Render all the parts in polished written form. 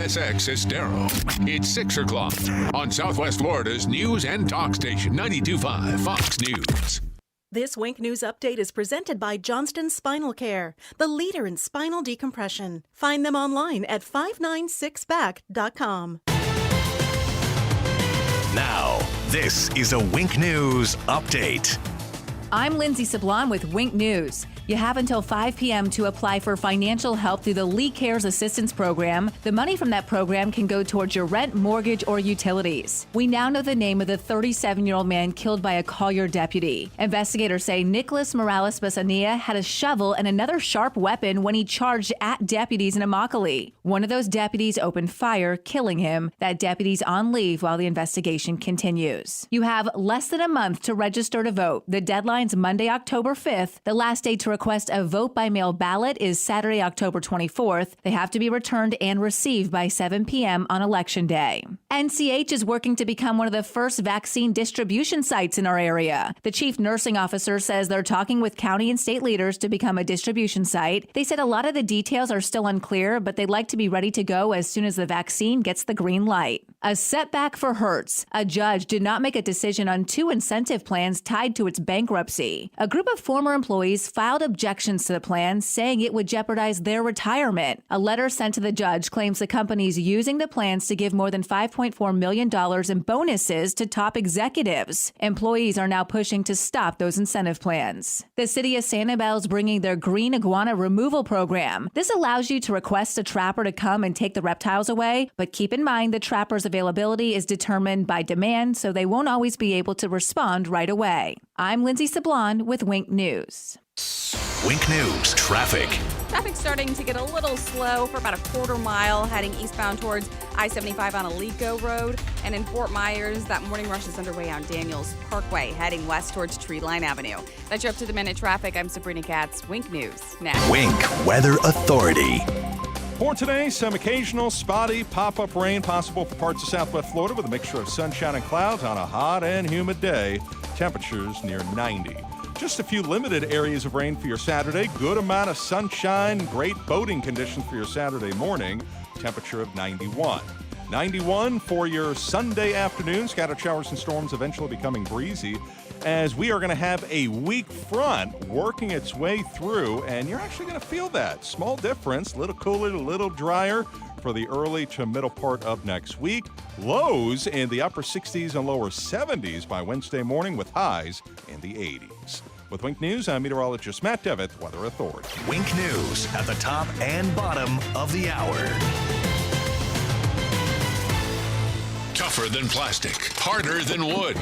SX Estero. It's 6 o'clock on Southwest Florida's news and talk station, 92.5 Fox News. This Wink News update is presented by Johnston Spinal Care, the leader in spinal decompression. Find them online at 596back.com. Now, this is a Wink News update. I'm Lindsay Sablon with Wink News. You have until 5 p.m. to apply for financial help through the Lee Cares Assistance Program. The money from that program can go towards your rent, mortgage, or utilities. We now know the name of the 37-year-old man killed by a Collier deputy. Investigators say Nicholas Morales Besania had a shovel and another sharp weapon when he charged at deputies in Immokalee. One of those deputies opened fire, killing him. That deputy's on leave while the investigation continues. You have less than a month to register to vote. The deadline's Monday, October 5th. The last day to request a vote-by-mail ballot is Saturday, October 24th. They have to be returned and received by 7 p.m. on Election Day. NCH is working to become one of the first vaccine distribution sites in our area. The chief nursing officer says they're talking with county and state leaders to become a distribution site. They said a lot of the details are still unclear, but they'd like to be ready to go as soon as the vaccine gets the green light. A setback for Hertz. A judge did not make a decision on 2 incentive plans tied to its bankruptcy. A group of former employees filed objections to the plan, saying it would jeopardize their retirement. A letter sent to the judge claims the company's using the plans to give more than $5.4 million in bonuses to top executives. Employees are now pushing to stop those incentive plans. The city of Sanibel is bringing their green iguana removal program. This allows you to request a trapper to come and take the reptiles away, but keep in mind the trapper's availability is determined by demand, so they won't always be able to respond right away. I'm Lindsay Sablon with Wink News. Wink News traffic. Traffic starting to get a little slow for about a quarter mile heading eastbound towards I-75 on Alico Road. And in Fort Myers, that morning rush is underway on Daniels Parkway heading west towards Treeline Avenue. That's your up-to-the-minute traffic. I'm Sabrina Katz. Wink News next. Wink Weather Authority. For today, some occasional spotty pop-up rain possible for parts of southwest Florida with a mixture of sunshine and clouds on a hot and humid day. Temperatures near 90. Just a few limited areas of rain for your Saturday. Good amount of sunshine, great boating conditions for your Saturday morning. Temperature of 91. 91 for your Sunday afternoon. Scattered showers and storms eventually becoming breezy as we are going to have a weak front working its way through, and you're actually going to feel that. Small difference, a little cooler, a little drier for the early to middle part of next week. Lows in the upper 60s and lower 70s by Wednesday morning with highs in the 80s. With Wink News, I'm meteorologist Matt Devitt, Weather Authority. Wink News at the top and bottom of the hour. Tougher than plastic, harder than wood.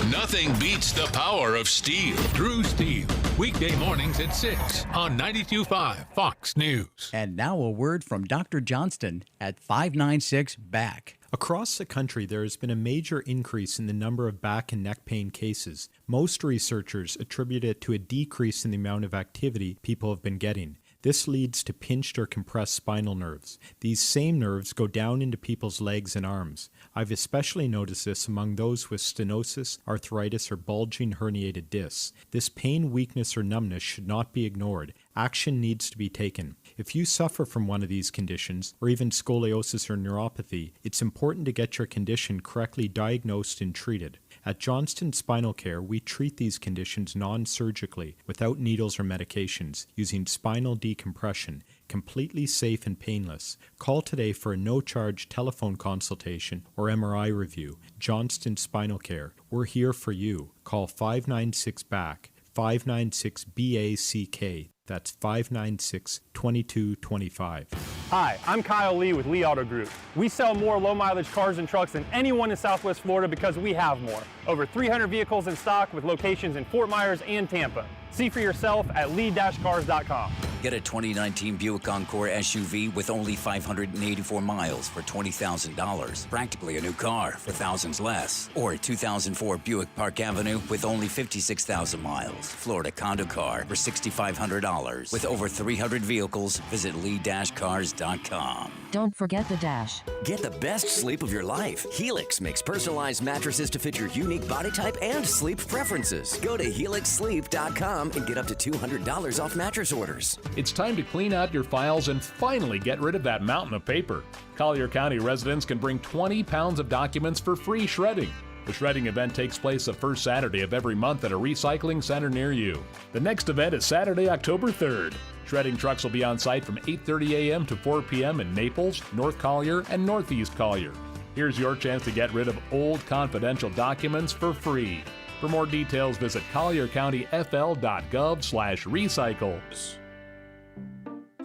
Nothing beats the power of steel. True Steel. Weekday mornings at 6 on 92.5 Fox News. And now a word from Dr. Johnston at 596-BACK. Across the country, there has been a major increase in the number of back and neck pain cases. Most researchers attribute it to a decrease in the amount of activity people have been getting. This leads to pinched or compressed spinal nerves. These same nerves go down into people's legs and arms. I've especially noticed this among those with stenosis, arthritis, or bulging herniated discs. This pain, weakness, or numbness should not be ignored. Action needs to be taken. If you suffer from one of these conditions, or even scoliosis or neuropathy, it's important to get your condition correctly diagnosed and treated. At Johnston Spinal Care, we treat these conditions non-surgically, without needles or medications, using spinal decompression, completely safe and painless. Call today for a no-charge telephone consultation or MRI review. Johnston Spinal Care. We're here for you. Call 596-BACK, 596-BACK. That's 596-2225. Hi, I'm Kyle Lee with Lee Auto Group. We sell more low-mileage cars and trucks than anyone in Southwest Florida because we have more. Over 300 vehicles in stock with locations in Fort Myers and Tampa. See for yourself at lee-cars.com. Get a 2019 Buick Encore SUV with only 584 miles for $20,000. Practically a new car for thousands less. Or a 2004 Buick Park Avenue with only 56,000 miles. Florida condo car for $6,500. With over 300 vehicles, visit lee-cars.com. Don't forget the dash. Get the best sleep of your life. Helix makes personalized mattresses to fit your unique body type and sleep preferences. Go to helixsleep.com and get up to $200 off mattress orders. It's time to clean out your files and finally get rid of that mountain of paper. Collier County residents can bring 20 pounds of documents for free shredding. The shredding event takes place the first Saturday of every month at a recycling center near you. The next event is Saturday, October 3rd. Shredding trucks will be on site from 8:30 a.m. to 4 p.m. in Naples, North Collier, and Northeast Collier. Here's your chance to get rid of old confidential documents for free. For more details, visit colliercountyfl.gov/recycle.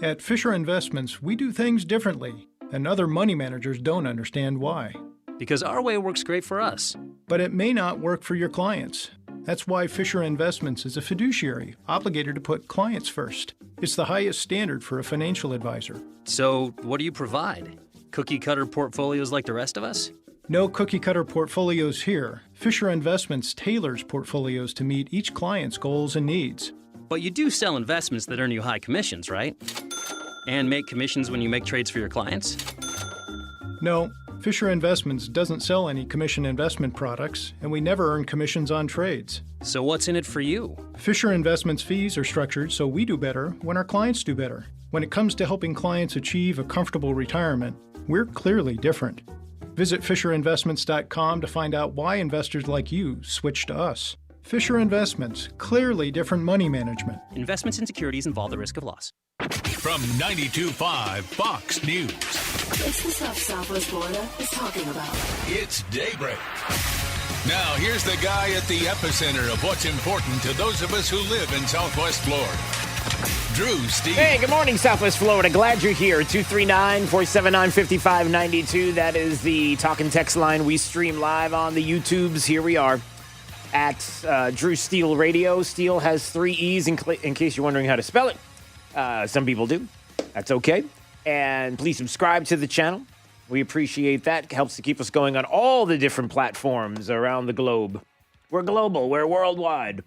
At Fisher Investments, we do things differently, and other money managers don't understand why. Because our way works great for us. But it may not work for your clients. That's why Fisher Investments is a fiduciary, obligated to put clients first. It's the highest standard for a financial advisor. So, what do you provide? Cookie-cutter portfolios like the rest of us? No cookie-cutter portfolios here. Fisher Investments tailors portfolios to meet each client's goals and needs. But you do sell investments that earn you high commissions, right? And make commissions when you make trades for your clients? No, Fisher Investments doesn't sell any commission investment products, and we never earn commissions on trades. So what's in it for you? Fisher Investments fees are structured so we do better when our clients do better. When it comes to helping clients achieve a comfortable retirement, we're clearly different. Visit FisherInvestments.com to find out why investors like you switch to us. Fisher Investments, clearly different money management. Investments in securities involve the risk of loss. From 92.5 Fox News. It's the stuff Southwest Florida is talking about. It's Daybreak. Now, here's the guy at the epicenter of what's important to those of us who live in Southwest Florida. Drew Steve. Hey, good morning, Southwest Florida. Glad you're here. 239-479-5592. That is the talk and text line. We stream live on the YouTubes. Here we are at Drew Steele Radio. Steele has 3 E's in case you're wondering how to spell it. Some people do. That's okay. And please subscribe to the channel. We appreciate that. It helps to keep us going on all the different platforms around the globe. We're global. We're worldwide.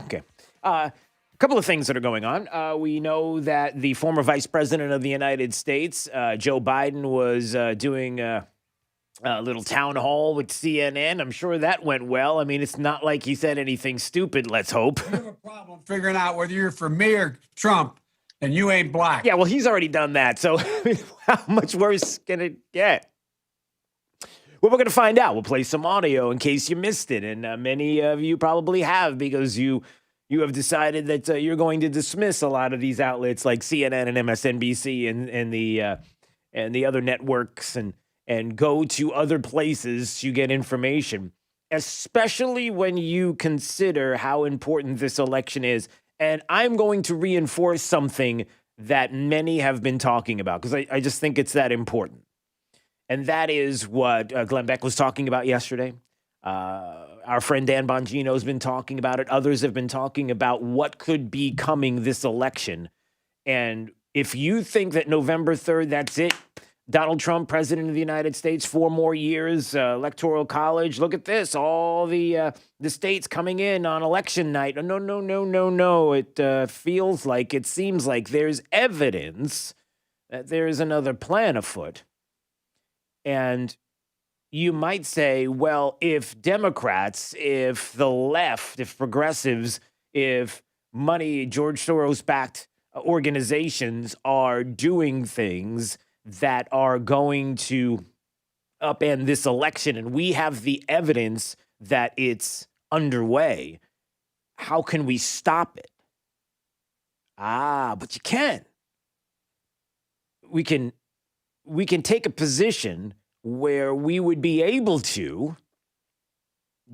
Okay. A couple of things that are going on. We know that the former Vice President of the United States, Joe Biden, was doing a little town hall with CNN. I'm sure that went well. I mean, it's not like he said anything stupid, let's hope. You have a problem figuring out whether you're for me or Trump, and you ain't black. Yeah, well, he's already done that, so how much worse can it get? Well, we're going to find out. We'll play some audio in case you missed it, and many of you probably have because you have decided that you're going to dismiss a lot of these outlets like CNN and MSNBC and the other networks and go to other places to get information, especially when you consider how important this election is. And I'm going to reinforce something that many have been talking about because I just think it's that important. And that is what Glenn Beck was talking about yesterday. Our friend Dan Bongino has been talking about it. Others have been talking about what could be coming this election. And if you think that November 3rd, that's it, Donald Trump, president of the United States, 4 more years, electoral college. Look at this, all the states coming in on election night. No. It seems like there's evidence that there's another plan afoot. And you might say, well, if Democrats, if the left, if progressives, if George Soros-backed organizations are doing things that are going to upend this election, and we have the evidence that it's underway, how can we stop it? But you can. We can take a position where we would be able to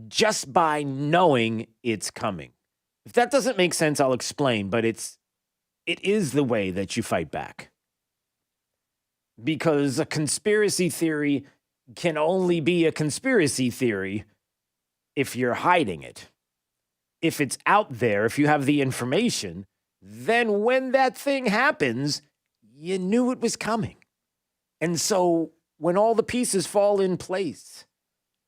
just by knowing it's coming. If that doesn't make sense, I'll explain, but it is the way that you fight back. Because a conspiracy theory can only be a conspiracy theory if you're hiding it. If it's out there, if you have the information, then when that thing happens, you knew it was coming. And so when all the pieces fall in place,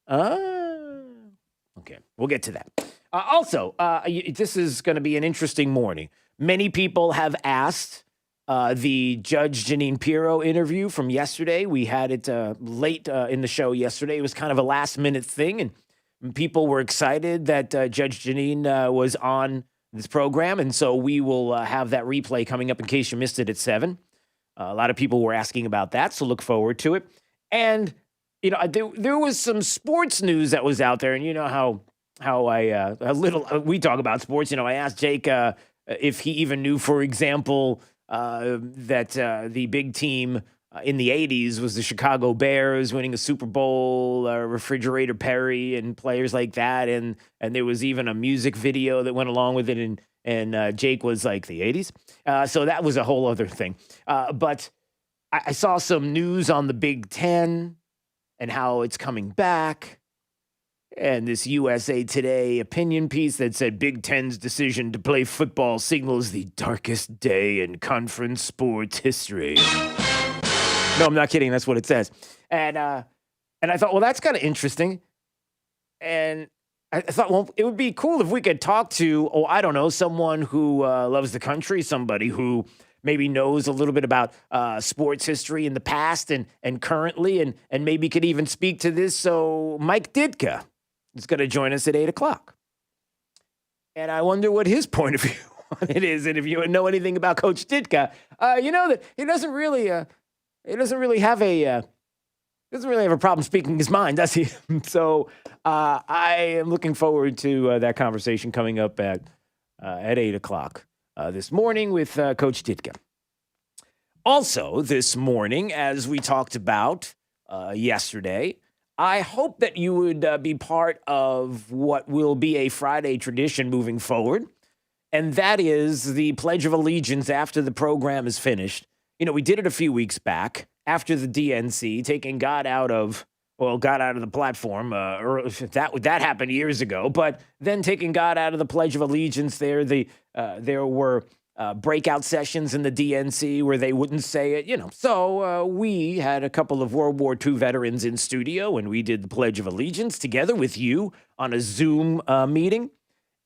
okay, we'll get to that. Also, this is going to be an interesting morning. Many people have asked the Judge Jeanine Pirro interview from yesterday. We had it late in the show yesterday. It was kind of a last-minute thing, and people were excited that Judge Jeanine was on this program. And so we will have that replay coming up in case you missed it at 7. A lot of people were asking about that, so look forward to it. And, you know, there was some sports news that was out there, and you know how we talk about sports. You know, I asked Jake if he even knew, for example, that the big team in the 80s was the Chicago Bears winning a Super Bowl, Refrigerator Perry and players like that. And there was even a music video that went along with it. And Jake was like, the 80s? So that was a whole other thing. But I saw some news on the Big Ten and how it's coming back. And this USA Today opinion piece that said Big Ten's decision to play football signals the darkest day in conference sports history. No, I'm not kidding. That's what it says. And I thought, well, that's kind of interesting. And I thought, well, it would be cool if we could talk to, I don't know, someone who loves the country, somebody who maybe knows a little bit about sports history in the past and currently, and maybe could even speak to this. So Mike Ditka is going to join us at 8 o'clock. And I wonder what his point of view on it is. And if you know anything about Coach Ditka, you know that he doesn't really have a problem speaking his mind, does he? So I am looking forward to that conversation coming up at 8 o'clock this morning with Coach Ditka. Also, this morning, as we talked about yesterday, I hope that you would be part of what will be a Friday tradition moving forward, and that is the Pledge of Allegiance after the program is finished. You know, we did it a few weeks back after the DNC, taking God out of the platform. That happened years ago, but then taking God out of the Pledge of Allegiance there were breakout sessions in the DNC where they wouldn't say it, you know. So we had a couple of World War II veterans in studio, and we did the Pledge of Allegiance together with you on a Zoom meeting.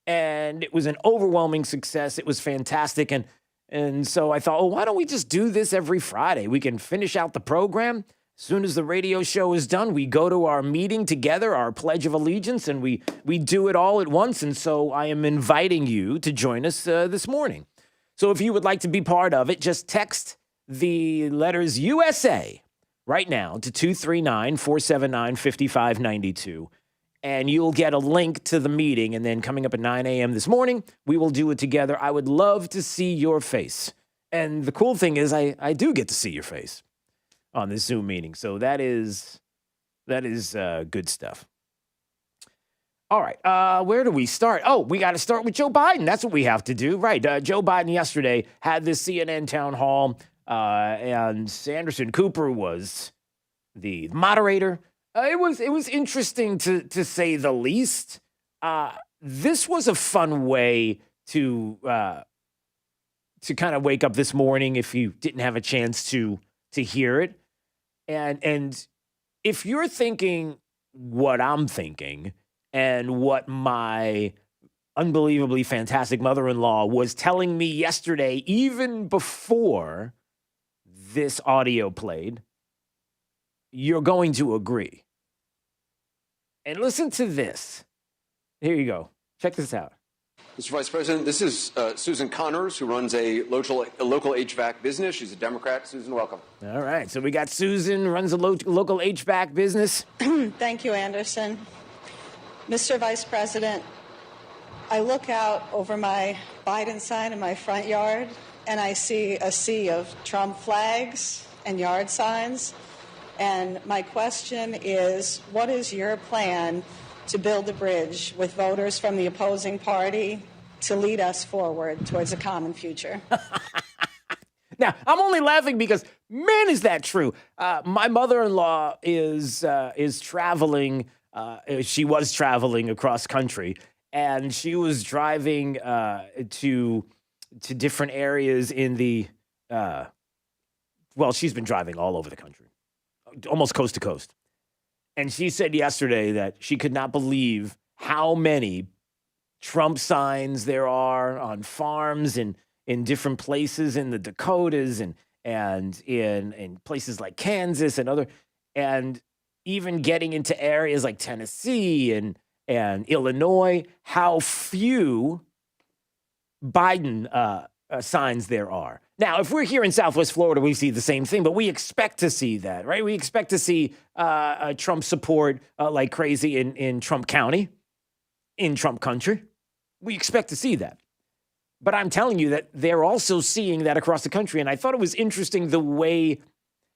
And it was an overwhelming success. It was fantastic. And so I thought, why don't we just do this every Friday? We can finish out the program. As soon as the radio show is done, we go to our meeting together, our Pledge of Allegiance, and we do it all at once. And so I am inviting you to join us this morning. So if you would like to be part of it, just text the letters USA right now to 239-479-5592. And you'll get a link to the meeting. And then coming up at 9 a.m. this morning, we will do it together. I would love to see your face. And the cool thing is I do get to see your face on this Zoom meeting. So that is good stuff. All right, where do we start? Oh, we got to start with Joe Biden. That's what we have to do, right? Joe Biden yesterday had this CNN town hall, and Anderson Cooper was the moderator. It was interesting to say the least. This was a fun way to kind of wake up this morning if you didn't have a chance to hear it, and if you're thinking what I'm thinking. And what my unbelievably fantastic mother-in-law was telling me yesterday, even before this audio played, you're going to agree. And listen to this. Here you go. Check this out. Mr. Vice President, this is Susan Connors, who runs a local HVAC business. She's a Democrat. Susan, welcome. All right. So we got Susan, runs a local HVAC business. Thank you, Anderson. Mr. Vice President, I look out over my Biden sign in my front yard, and I see a sea of Trump flags and yard signs. And my question is, what is your plan to build a bridge with voters from the opposing party to lead us forward towards a common future? Now, I'm only laughing because, man, is that true. My mother-in-law is traveling. She was traveling across country, and she was driving to different areas in the. She's been driving all over the country, almost coast to coast. And she said yesterday that she could not believe how many Trump signs there are on farms and in different places in the Dakotas and in places like Kansas and even getting into areas like Tennessee and Illinois, how few Biden signs there are. Now, if we're here in Southwest Florida, we see the same thing, but we expect to see that, right? We expect to see Trump support like crazy in Trump County, in Trump country. We expect to see that. But I'm telling you that they're also seeing that across the country. And I thought it was interesting the way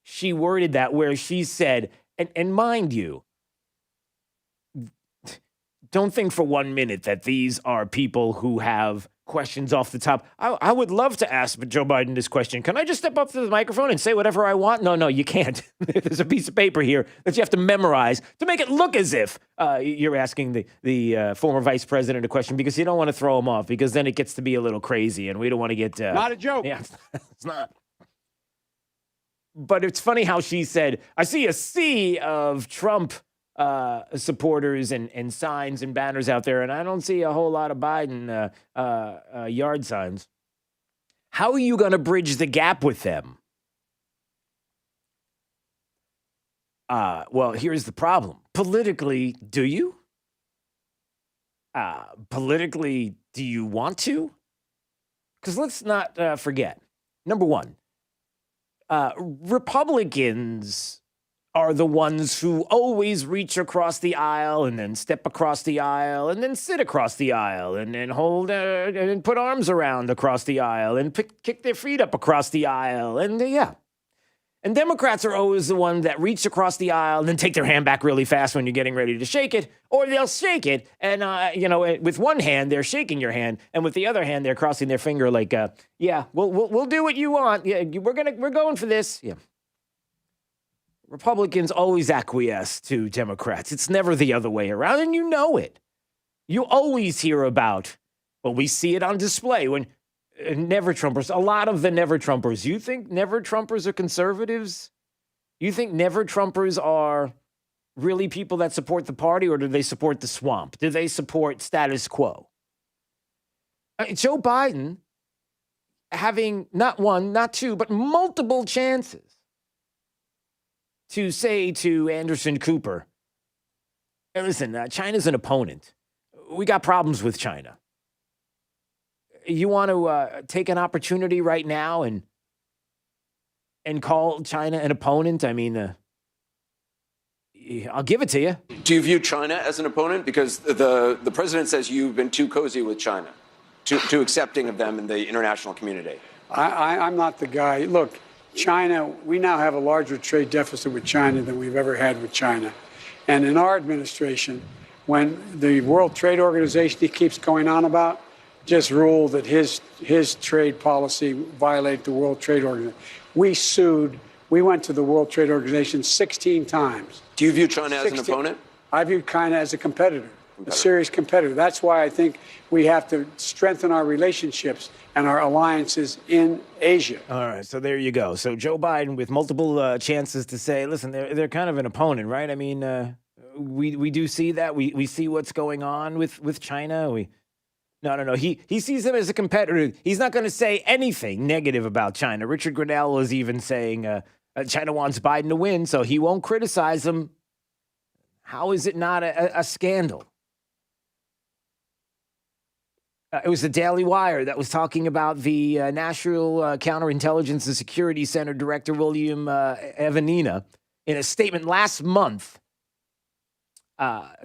she worded that, where she said, and mind you, don't think for 1 minute that these are people who have questions off the top. I would love to ask Joe Biden this question. Can I just step up to the microphone and say whatever I want? No, you can't. There's a piece of paper here that you have to memorize to make it look as if you're asking the former vice president a question, because you don't want to throw him off, because then it gets to be a little crazy and we don't want to get... Not a joke. Yeah, it's not. But it's funny how she said, I see a sea of Trump supporters and signs and banners out there, and I don't see a whole lot of Biden yard signs. How are you going to bridge the gap with them? Well, here's the problem. Politically, do you? Politically, do you want to? Because let's not forget, number one, Republicans are the ones who always reach across the aisle and then step across the aisle and then sit across the aisle and then hold and put arms around across the aisle and kick their feet up across the aisle. And yeah. And Democrats are always the one that reach across the aisle and then take their hand back really fast when you're getting ready to shake it, or they'll shake it. And, with one hand, they're shaking your hand. And with the other hand, they're crossing their finger like, yeah, we'll do what you want. Yeah, we're going for this. Yeah. Republicans always acquiesce to Democrats. It's never the other way around, and you know it. You always hear about, well, we see it on display when never-Trumpers, a lot of the never-Trumpers. You think never-Trumpers are conservatives? You think never-Trumpers are really people that support the party, or do they support the swamp? Do they support status quo? Joe Biden having not one, not two, but multiple chances to say to Anderson Cooper, hey, listen, China's an opponent. We got problems with China. You want to take an opportunity right now and call China an opponent? I mean, I'll give it to you. Do you view China as an opponent? Because the president says you've been too cozy with China, too accepting of them in the international community. I'm not the guy. Look, China, we now have a larger trade deficit with China than we've ever had with China. And in our administration, when the World Trade Organization he keeps going on about just ruled that his trade policy violated the World Trade Organization. We went to the World Trade Organization 16 times. Do you view China as an opponent? I view China as a competitor, a serious competitor. That's why I think we have to strengthen our relationships and our alliances in Asia. All right, so there you go. So Joe Biden with multiple chances to say, listen, they're kind of an opponent, right? I mean, we do see that. We see what's going on with China. No. He sees them as a competitor. He's not going to say anything negative about China. Richard Grenell was even saying China wants Biden to win, so he won't criticize them. How is it not a scandal? It was the Daily Wire that was talking about the National Counterintelligence and Security Center Director William Evanina in a statement last month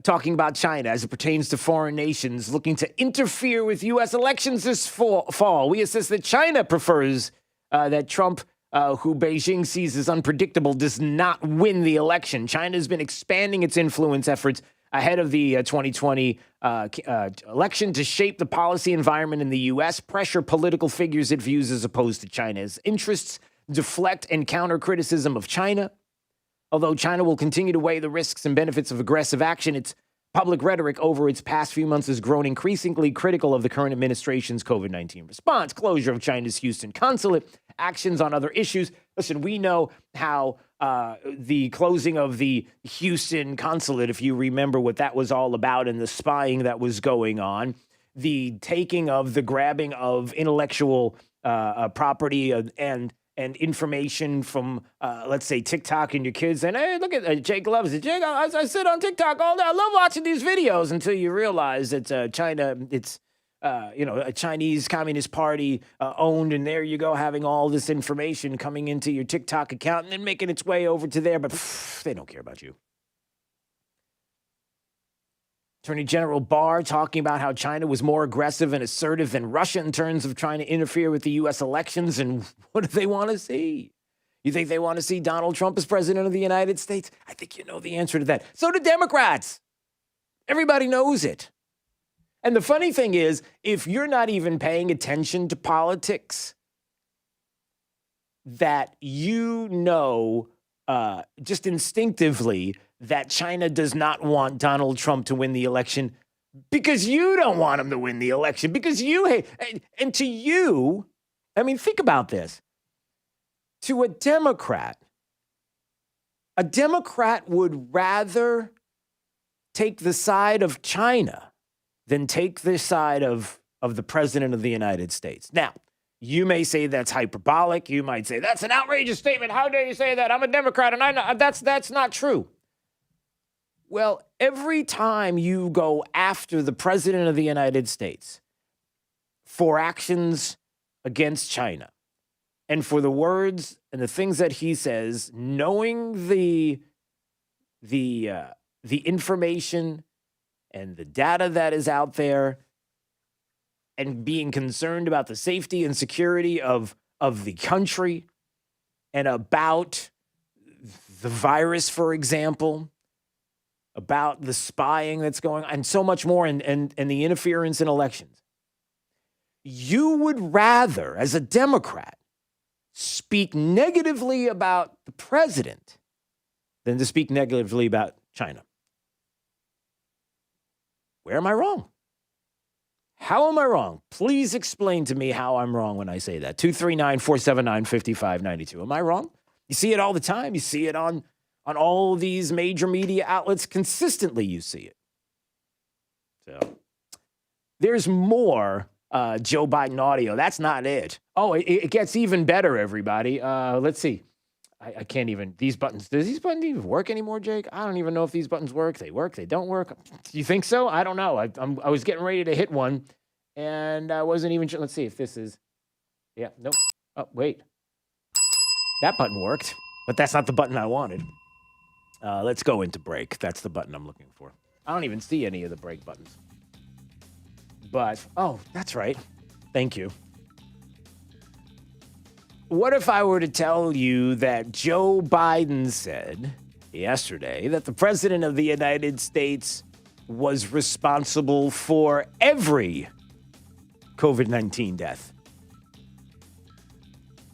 talking about China as it pertains to foreign nations looking to interfere with U.S. elections this fall. We assess that China prefers that Trump, who Beijing sees as unpredictable, does not win the election. China has been expanding its influence efforts ahead of the 2020 election to shape the policy environment in the U.S., pressure political figures it views as opposed to China's interests, deflect and counter criticism of China. Although China will continue to weigh the risks and benefits of aggressive action, its public rhetoric over its past few months has grown increasingly critical of the current administration's COVID-19 response, closure of China's Houston consulate, actions on other issues. Listen, we know how the closing of the Houston consulate, if you remember what that was all about and the spying that was going on, the taking of the grabbing of intellectual property and information from, let's say, TikTok and your kids. And hey, look at Jake loves it. Jake, I sit on TikTok all day. I love watching these videos until you realize that China, it's a Chinese Communist Party owned, and there you go, having all this information coming into your TikTok account and then making its way over to there, but they don't care about you. Attorney General Barr talking about how China was more aggressive and assertive than Russia in terms of trying to interfere with the U.S. elections, and what do they want to see? You think they want to see Donald Trump as president of the United States? I think you know the answer to that. So do Democrats. Everybody knows it. And the funny thing is, if you're not even paying attention to politics, that you know just instinctively that China does not want Donald Trump to win the election because you don't want him to win the election, because you hate. And to you, I mean, think about this. To a Democrat would rather take the side of China than take the side of the president of the United States. Now, you may say that's hyperbolic. You might say that's an outrageous statement. How dare you say that? I'm a Democrat, and I know that's not true. Well, every time you go after the president of the United States for actions against China and for the words and the things that he says, knowing the information and the data that is out there, and being concerned about the safety and security of the country and about the virus, for example, about the spying that's going on, and so much more, and the interference in elections. You would rather, as a Democrat, speak negatively about the president than to speak negatively about China. Where am I wrong? How am I wrong? Please explain to me how I'm wrong when I say that. 239-479-5592. Am I wrong? You see it all the time. You see it on all these major media outlets. Consistently, you see it. So there's more Joe Biden audio. That's not it. Oh, it gets even better, everybody. Let's see. I can't even, these buttons, does these buttons even work anymore, Jake? I don't even know if these buttons work. They don't work. Do you think so? I don't know. I was getting ready to hit one, and I wasn't even sure. Let's see if this is, yeah, nope. Oh, wait. That button worked, but that's not the button I wanted. Let's go into break. That's the button I'm looking for. I don't even see any of the break buttons. But, oh, that's right. Thank you. What if I were to tell you that Joe Biden said yesterday that the president of the United States was responsible for every COVID-19 death?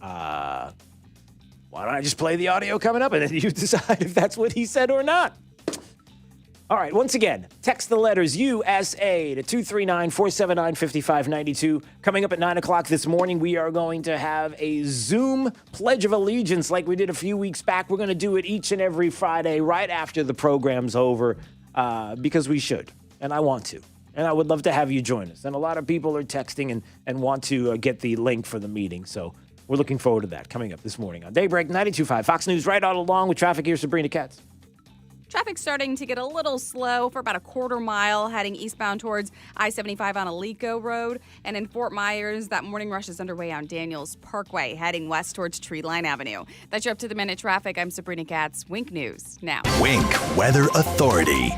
Why don't I just play the audio coming up and then you decide if that's what he said or not? All right, once again, text the letters USA to 239-479-5592. Coming up at 9 o'clock this morning, we are going to have a Zoom Pledge of Allegiance like we did a few weeks back. We're going to do it each and every Friday right after the program's over because we should, and I want to. And I would love to have you join us. And a lot of people are texting and want to get the link for the meeting, so we're looking forward to that coming up this morning on Daybreak 92.5 Fox News, right on along with traffic. Here's Sabrina Katz. Traffic starting to get a little slow for about a quarter mile heading eastbound towards I-75 on Alico Road. And in Fort Myers, that morning rush is underway on Daniels Parkway heading west towards Treeline Avenue. That's your up-to-the-minute traffic. I'm Sabrina Katz. Wink News now. Wink Weather Authority.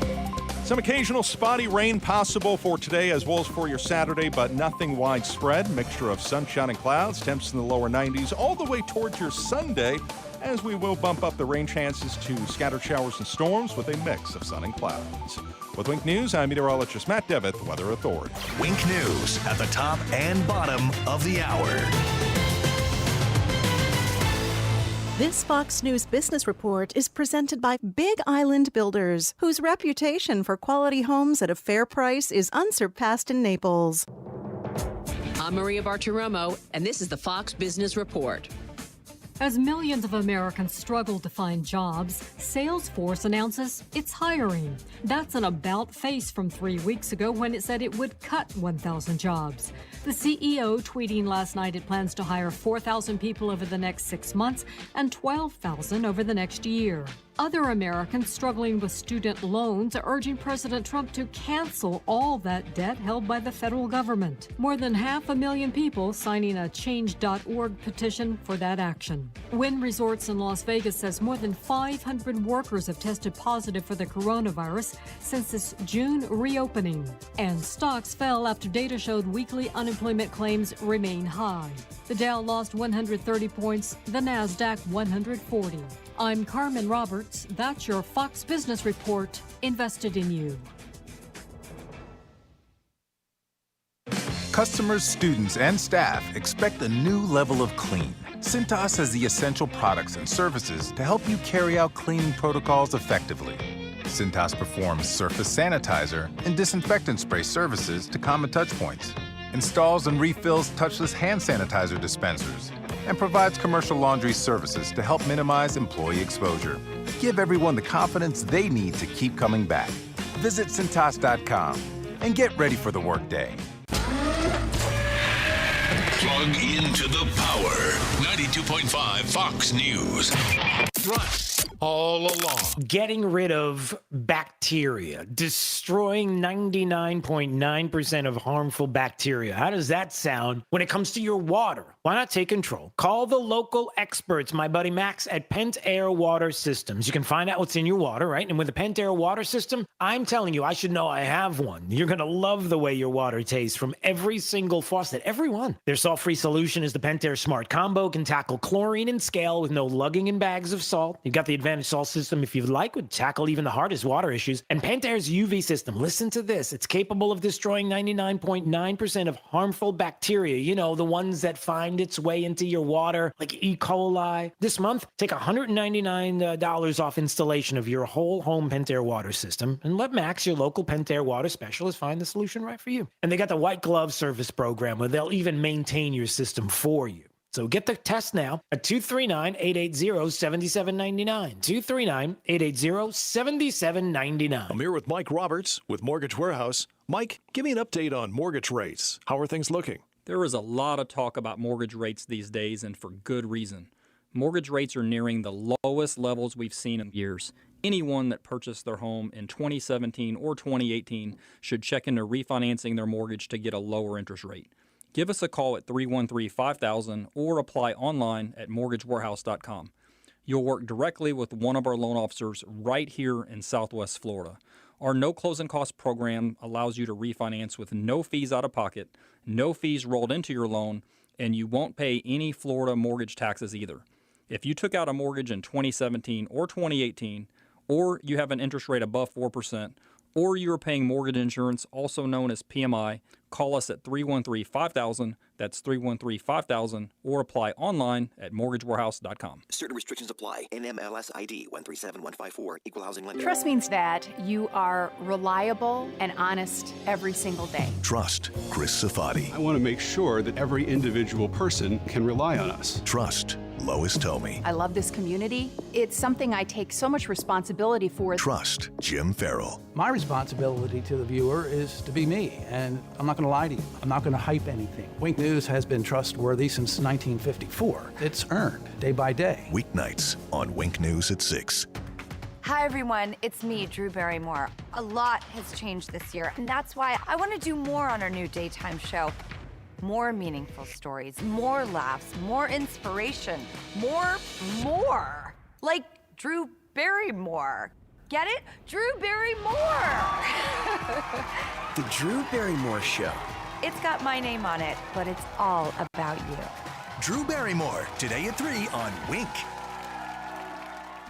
Some occasional spotty rain possible for today as well as for your Saturday, but nothing widespread. Mixture of sunshine and clouds, temps in the lower 90s all the way towards your Sunday, as we will bump up the rain chances to scattered showers and storms with a mix of sun and clouds. With Wink News, I'm meteorologist Matt Devitt, the Weather Authority. Wink News at the top and bottom of the hour. This Fox News Business Report is presented by Big Island Builders, whose reputation for quality homes at a fair price is unsurpassed in Naples. I'm Maria Bartiromo, and this is the Fox Business Report. As millions of Americans struggle to find jobs, Salesforce announces it's hiring. That's an about-face from 3 weeks ago when it said it would cut 1,000 jobs. The CEO tweeting last night it plans to hire 4,000 people over the next 6 months and 12,000 over the next year. Other Americans struggling with student loans are urging President Trump to cancel all that debt held by the federal government. More than 500,000 people signing a Change.org petition for that action. Wynn Resorts in Las Vegas says more than 500 workers have tested positive for the coronavirus since its June reopening. And stocks fell after data showed weekly unemployment claims remain high. The Dow lost 130 points, the Nasdaq 140. I'm Carmen Roberts. That's your Fox Business Report, invested in you. Customers, students, and staff expect a new level of clean. Cintas has the essential products and services to help you carry out cleaning protocols effectively. Cintas performs surface sanitizer and disinfectant spray services to common touchpoints, installs and refills touchless hand sanitizer dispensers, and provides commercial laundry services to help minimize employee exposure. Give everyone the confidence they need to keep coming back. Visit Cintas.com and get ready for the workday. Plug into the power. 92.5 Fox News. Thrust all along. Getting rid of bacteria, destroying 99.9% of harmful bacteria. How does that sound when it comes to your water? Why not take control? Call the local experts, my buddy Max at Pentair Water Systems. You can find out what's in your water, right? And with the Pentair Water System, I'm telling you, I should know I have one. You're going to love the way your water tastes from every single faucet, every one. Their salt-free solution is the Pentair Smart Combo, can tackle chlorine and scale with no lugging in bags of salt. You've got the Advantage Salt System, if you'd like, would tackle even the hardest water issues. And Pentair's UV system, listen to this, it's capable of destroying 99.9% of harmful bacteria. You know, the ones that find its way into your water, like E. coli. This month, take $199 off installation of your whole home Pentair water system, and let Max, your local Pentair water specialist, find the solution right for you. And they got the white glove service program where they'll even maintain your system for you. So get the test now at 239-880-7799. 239-880-7799. I'm here with Mike Roberts with Mortgage Warehouse. Mike, give me an update on mortgage rates. How are things looking? There is a lot of talk about mortgage rates these days, and for good reason. Mortgage rates are nearing the lowest levels we've seen in years. Anyone that purchased their home in 2017 or 2018 should check into refinancing their mortgage to get a lower interest rate. Give us a call at 313-5000 or apply online at mortgagewarehouse.com. You'll work directly with one of our loan officers right here in Southwest Florida. Our no closing cost program allows you to refinance with no fees out of pocket, no fees rolled into your loan, and you won't pay any Florida mortgage taxes either. If you took out a mortgage in 2017 or 2018, or you have an interest rate above 4%, or you are paying mortgage insurance, also known as PMI, call us at 313-5000, that's 313-5000, or apply online at mortgagewarehouse.com. Certain restrictions apply. NMLS ID 137154, Equal Housing Lender. Trust means that you are reliable and honest every single day. Trust Chris Safadi. I want to make sure that every individual person can rely on us. Trust Lois Tomey. I love this community. It's something I take so much responsibility for. Trust Jim Farrell. My responsibility to the viewer is to be me, and I'm not going to lie to you. I'm not going to hype anything. Wink News has been trustworthy since 1954. It's earned day by day. Weeknights on Wink News at 6. Hi, everyone. It's me, Drew Barrymore. A lot has changed this year, and that's why I want to do more on our new daytime show. More meaningful stories, more laughs, more inspiration, more. Like Drew Barrymore. Get it? Drew Barrymore! The Drew Barrymore Show. It's got my name on it, but it's all about you. Drew Barrymore, today at 3 on Wink.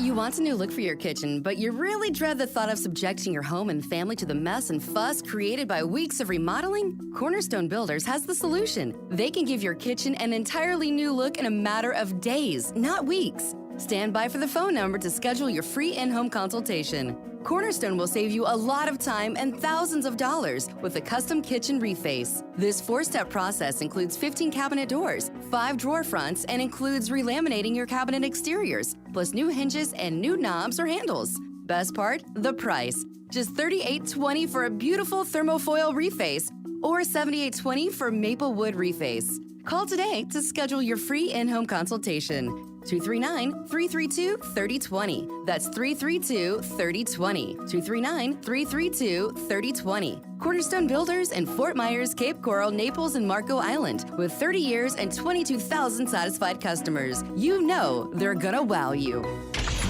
You want a new look for your kitchen, but you really dread the thought of subjecting your home and family to the mess and fuss created by weeks of remodeling? Cornerstone Builders has the solution. They can give your kitchen an entirely new look in a matter of days, not weeks. Stand by for the phone number to schedule your free in-home consultation. Cornerstone will save you a lot of time and thousands of dollars with a custom kitchen reface. This 4-step process includes 15 cabinet doors, 5 drawer fronts, and includes relaminating your cabinet exteriors, plus new hinges and new knobs or handles. Best part? The price. Just $38.20 for a beautiful thermofoil reface or $78.20 for maple wood reface. Call today to schedule your free in-home consultation. 239-332-3020. That's 332-3020. 239-332-3020. Cornerstone Builders in Fort Myers, Cape Coral, Naples, and Marco Island. With 30 years and 22,000 satisfied customers. You know they're gonna wow you.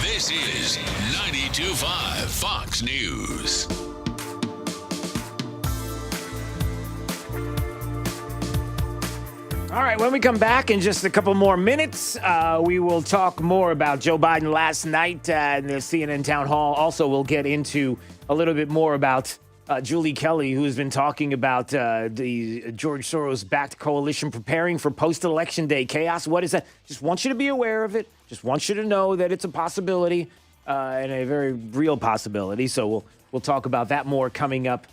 This is 92.5 Fox News. All right, when we come back in just a couple more minutes, we will talk more about Joe Biden last night in the CNN town hall. Also, we'll get into a little bit more about Julie Kelly, who has been talking about the George Soros-backed coalition preparing for post-election day chaos. What is that? Just want you to be aware of it. Just want you to know that it's a possibility and a very real possibility. So we'll talk about that more coming up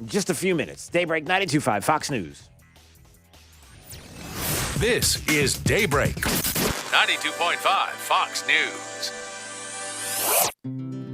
in just a few minutes. Daybreak 92.5 Fox News. This is Daybreak 92.5 Fox News.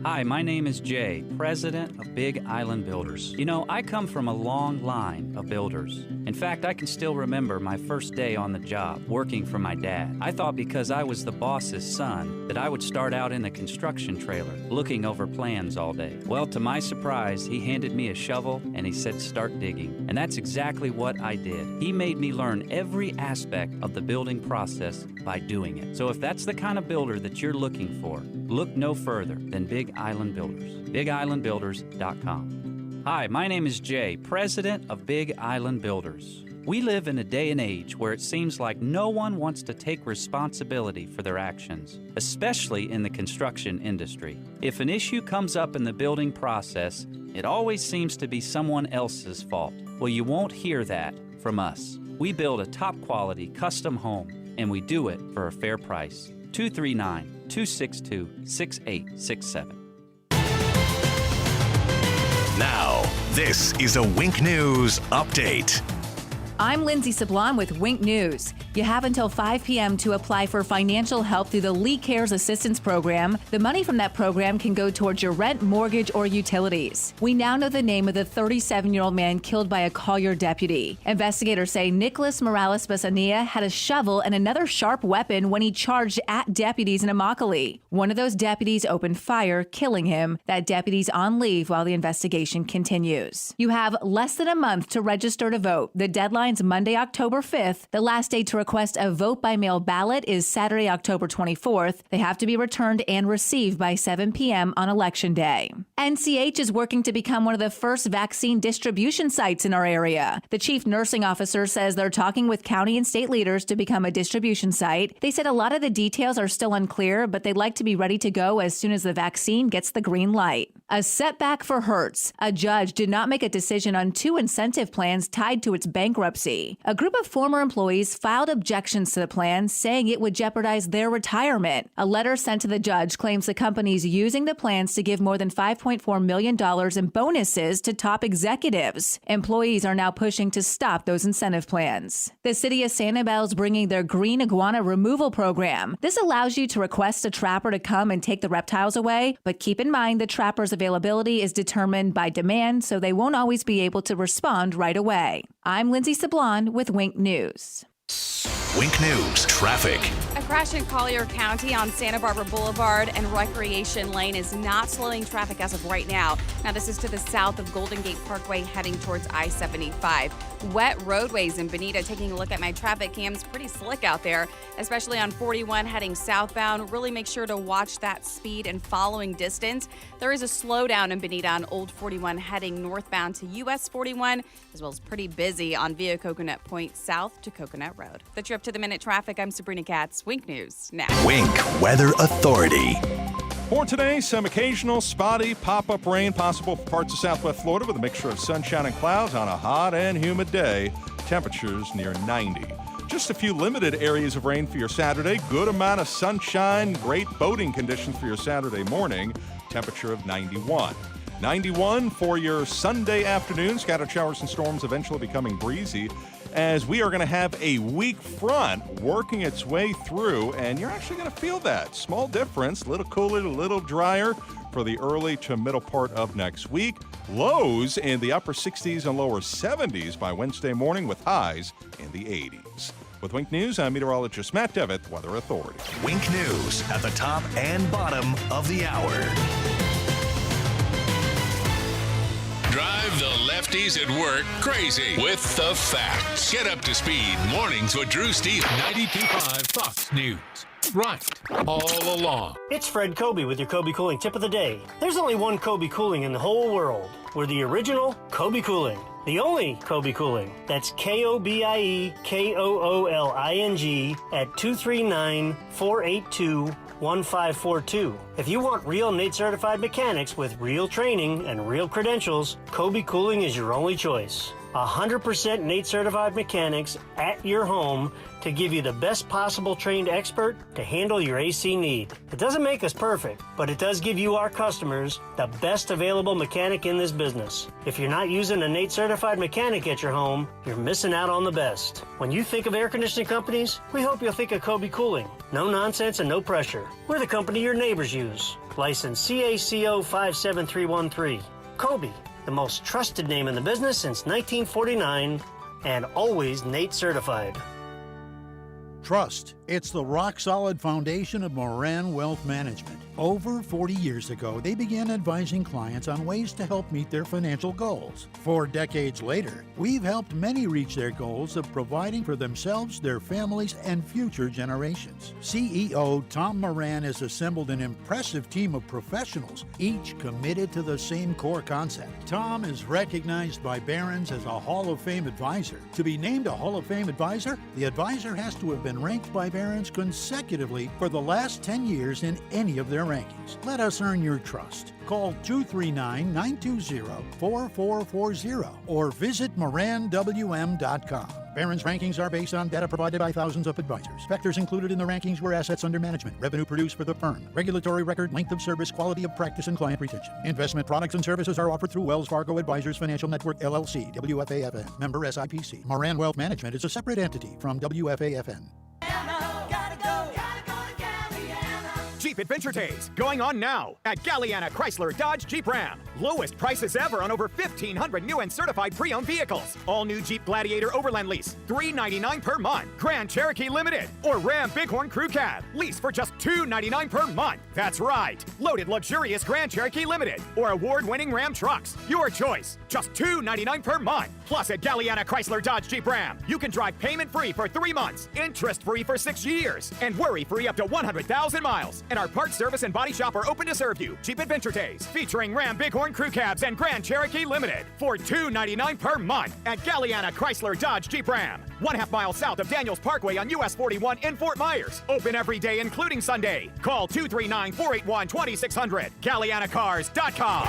Hi, my name is Jay, president of Big Island Builders. You know, I come from a long line of builders. In fact, I can still remember my first day on the job, working for my dad. I thought because I was the boss's son that I would start out in a construction trailer, looking over plans all day. Well, to my surprise, he handed me a shovel and he said, start digging. And that's exactly what I did. He made me learn every aspect of the building process by doing it. So if that's the kind of builder that you're looking for, look no further than Big Island Builders. BigIslandBuilders.com. Hi, my name is Jay, president of Big Island Builders. We live in a day and age where it seems like no one wants to take responsibility for their actions, especially in the construction industry. If an issue comes up in the building process, it always seems to be someone else's fault. Well, you won't hear that from us. We build a top-quality custom home, and we do it for a fair price. 239-262-6867. Now, this is a Wink News update. I'm Lindsay Sablon with Wink News. You have until 5 p.m. to apply for financial help through the Lee Cares Assistance Program. The money from that program can go towards your rent, mortgage, or utilities. We now know the name of the 37-year-old man killed by a Collier deputy. Investigators say Nicholas Morales Besania had a shovel and another sharp weapon when he charged at deputies in Immokalee. One of those deputies opened fire, killing him. That deputy's on leave while the investigation continues. You have less than a month to register to vote. The deadline's Monday, October 5th. The last day to request a vote-by-mail ballot is Saturday, October 24th. They have to be returned and received by 7 p.m. on Election Day. NCH is working to become one of the first vaccine distribution sites in our area. The chief nursing officer says they're talking with county and state leaders to become a distribution site. They said a lot of the details are still unclear, but they'd like to be ready to go as soon as the vaccine gets the green light. A setback for Hertz. A judge did not make a decision on 2 incentive plans tied to its bankruptcy. A group of former employees filed objections to the plan, saying it would jeopardize their retirement. A letter sent to the judge claims the company's using the plans to give more than $5.4 million in bonuses to top executives. Employees are now pushing to stop those incentive plans. The city of Sanibel is bringing their green iguana removal program. This allows you to request a trapper to come and take the reptiles away, but keep in mind the trapper's availability is determined by demand, so they won't always be able to respond right away. I'm Lindsay Sablon with Wink News. Wink News traffic. A crash in Collier County on Santa Barbara Boulevard and Recreation Lane is not slowing traffic as of right now. Now, this is to the south of Golden Gate Parkway heading towards I-75. Wet roadways in Bonita. Taking a look at my traffic cams, pretty slick out there, especially on 41 heading southbound. Really make sure to watch that speed and following distance. There is a slowdown in Bonita on Old 41 heading northbound to US 41, as well as pretty busy on Via Coconut Point south to Coconut Road. The trip to the minute traffic, I'm Sabrina Katz. Wink News now. Wink Weather Authority. For today, some occasional spotty pop-up rain possible for parts of southwest Florida with a mixture of sunshine and clouds on a hot and humid day. Temperatures near 90. Just a few limited areas of rain for your Saturday. Good amount of sunshine. Great boating conditions for your Saturday morning. Temperature of 91. 91 for your Sunday afternoon. Scattered showers and storms eventually becoming breezy, as we are going to have a weak front working its way through, and you're actually going to feel that. Small difference, a little cooler, a little drier for the early to middle part of next week. Lows in the upper 60s and lower 70s by Wednesday morning with highs in the 80s. With Wink News, I'm meteorologist Matt Devitt, Weather Authority. Wink News at the top and bottom of the hour. Drive the lefties at work crazy with the facts. Get up to speed mornings with Drew Steele. 92.5 Fox News. Right all along. It's Fred Kobe with your Kobe Cooling tip of the day. There's only one Kobe Cooling in the whole world. We're the original Kobe Cooling. The only Kobe Cooling. That's KOBIE KOOLING at 239-482-1542. If you want real NATE certified mechanics with real training and real credentials, Kobe Cooling is your only choice. 100% NATE certified mechanics at your home to give you the best possible trained expert to handle your AC need. It doesn't make us perfect, but it does give you, our customers, the best available mechanic in this business. If you're not using a NATE certified mechanic at your home, you're missing out on the best. When you think of air conditioning companies, we hope you'll think of Kobe Cooling. No nonsense and no pressure. We're the company your neighbors use. License CACO 57313. Kobe, the most trusted name in the business since 1949 and always NATE certified. Trust. It's the rock-solid foundation of Moran Wealth Management. Over 40 years ago, they began advising clients on ways to help meet their financial goals. 4 decades later, we've helped many reach their goals of providing for themselves, their families, and future generations. CEO Tom Moran has assembled an impressive team of professionals, each committed to the same core concept. Tom is recognized by Barron's as a Hall of Fame advisor. To be named a Hall of Fame advisor, the advisor has to have been ranked by Barron's consecutively for the last 10 years in any of their rankings. Let us earn your trust. Call 239-920-4440 or visit moranwm.com. Barron's rankings are based on data provided by thousands of advisors. Factors included in the rankings were assets under management, revenue produced for the firm, regulatory record, length of service, quality of practice, and client retention. Investment products and services are offered through Wells Fargo Advisors Financial Network, LLC, WFAFN, member SIPC. Moran Wealth Management is a separate entity from WFAFN. Jeep Adventure Days going on now at Galliana Chrysler Dodge Jeep Ram. Lowest prices ever on over 1,500 new and certified pre-owned vehicles. All new Jeep Gladiator Overland lease, $399 per month. Grand Cherokee Limited or Ram Bighorn Crew Cab, lease for just $299 per month. That's right. Loaded luxurious Grand Cherokee Limited or award-winning Ram trucks. Your choice. Just $299 per month. Plus at Galliana Chrysler Dodge Jeep Ram, you can drive payment-free for 3 months, interest-free for 6 years, and worry-free up to 100,000 miles. And our parts service and body shop are open to serve you. Jeep Adventure Days, featuring Ram Bighorn Crew Cabs and Grand Cherokee Limited for $299 per month at Galliana Chrysler Dodge Jeep Ram. 1/2 mile south of Daniels Parkway on US 41 in Fort Myers. Open every day, including Sunday. Call 239-481-2600. GallianaCars.com.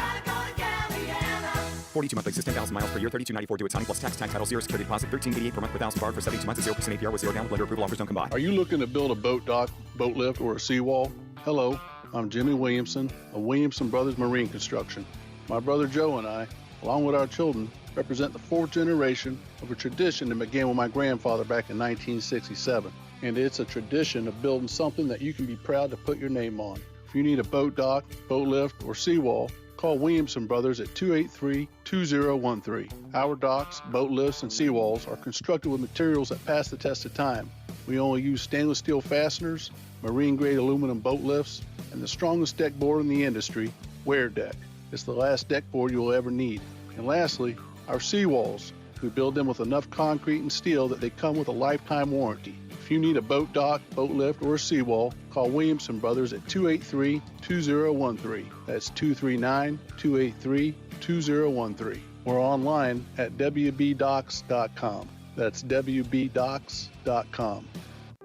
42 monthly, 10,000 miles per year, $32.94 due at signing plus tax title, 0 security deposit, $13.88 per month per thousand borrowed for 72 months at 0% APR with 0 down. Lender approval offers don't combine. Are you looking to build a boat dock, boat lift, or a seawall? Hello, I'm Jimmy Williamson of Williamson Brothers Marine Construction. My brother Joe and I, along with our children, represent the 4th generation of a tradition that began with my grandfather back in 1967. And it's a tradition of building something that you can be proud to put your name on. If you need a boat dock, boat lift, or seawall, call Williamson Brothers at 283-2013. Our docks, boat lifts, and seawalls are constructed with materials that pass the test of time. We only use stainless steel fasteners, marine-grade aluminum boat lifts, and the strongest deck board in the industry, Wear Deck. It's the last deck board you will ever need. And lastly, our seawalls. We build them with enough concrete and steel that they come with a lifetime warranty. If you need a boat dock, boat lift, or a seawall, call Williamson Brothers at 283-2013. That's 239-283-2013. Or online at wbdocs.com. That's wbdocs.com.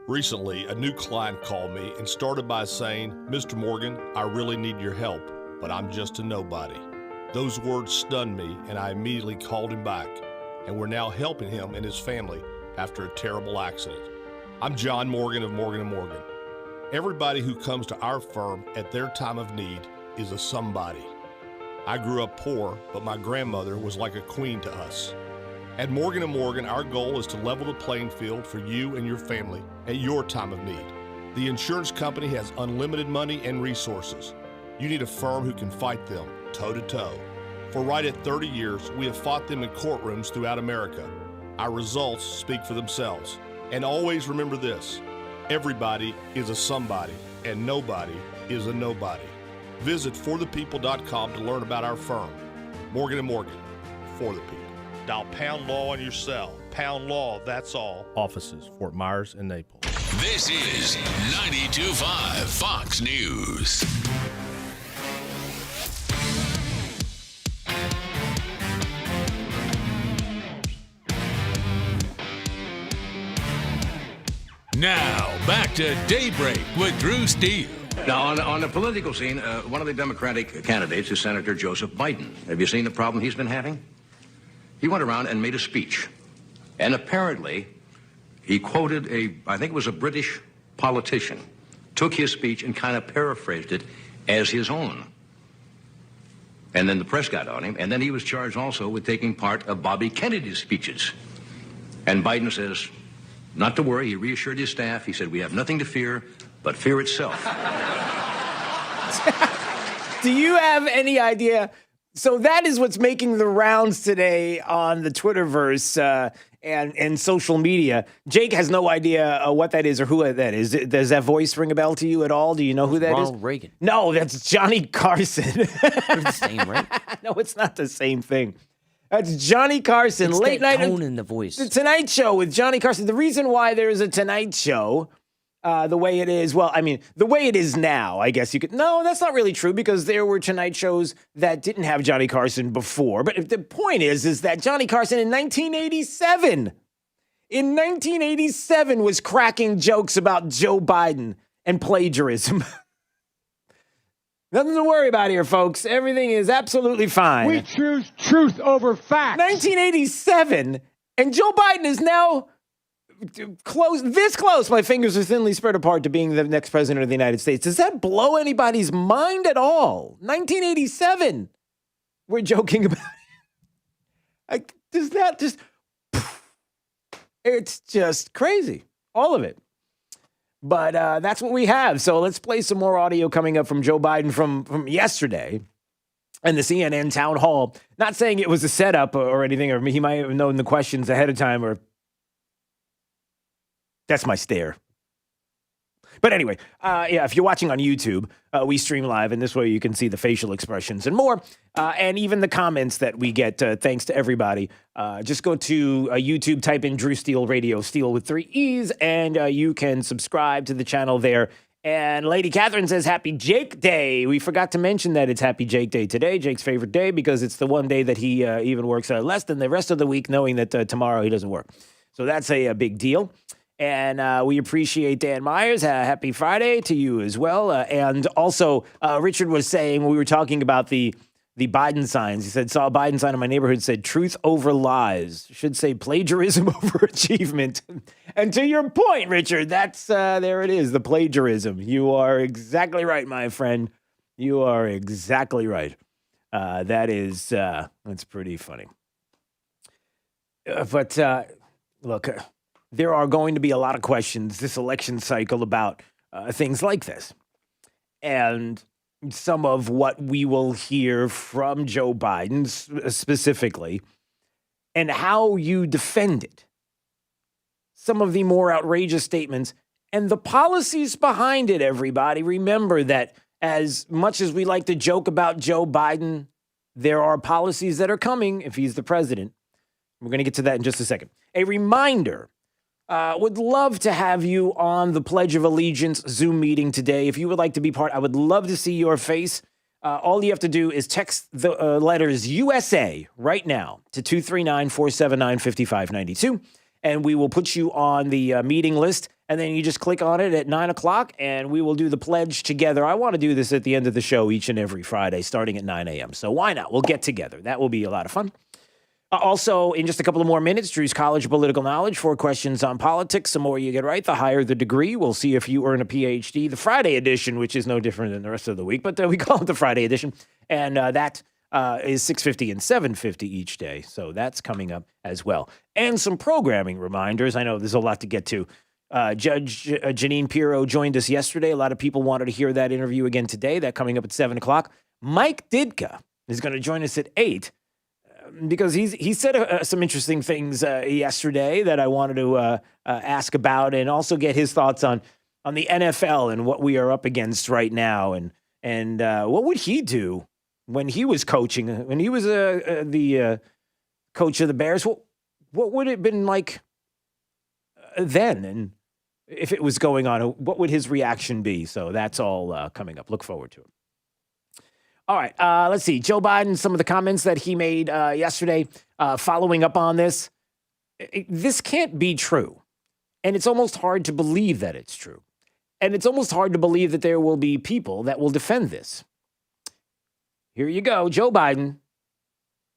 Recently, a new client called me and started by saying, "Mr. Morgan, I really need your help, but I'm just a nobody." Those words stunned me, and I immediately called him back, and we're now helping him and his family after a terrible accident. I'm John Morgan of Morgan & Morgan. Everybody who comes to our firm at their time of need is a somebody. I grew up poor, but my grandmother was like a queen to us. At Morgan & Morgan, our goal is to level the playing field for you and your family at your time of need. The insurance company has unlimited money and resources. You need a firm who can fight them toe-to-toe. For right at 30 years, we have fought them in courtrooms throughout America. Our results speak for themselves. And always remember this, everybody is a somebody and nobody is a nobody. Visit forthepeople.com to learn about our firm, Morgan & Morgan, for the people. Dial pound law on your cell. Pound law, that's all. Offices, Fort Myers and Naples. This is 92.5 Fox News. Now, back to Daybreak with Drew Steele. Now, on the political scene, one of the Democratic candidates is Senator Joseph Biden. Have you seen the problem he's been having? He went around and made a speech. And apparently, he quoted I think it was a British politician, took his speech and kind of paraphrased it as his own. And then the press got on him, and then he was charged also with taking part of Bobby Kennedy's speeches. And Biden says, not to worry, he reassured his staff. He said, we have nothing to fear but fear itself. Do you have any idea? So that is what's making the rounds today on the Twitterverse and social media. Jake has no idea what that is or who that is. Does that voice ring a bell to you at all? Do you know who that is? Ronald Reagan. No, that's Johnny Carson. They're the same, right? No, it's not the same thing. That's Johnny Carson. It's Late that night tone in the voice. The Tonight Show with Johnny Carson. The reason why there is a Tonight Show the way it is, well, I mean, the way it is now, I guess you could. No, that's not really true because there were Tonight Shows that didn't have Johnny Carson before. But the point is that Johnny Carson in 1987 was cracking jokes about Joe Biden and plagiarism. Nothing to worry about here, folks. Everything is absolutely fine. We choose truth over facts. 1987, and Joe Biden is now this close. My fingers are thinly spread apart to being the next president of the United States. Does that blow anybody's mind at all? 1987. We're joking about it. Does that just... It's just crazy. All of it. But that's what we have. So let's play some more audio coming up from Joe Biden from yesterday and the CNN town hall. Not saying it was a setup or anything, or he might have known the questions ahead of time, or that's my stare. But anyway, if you're watching on YouTube, we stream live, and this way you can see the facial expressions and more, and even the comments that we get. Thanks to everybody. Just go to YouTube, type in Drew Steele Radio, Steele with 3 E's, and you can subscribe to the channel there. And Lady Catherine says, Happy Jake Day. We forgot to mention that it's Happy Jake Day today, Jake's favorite day, because it's the one day that he even works less than the rest of the week, knowing that tomorrow he doesn't work. So that's a big deal. And we appreciate Dan Myers. Happy Friday to you as well. And also, Richard was saying, when we were talking about the Biden signs, he said, saw a Biden sign in my neighborhood, said truth over lies. Should say plagiarism over achievement. And to your point, Richard, that's, there it is, the plagiarism. You are exactly right, my friend. You are exactly right. That's pretty funny. But look, there are going to be a lot of questions this election cycle about things like this. And some of what we will hear from Joe Biden specifically, and how you defend it. Some of the more outrageous statements and the policies behind it, everybody. Remember that as much as we like to joke about Joe Biden, there are policies that are coming if he's the president. We're going to get to that in just a second. A reminder. Would love to have you on the Pledge of Allegiance Zoom meeting today. If you would like to be part, I would love to see your face. All you have to do is text the letters USA right now to 239-479-5592, and we will put you on the meeting list. And then you just click on it at 9 o'clock, and we will do the pledge together. I want to do this at the end of the show each and every Friday, starting at 9 a.m. So why not? We'll get together. That will be a lot of fun. Also, in just a couple of more minutes, Drew's College of Political Knowledge, 4 questions on politics. The more you get right, the higher the degree. We'll see if you earn a PhD. The Friday edition, which is no different than the rest of the week, but we call it the Friday edition. And that is $6.50 and $7.50 each day. So that's coming up as well. And some programming reminders. I know there's a lot to get to. Judge Janine Pirro joined us yesterday. A lot of people wanted to hear that interview again today. That coming up at 7 o'clock. Mike Ditka is going to join us at 8. because he said some interesting things yesterday that I wanted to ask about, and also get his thoughts on the NFL and what we are up against right now, and what would he do when he was coaching, when he was the coach of the Bears? What would it have been like then, and if it was going on, what would his reaction be? So that's all coming up. Look forward to it. All right, let's see. Joe Biden, some of the comments that he made yesterday, following up on this. This can't be true. And it's almost hard to believe that it's true. And it's almost hard to believe that there will be people that will defend this. Here you go. Joe Biden,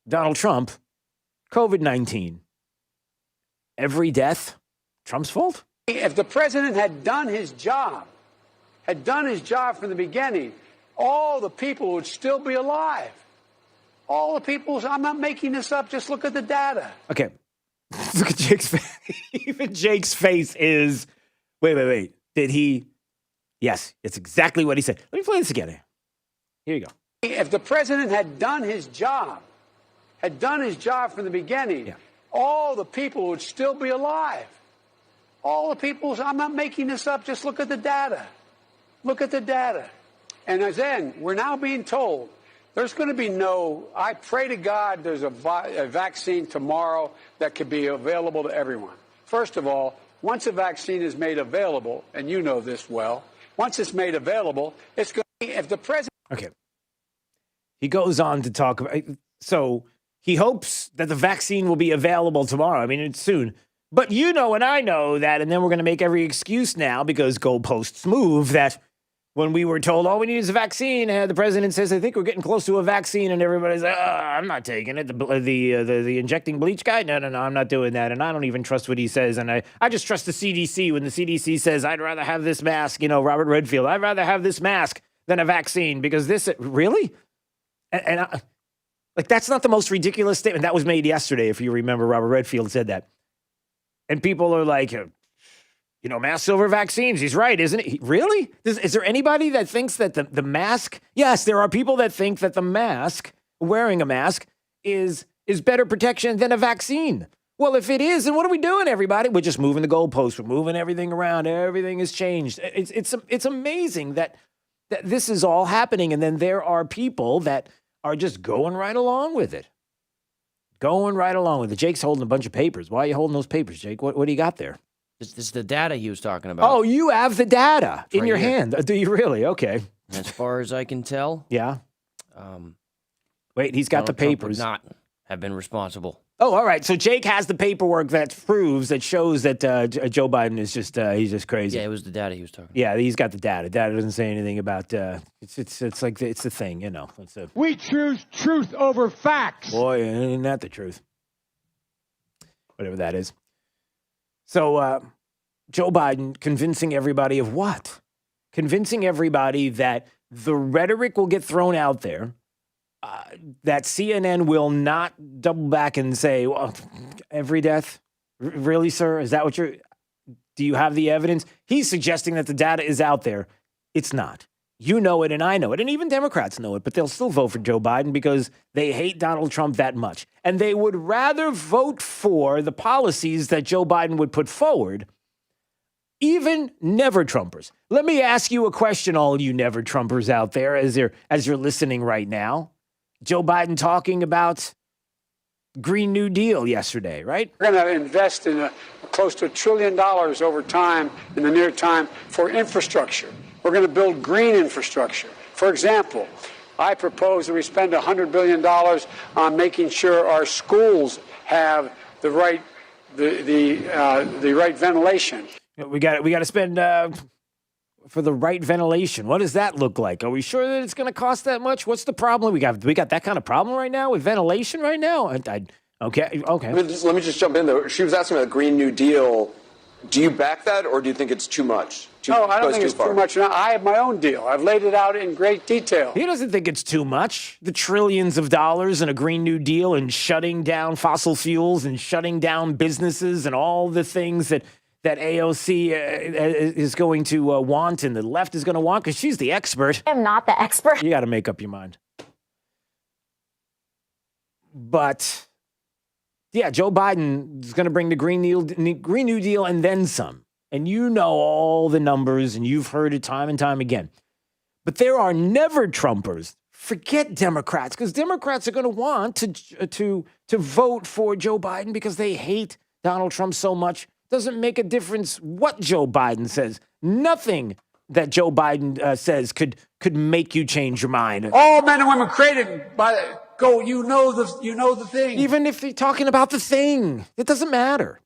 Donald Trump, COVID-19. Every death, Trump's fault? If the president had done his job from the beginning, all the people would still be alive. All the people, I'm not making this up, just look at the data. Okay. Look at Jake's face. Even Jake's face is, wait. Did he? Yes, it's exactly what he said. Let me play this again. Here you go. If the president had done his job from the beginning, all the people would still be alive. All the people, I'm not making this up, just look at the data. Look at the data. And then we're now being told there's going to be I pray to God there's a vaccine tomorrow that could be available to everyone. First of all, once a vaccine is made available, and you know this well, once it's made available, it's going to be, if the president... Okay. He goes on to talk about, so he hopes that the vaccine will be available tomorrow. I mean, it's soon. But you know and I know that, and then we're going to make every excuse now because goalposts move, that when we were told all we need is a vaccine, the president says, I think we're getting close to a vaccine, and everybody's like, I'm not taking it. The injecting bleach guy? No, I'm not doing that, and I don't even trust what he says, and I just trust the CDC when the CDC says, I'd rather have this mask, Robert Redfield, I'd rather have this mask than a vaccine, because this, really? And that's not the most ridiculous statement. That was made yesterday, if you remember. Robert Redfield said that. And people are like, masks over vaccines. He's right, isn't it? Really? Is there anybody that thinks that the mask? Yes, there are people that think that the mask, wearing a mask, is better protection than a vaccine. Well, if it is, then what are we doing, everybody? We're just moving the goalposts. We're moving everything around. Everything has changed. It's amazing that this is all happening, and then there are people that are just going right along with it. Going right along with it. Jake's holding a bunch of papers. Why are you holding those papers, Jake? What do you got there? This is the data he was talking about. Oh, you have the data in your hand. Do you really? Okay. As far as I can tell. Yeah. Wait, he's got the papers. Trump would not have been responsible. Oh, all right. So Jake has the paperwork that shows that Joe Biden is he's just crazy. Yeah, it was the data he was talking about. Yeah, he's got the data. Data doesn't say anything about, it's like, it's the thing, We choose truth over facts. Boy, ain't that the truth. Whatever that is. So, Joe Biden convincing everybody of what? Convincing everybody that the rhetoric will get thrown out there, that CNN will not double back and say, well, every death? Really, sir? Is that what do you have the evidence? He's suggesting that the data is out there. It's not. You know it and I know it, and even Democrats know it, but they'll still vote for Joe Biden because they hate Donald Trump that much. And they would rather vote for the policies that Joe Biden would put forward, even never-Trumpers. Let me ask you a question, all you never-Trumpers out there, as you're listening right now. Joe Biden talking about Green New Deal yesterday, right? We're going to invest in close to $1 trillion over time, in the near time, for infrastructure. We're going to build green infrastructure. For example, I propose that we spend $100 billion on making sure our schools have the right ventilation. We got to spend for the right ventilation. What does that look like? Are we sure that it's going to cost that much? What's the problem? We got that kind of problem right now with ventilation right now? Okay. Let me just jump in there. She was asking about the Green New Deal. Do you back that, or do you think it's too much? No, I don't think it's too much. I have my own deal. I've laid it out in great detail. He doesn't think it's too much. The trillions of dollars in a Green New Deal and shutting down fossil fuels and shutting down businesses and all the things that AOC is going to want and the left is going to want, because she's the expert. I am not the expert. You got to make up your mind. But, yeah, Joe Biden is going to bring the Green New Deal and then some. And you know all the numbers, and you've heard it time and time again. But there are never Trumpers. Forget Democrats, because Democrats are going to want to vote for Joe Biden because they hate Donald Trump so much. Doesn't make a difference what Joe Biden says. Nothing that Joe Biden says could make you change your mind. All men and women created by you know the thing. Even if you're talking about the thing, it doesn't matter.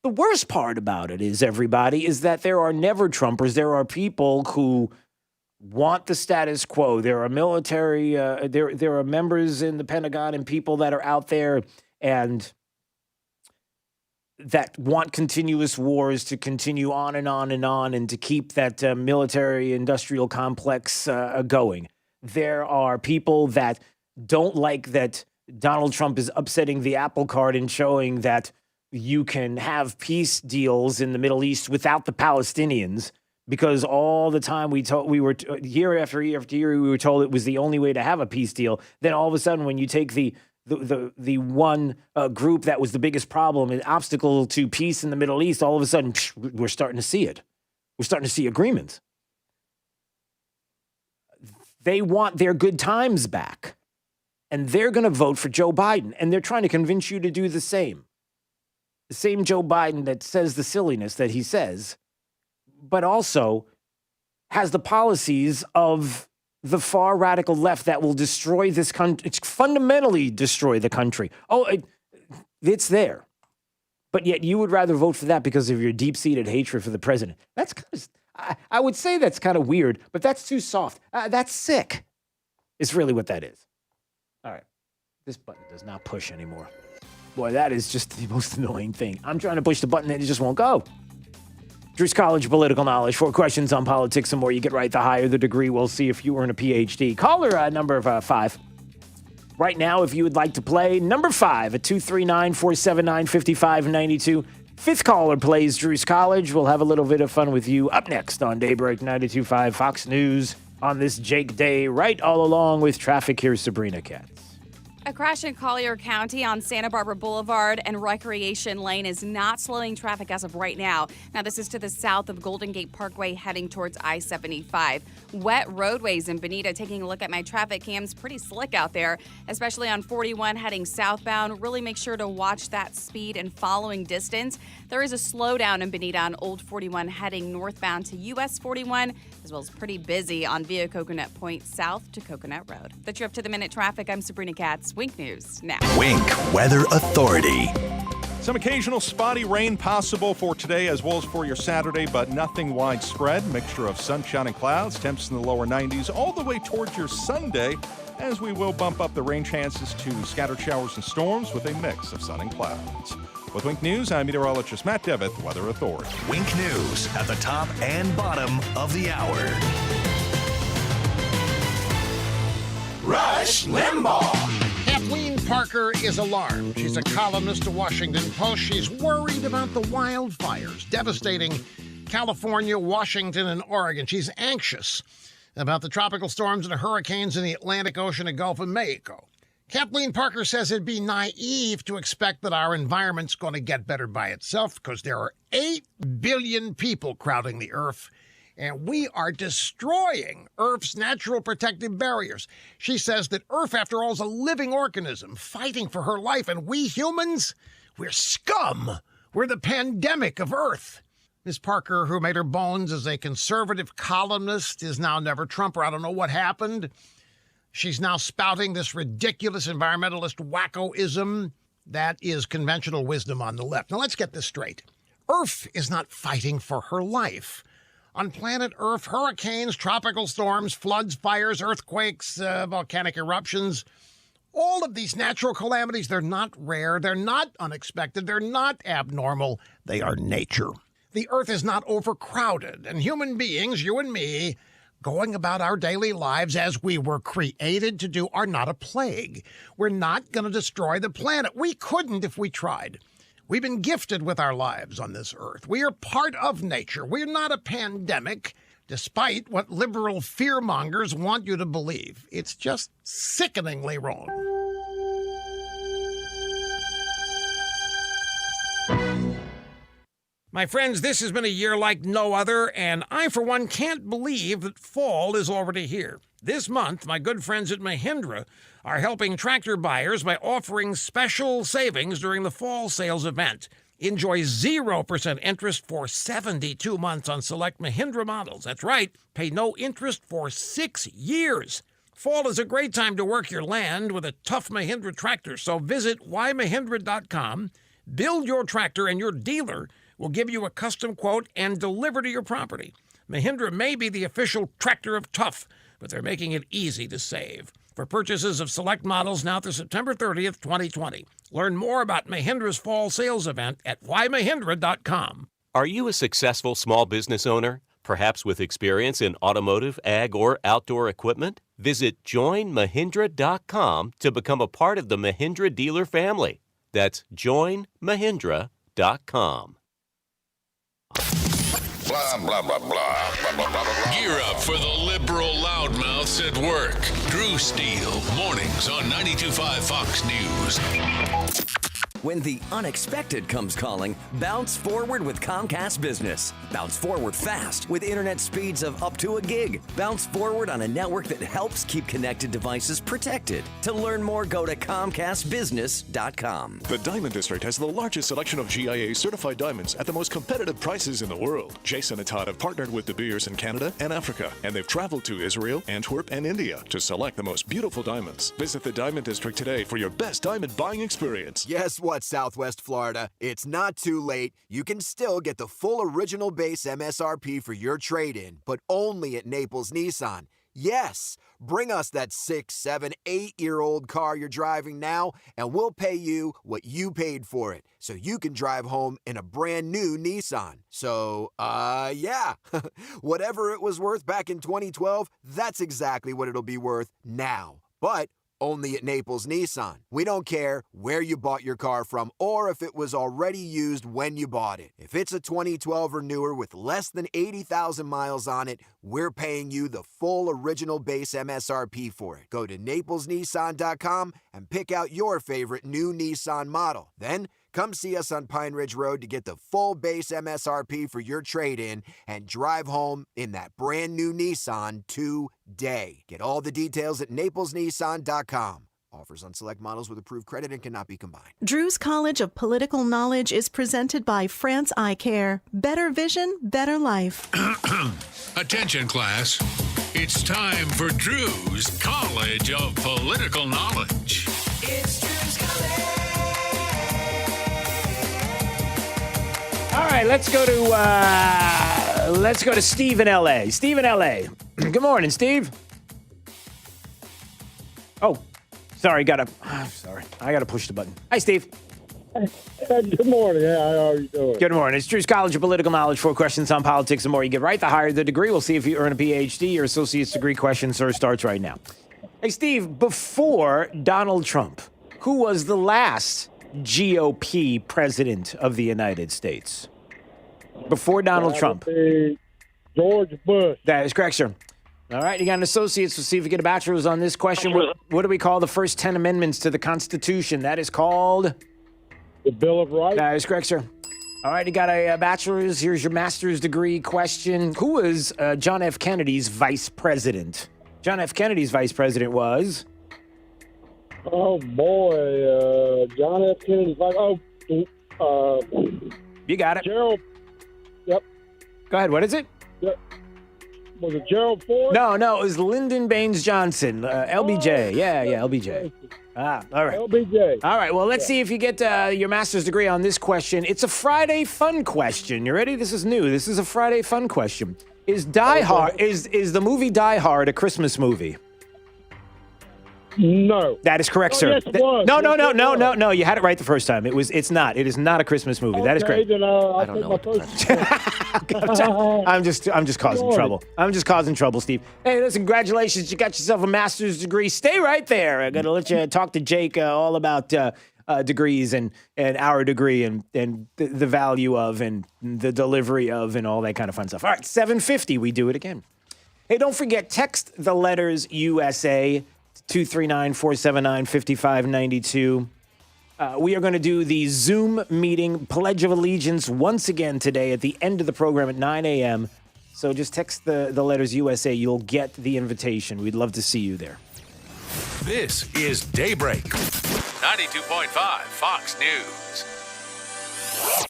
The worst part about it is, everybody, is that there are never Trumpers. There are people who want the status quo. There are military, there are members in the Pentagon and people that are out there and that want continuous wars to continue on and on and on and to keep that military industrial complex going. There are people that don't like that Donald Trump is upsetting the apple cart and showing that you can have peace deals in the Middle East without the Palestinians, because all the time we were year after year after year, we were told it was the only way to have a peace deal. Then all of a sudden, when you take the one group that was the biggest problem, an obstacle to peace in the Middle East, all of a sudden, we're starting to see it. We're starting to see agreements. They want their good times back, and they're going to vote for Joe Biden, and they're trying to convince you to do the same. The same Joe Biden that says the silliness that he says, but also has the policies of the far radical left that will destroy this country, fundamentally destroy the country. It's there. But yet you would rather vote for that because of your deep-seated hatred for the president. That's kind of, I would say that's kind of weird, but that's too soft. That's sick. Is really what that is. All right. This button does not push anymore. Boy, that is just the most annoying thing. I'm trying to push the button and it just won't go. Drew's College Political Knowledge. 4 questions on politics and more. You get right, the higher the degree. We'll see if you earn a PhD. Caller number 5. Right now, if you would like to play, number 5 at 239-479-5592. 5th caller plays Drew's College. We'll have a little bit of fun with you up next on Daybreak 92.5 Fox News on this Jake Day, right all along with traffic. Here's Sabrina Katz. A crash in Collier County on Santa Barbara Boulevard and Recreation Lane is not slowing traffic as of right now. Now, this is to the south of Golden Gate Parkway heading towards I-75. Wet roadways in Bonita. Taking a look at my traffic cams, pretty slick out there, especially on 41 heading southbound. Really make sure to watch that speed and following distance. There is a slowdown in Bonita on Old 41 heading northbound to US 41, as well as pretty busy on Via Coconut Point south to Coconut Road. The trip to the minute traffic, I'm Sabrina Katz. Wink News now. Wink Weather Authority. Some occasional spotty rain possible for today as well as for your Saturday, but nothing widespread. Mixture of sunshine and clouds, temps in the lower 90s all the way towards your Sunday, as we will bump up the rain chances to scattered showers and storms with a mix of sun and clouds. With Wink News, I'm meteorologist Matt Devitt, Weather Authority. Wink News at the top and bottom of the hour. Rush Limbaugh. Kathleen Parker is alarmed. She's a columnist at Washington Post. She's worried about the wildfires devastating California, Washington, and Oregon. She's anxious about the tropical storms and hurricanes in the Atlantic Ocean and Gulf of Mexico. Kathleen Parker says it'd be naive to expect that our environment's going to get better by itself because there are 8 billion people crowding the Earth, and we are destroying Earth's natural protective barriers. She says that Earth, after all, is a living organism fighting for her life, and we humans, we're scum. We're the pandemic of Earth. Ms. Parker, who made her bones as a conservative columnist, is now never Trumper. I don't know what happened. She's now spouting this ridiculous environmentalist wackoism that is conventional wisdom on the left. Now, let's get this straight. Earth is not fighting for her life. On planet Earth, hurricanes, tropical storms, floods, fires, earthquakes, volcanic eruptions, all of these natural calamities, they're not rare, they're not unexpected, they're not abnormal, they are nature. The Earth is not overcrowded, and human beings, you and me, going about our daily lives as we were created to do, are not a plague. We're not going to destroy the planet. We couldn't if we tried. We've been gifted with our lives on this earth. We are part of nature. We're not a pandemic, despite what liberal fearmongers want you to believe. It's just sickeningly wrong. My friends, this has been a year like no other, and I, for one, can't believe that fall is already here. This month, my good friends at Mahindra are helping tractor buyers by offering special savings during the fall sales event. Enjoy 0% interest for 72 months on select Mahindra models. That's right, pay no interest for 6 years. Fall is a great time to work your land with a tough Mahindra tractor, so visit whymahindra.com, build your tractor, and your dealer will give you a custom quote and deliver to your property. Mahindra may be the official tractor of tough, but they're making it easy to save. For purchases of select models now through September 30th, 2020. Learn more about Mahindra's fall sales event at whymahindra.com. Are you a successful small business owner, perhaps with experience in automotive, ag, or outdoor equipment? Visit joinmahindra.com to become a part of the Mahindra dealer family. That's joinmahindra.com. Blah, blah, blah, blah, blah, blah, blah, blah. Gear up for the liberal loudmouths at work. Drew Steele, mornings on 92.5 Fox News. When the unexpected comes calling, bounce forward with Comcast Business. Bounce forward fast with internet speeds of up to a gig. Bounce forward on a network that helps keep connected devices protected. To learn more, go to ComcastBusiness.com. The Diamond District has the largest selection of GIA certified diamonds at the most competitive prices in the world. Jason and Todd have partnered with De Beers in Canada and Africa, and they've traveled to Israel, Antwerp, and India to select the most beautiful diamonds. Visit the Diamond District today for your best diamond buying experience. Guess what, Southwest Florida? It's not too late. You can still get the full original base MSRP for your trade-in, but only at Naples Nissan. Yes, bring us that 6, 7, 8-year-old car you're driving now, and we'll pay you what you paid for it, so you can drive home in a brand new Nissan. So, yeah, whatever it was worth back in 2012, that's exactly what it'll be worth now. But only at Naples Nissan. We don't care where you bought your car from or if it was already used when you bought it. If it's a 2012 or newer with less than 80,000 miles on it, we're paying you the full original base MSRP for it. Go to NaplesNissan.com and pick out your favorite new Nissan model. Then come see us on Pine Ridge Road to get the full base MSRP for your trade-in and drive home in that brand new Nissan today. Get all the details at NaplesNissan.com. Offers on select models with approved credit and cannot be combined. Drew's College of Political Knowledge is presented by France Eye Care. Better vision, better life. Attention, class. It's time for Drew's College of Political Knowledge. It's Drew's College. All right, let's go to Steve in L.A. Steve in L.A. Good morning, Steve. Oh, sorry, I gotta push the button. Hi, Steve. Good morning. How are you doing? Good morning. It's Drew's College of Political Knowledge. 4 questions on politics. The more you get right, the higher the degree. We'll see if you earn a PhD. Your associate's degree question, sir, starts right now. Hey, Steve, before Donald Trump, who was the last GOP president of the United States? Before Donald Trump. George Bush. That is correct, sir. All right, you got an associate's. We'll see if you get a bachelor's on this question. What do we call the first 10 amendments to the Constitution? That is called? The Bill of Rights. That is correct, sir. All right, you got a bachelor's. Here's your master's degree question. Who was John F. Kennedy's vice president? John F. Kennedy's vice president was? Oh, boy. John F. Kennedy's vice. You got it. Gerald. Yep. Go ahead. What is it? Yep. Was it Gerald Ford? No, it was Lyndon Baines Johnson. LBJ. Yeah, LBJ. All right. LBJ. All right, well, let's see if you get your master's degree on this question. It's a Friday fun question. You ready? This is new. This is a Friday fun question. Is the movie Die Hard a Christmas movie? No. That is correct, sir. Yes, it was. No. You had it right the first time. It's not. It is not a Christmas movie. That is correct. Then, I don't know. I'm just causing trouble. I'm just causing trouble, Steve. Hey, listen, congratulations. You got yourself a master's degree. Stay right there. I'm going to let you talk to Jake all about degrees and our degree and the value of and the delivery of and all that kind of fun stuff. All right, 7:50, we do it again. Hey, don't forget, text the letters USA 239-479-5592. We are going to do the Zoom meeting Pledge of Allegiance once again today at the end of the program at 9 a.m. So just text the letters USA. You'll get the invitation. We'd love to see you there. This is Daybreak. 92.5 Fox News.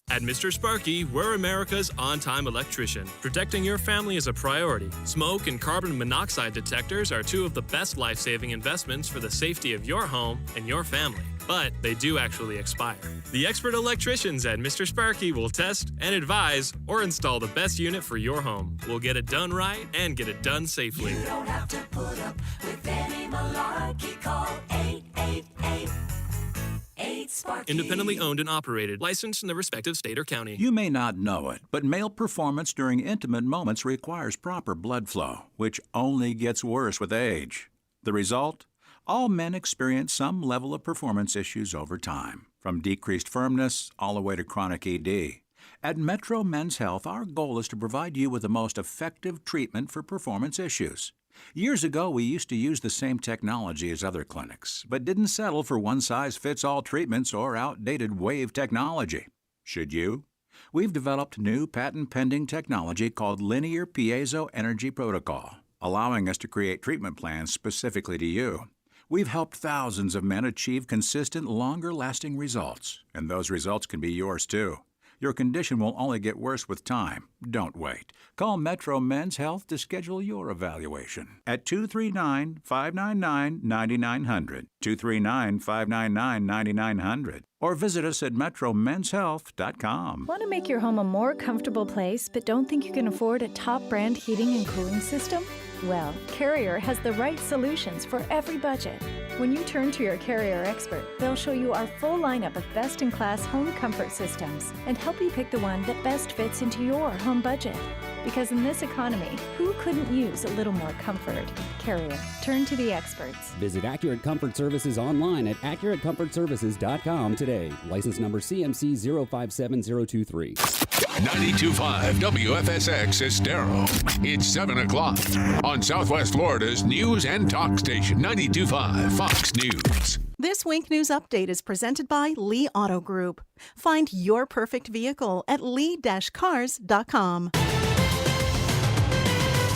At Mr. Sparky, we're America's on-time electrician. Protecting your family is a priority. Smoke and carbon monoxide detectors are two of the best life-saving investments for the safety of your home and your family. But they do actually expire. The expert electricians at Mr. Sparky will test and advise or install the best unit for your home. We'll get it done right and get it done safely. You don't have to put up with any malarkey. Call 888-8-Sparky. Independently owned and operated, licensed in the respective state or county. You may not know it, but male performance during intimate moments requires proper blood flow, which only gets worse with age. The result? All men experience some level of performance issues over time, from decreased firmness all the way to chronic ED. At Metro Men's Health, our goal is to provide you with the most effective treatment for performance issues. Years ago, we used to use the same technology as other clinics, but didn't settle for one-size-fits-all treatments or outdated wave technology. Should you? We've developed new patent-pending technology called Linear Piezo Energy Protocol, allowing us to create treatment plans specifically to you. We've helped thousands of men achieve consistent, longer-lasting results, and those results can be yours, too. Your condition will only get worse with time. Don't wait. Call Metro Men's Health to schedule your evaluation at 239-599-9900, 239-599-9900, or visit us at metromenshealth.com. Want to make your home a more comfortable place but don't think you can afford a top brand heating and cooling system? Well, Carrier has the right solutions for every budget. When you turn to your Carrier expert, they'll show you our full lineup of best-in-class home comfort systems and help you pick the one that best fits into your home budget. Because in this economy, who couldn't use a little more comfort? Carrier. Turn to the experts. Visit Accurate Comfort Services online at AccurateComfortServices.com today. License number CMC 057023. 92.5 WFSX Estero. It's 7 o'clock on Southwest Florida's news and talk station, 92.5 Fox News. This Wink News Update is presented by Lee Auto Group. Find your perfect vehicle at lee-cars.com.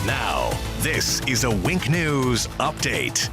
Now, this is a Wink News Update.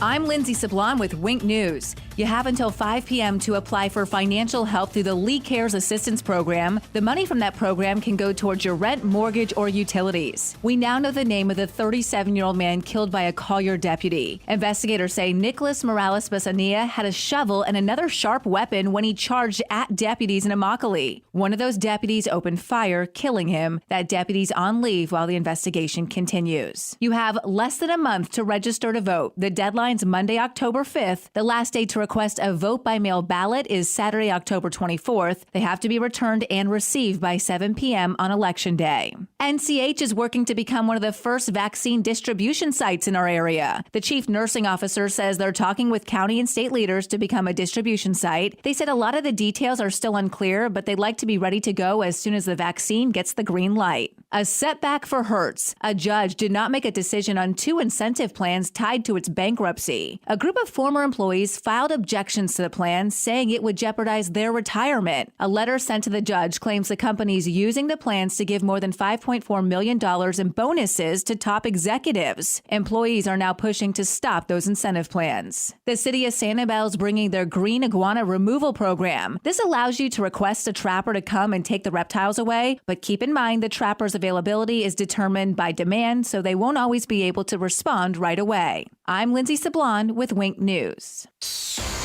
I'm Lindsay Sablon with Wink News. You have until 5 p.m. to apply for financial help through the Lee Cares Assistance Program. The money from that program can go towards your rent, mortgage, or utilities. We now know the name of the 37-year-old man killed by a Collier deputy. Investigators say Nicholas Morales Besania had a shovel and another sharp weapon when he charged at deputies in Immokalee. One of those deputies opened fire, killing him. That deputy's on leave while the investigation continues. You have less than a month to register to vote. The deadline's Monday, October 5th. The last day to request a vote-by-mail ballot is Saturday, October 24th. They have to be returned and received by 7 p.m. on Election Day. NCH is working to become one of the first vaccine distribution sites in our area. The chief nursing officer says they're talking with county and state leaders to become a distribution site. They said a lot of the details are still unclear, but they'd like to be ready to go as soon as the vaccine gets the green light. A setback for Hertz. A judge did not make a decision on 2 incentive plans tied to its bankruptcy. A group of former employees filed objections to the plan, saying it would jeopardize their retirement. A letter sent to the judge claims the company's using the plans to give more than $5.4 million in bonuses to top executives. Employees are now pushing to stop those incentive plans. The city of Sanibel is bringing their green iguana removal program. This allows you to request a trapper to come and take the reptiles away, but keep in mind the trapper's availability is determined by demand, so they won't always be able to respond right away. I'm Lindsay Sablon with Wink News.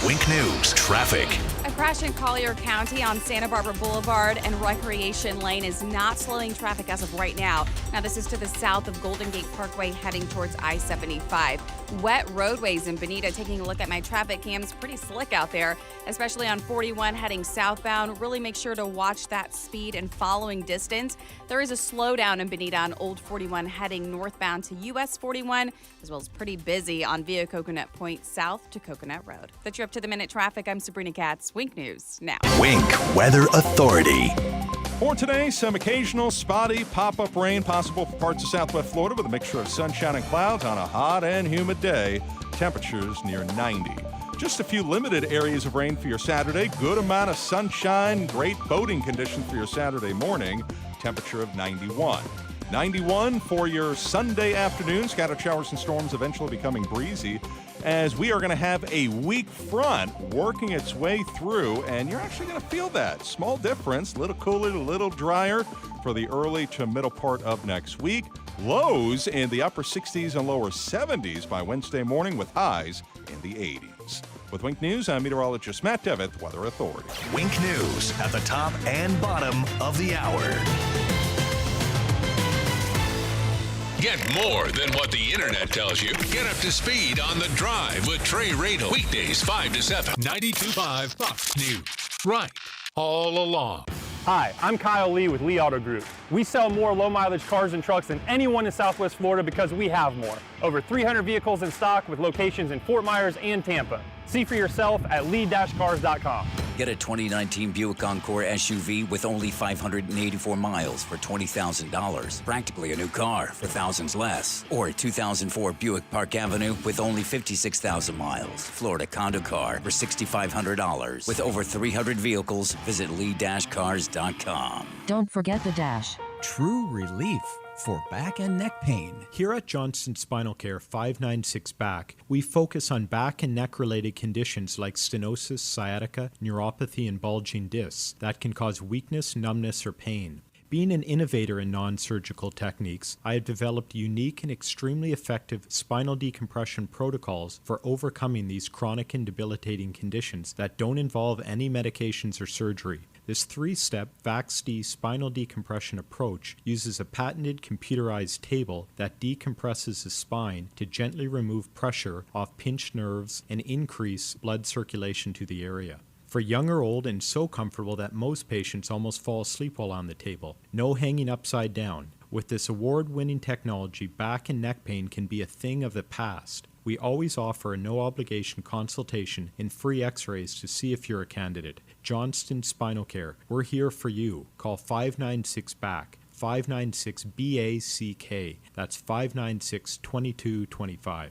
Wink News Traffic. A crash in Collier County on Santa Barbara Boulevard and Recreation Lane is not slowing traffic as of right now. Now, this is to the south of Golden Gate Parkway heading towards I-75. Wet roadways in Bonita. Taking a look at my traffic cams, pretty slick out there, especially on 41 heading southbound. Really make sure to watch that speed and following distance. There is a slowdown in Bonita on Old 41 heading northbound to US 41, as well as pretty busy on Via Coconut Point south to Coconut Road. That's your up-to-the-minute traffic. I'm Sabrina Katz. Wink News now. Wink Weather Authority. For today, some occasional spotty pop-up rain possible for parts of Southwest Florida with a mixture of sunshine and clouds on a hot and humid day. Temperatures near 90. Just a few limited areas of rain for your Saturday. Good amount of sunshine. Great boating conditions for your Saturday morning. Temperature of 91. 91 for your Sunday afternoon. Scattered showers and storms eventually becoming breezy, as we are going to have a weak front working its way through, and you're actually going to feel that. Small difference, a little cooler, a little drier for the early to middle part of next week. Lows in the upper 60s and lower 70s by Wednesday morning, with highs in the 80s. With Wink News, I'm meteorologist Matt Devitt, Weather Authority. Wink News at the top and bottom of the hour. Get more than what the internet tells you. Get up to speed on The Drive with Trey Radel. Weekdays 5 to 7. 92.5 Fox News. Right. All along. Hi, I'm Kyle Lee with Lee Auto Group. We sell more low-mileage cars and trucks than anyone in Southwest Florida because we have more. Over 300 vehicles in stock with locations in Fort Myers and Tampa. See for yourself at lee-cars.com. Get a 2019 Buick Encore SUV with only 584 miles for $20,000. Practically a new car for thousands less. Or a 2004 Buick Park Avenue with only 56,000 miles. Florida condo car for $6,500. With over 300 vehicles, visit lee-cars.com. Don't forget the dash. True relief for back and neck pain. Here at Johnston Spinal Care 596 Back, we focus on back and neck related conditions like stenosis, sciatica, neuropathy, and bulging discs that can cause weakness, numbness, or pain. Being an innovator in non-surgical techniques, I have developed unique and extremely effective spinal decompression protocols for overcoming these chronic and debilitating conditions that don't involve any medications or surgery. This 3-step VAX-D spinal decompression approach uses a patented computerized table that decompresses the spine to gently remove pressure off pinched nerves and increase blood circulation to the area. For young or old, and so comfortable that most patients almost fall asleep while on the table. No hanging upside down. With this award-winning technology, back and neck pain can be a thing of the past. We always offer a no-obligation consultation and free x-rays to see if you're a candidate. Johnston Spinal Care. We're here for you. Call 596-BACK. 596-BACK. That's 596-2225.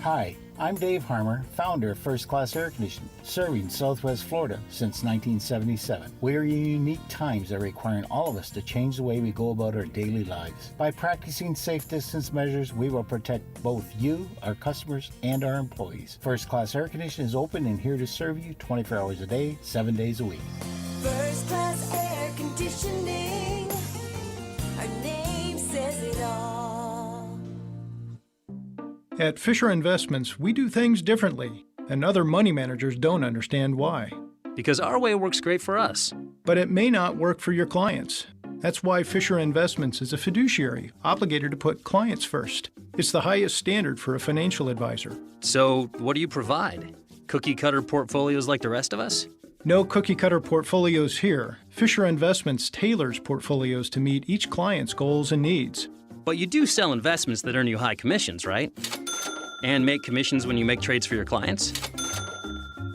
Hi, I'm Dave Harmer, founder of First Class Air Conditioning, serving Southwest Florida since 1977. We are in unique times that are requiring all of us to change the way we go about our daily lives. By practicing safe distance measures, we will protect both you, our customers, and our employees. First Class Air Conditioning is open and here to serve you 24 hours a day, 7 days a week. First Class Air Conditioning. Our name says it all. At Fisher Investments, we do things differently, and other money managers don't understand why. Because our way works great for us. But it may not work for your clients. That's why Fisher Investments is a fiduciary, obligated to put clients first. It's the highest standard for a financial advisor. So, what do you provide? Cookie-cutter portfolios like the rest of us? No cookie-cutter portfolios here. Fisher Investments tailors portfolios to meet each client's goals and needs. But you do sell investments that earn you high commissions, right? And make commissions when you make trades for your clients?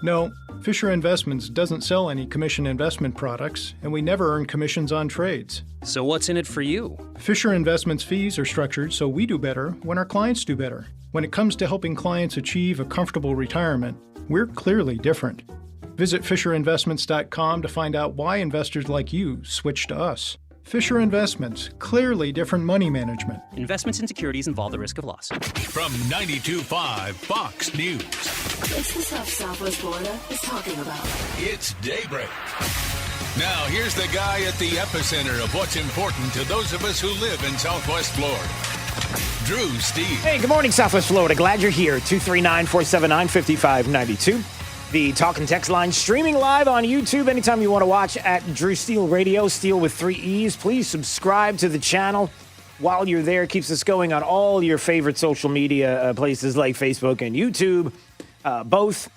No, Fisher Investments doesn't sell any commission investment products, and we never earn commissions on trades. So what's in it for you? Fisher Investments fees are structured so we do better when our clients do better. When it comes to helping clients achieve a comfortable retirement, we're clearly different. Visit FisherInvestments.com to find out why investors like you switch to us. Fisher Investments, clearly different money management. Investments in securities involve the risk of loss. From 92.5 Fox News. It's the stuff Southwest Florida is talking about. It's Daybreak. Now, here's the guy at the epicenter of what's important to those of us who live in Southwest Florida. Drew Steve. Hey, good morning, Southwest Florida. Glad you're here. 239-479-5592. The talk and text line streaming live on YouTube anytime you want to watch at Drew Steele Radio, Steele with 3 E's. Please subscribe to the channel while you're there. Keeps us going on all your favorite social media places like Facebook and YouTube, both.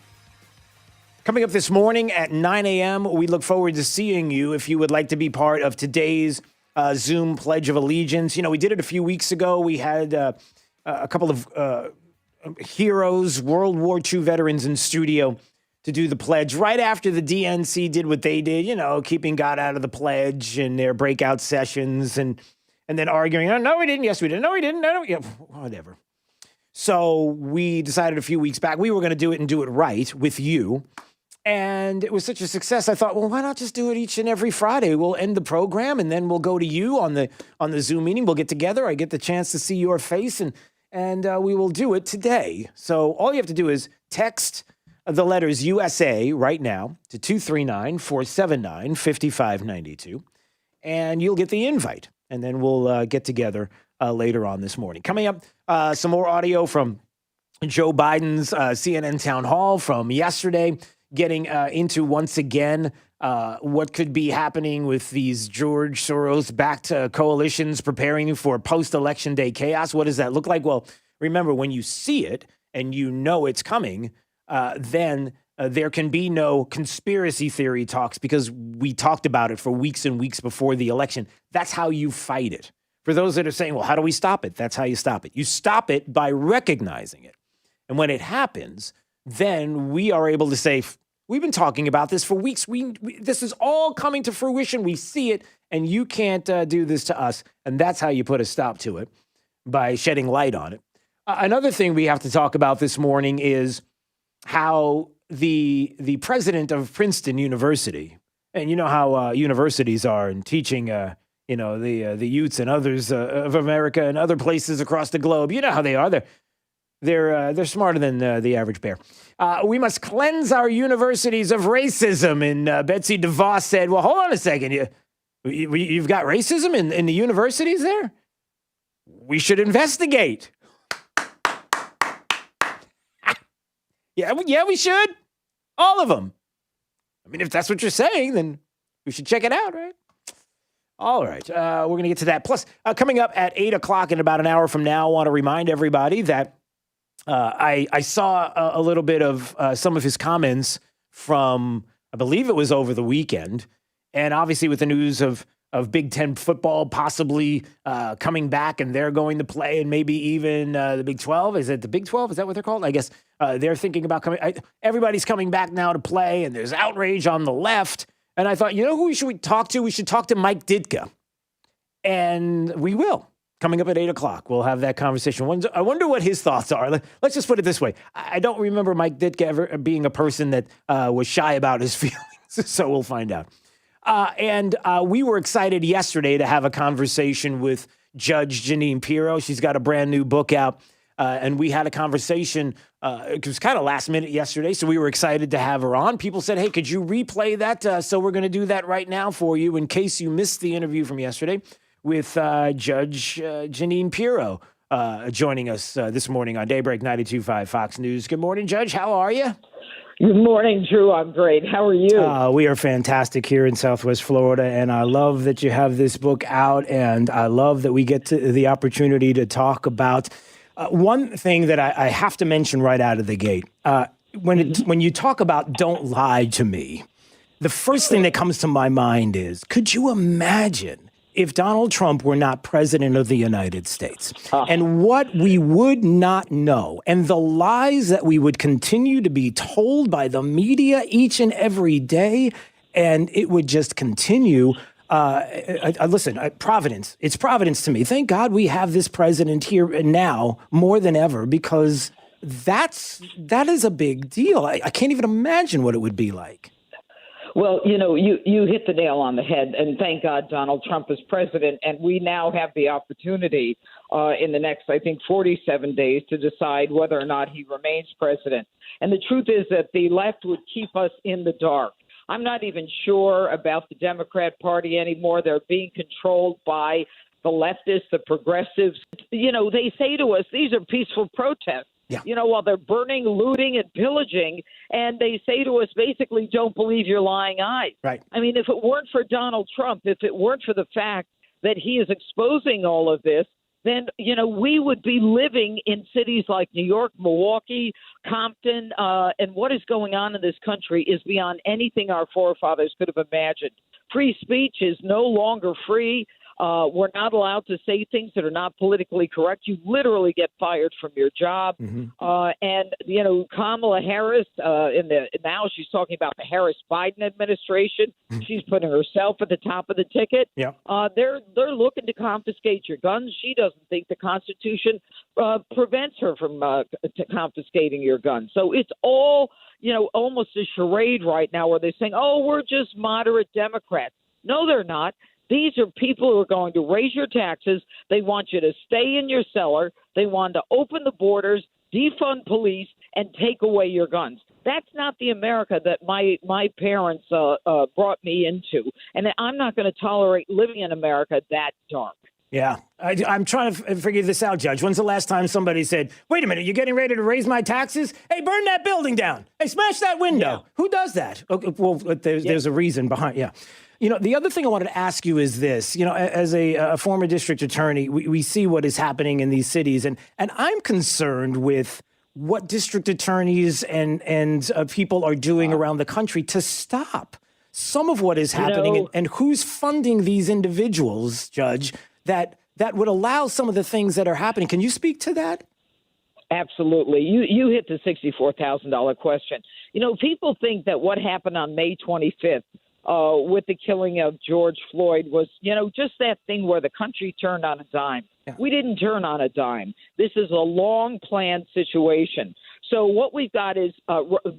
Coming up this morning at 9 a.m., we look forward to seeing you if you would like to be part of today's Zoom Pledge of Allegiance. You know, we did it a few weeks ago. We had a couple of heroes, World War II veterans in studio to do the pledge right after the DNC did what they did, you know, keeping God out of the pledge and their breakout sessions and then arguing, oh, no, we didn't. Yes, we did. No, we didn't. No, yeah, whatever. So we decided a few weeks back we were going to do it and do it right with you. And it was such a success. I thought, well, why not just do it each and every Friday? We'll end the program and then we'll go to you on the Zoom meeting. We'll get together. I get the chance to see your face and we will do it today. So all you have to do is text the letters USA right now to 239-479-5592 and you'll get the invite. And then we'll get together later on this morning. Coming up, some more audio from Joe Biden's CNN town hall from yesterday, getting into once again what could be happening with these George Soros-backed coalitions preparing for post-election day chaos. What does that look like? Well, remember, when you see it and you know it's coming, then there can be no conspiracy theory talks because we talked about it for weeks and weeks before the election. That's how you fight it. For those that are saying, well, how do we stop it? That's how you stop it. You stop it by recognizing it. And when it happens, then we are able to say, we've been talking about this for weeks. This is all coming to fruition. We see it, and you can't do this to us. And that's how you put a stop to it, by shedding light on it. Another thing we have to talk about this morning is how the president of Princeton University, and you know how universities are in teaching, the youths and others of America and other places across the globe. You know how they are. They're smarter than the average bear. We must cleanse our universities of racism. And Betsy DeVos said, well, hold on a second. You've got racism in the universities there? We should investigate. Yeah, we should. All of them. I mean, if that's what you're saying, then we should check it out, right? All right. We're going to get to that. Plus, coming up at 8 o'clock in about an hour from now, I want to remind everybody that I saw a little bit of some of his comments from, I believe it was over the weekend. And obviously with the news of Big Ten football possibly coming back and they're going to play, and maybe even the Big 12. Is it the Big 12? Is that what they're called? I guess they're thinking about coming. Everybody's coming back now to play, and there's outrage on the left. And I thought, you know who we should talk to? We should talk to Mike Ditka. And we will. Coming up at 8 o'clock, we'll have that conversation. I wonder what his thoughts are. Let's just put it this way. I don't remember Mike Ditka ever being a person that was shy about his feelings, so we'll find out. And we were excited yesterday to have a conversation with Judge Jeanine Pirro. She's got a brand new book out. And we had a conversation. It was kind of last minute yesterday, so we were excited to have her on. People said, hey, could you replay that? So we're going to do that right now for you in case you missed the interview from yesterday with Judge Jeanine Pirro joining us this morning on Daybreak 92.5 Fox News. Good morning, Judge. How are you? Good morning, Drew. I'm great. How are you? We are fantastic here in Southwest Florida, and I love that you have this book out, and I love that we get the opportunity to talk about one thing that I have to mention right out of the gate. When you talk about don't lie to me, the first thing that comes to my mind is, could you imagine if Donald Trump were not president of the United States and what we would not know and the lies that we would continue to be told by the media each and every day, and it would just continue. Listen, Providence. It's Providence to me. Thank God we have this president here and now more than ever, because that is a big deal. I can't even imagine what it would be like. Well, you hit the nail on the head, and thank God Donald Trump is president, and we now have the opportunity in the next, I think, 47 days to decide whether or not he remains president. And the truth is that the left would keep us in the dark. I'm not even sure about the Democrat Party anymore. They're being controlled by the leftists, the progressives. They say to us, these are peaceful protests. Yeah. While they're burning, looting, and pillaging, and they say to us, basically, don't believe your lying eyes. Right. I mean, if it weren't for Donald Trump, if it weren't for the fact that he is exposing all of this, then, we would be living in cities like New York, Milwaukee, Compton, and what is going on in this country is beyond anything our forefathers could have imagined. Free speech is no longer free. We're not allowed to say things that are not politically correct. You literally get fired from your job. And, Kamala Harris, now she's talking about the Harris-Biden administration. She's putting herself at the top of the ticket. Yep. They're looking to confiscate your guns. She doesn't think the Constitution prevents her from confiscating your guns. So it's all, almost a charade right now where they're saying, oh, we're just moderate Democrats. No, they're not. These are people who are going to raise your taxes. They want you to stay in your cellar. They want to open the borders, defund police, and take away your guns. That's not the America that my parents brought me into. And I'm not going to tolerate living in America that dark. Yeah, I'm trying to figure this out, Judge. When's the last time somebody said, wait a minute, you're getting ready to raise my taxes? Hey, burn that building down. Hey, smash that window. Yeah. Who does that? Okay, well, there's a reason behind, yeah. The other thing I wanted to ask you is this. As a former district attorney, we see what is happening in these cities, and I'm concerned with what district attorneys and people are doing around the country to stop some of what is happening and who's funding these individuals, Judge, that would allow some of the things that are happening. Can you speak to that? Absolutely. You hit the $64,000 question. People think that what happened on May 25th with the killing of George Floyd was, just that thing where the country turned on a dime. Yeah. We didn't turn on a dime. This is a long-planned situation. So what we've got is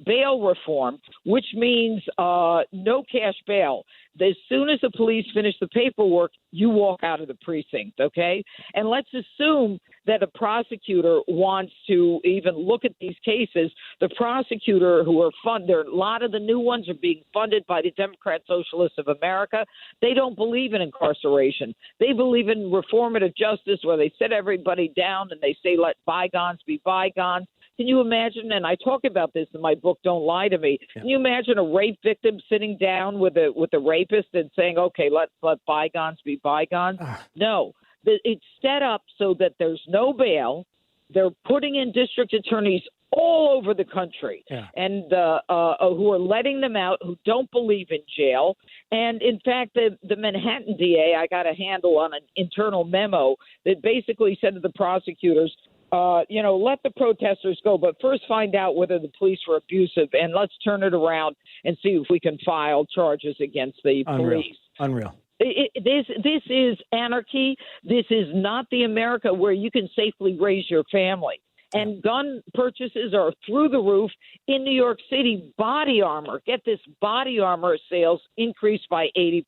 bail reform, which means no cash bail. As soon as the police finish the paperwork, you walk out of the precinct, okay? And let's assume that a prosecutor wants to even look at these cases. The prosecutor who are funded, a lot of the new ones are being funded by the Democrat Socialists of America. They don't believe in incarceration. They believe in reformative justice where they sit everybody down and they say, let bygones be bygones. Can you imagine, and I talk about this in my book, Don't Lie to Me, Can you imagine a rape victim sitting down with a rapist and saying, okay, let bygones be bygones? No. It's set up so that there's no bail. They're putting in district attorneys all over the country and who are letting them out, who don't believe in jail. And, in fact, the Manhattan DA, I got a handle on an internal memo that basically said to the prosecutors, let the protesters go, but first find out whether the police were abusive, and let's turn it around and see if we can file charges against the police. Unreal. This is anarchy. This is not the America where you can safely raise your family. And gun purchases are through the roof. In New York City, body armor, get this, body armor sales increased by 80%.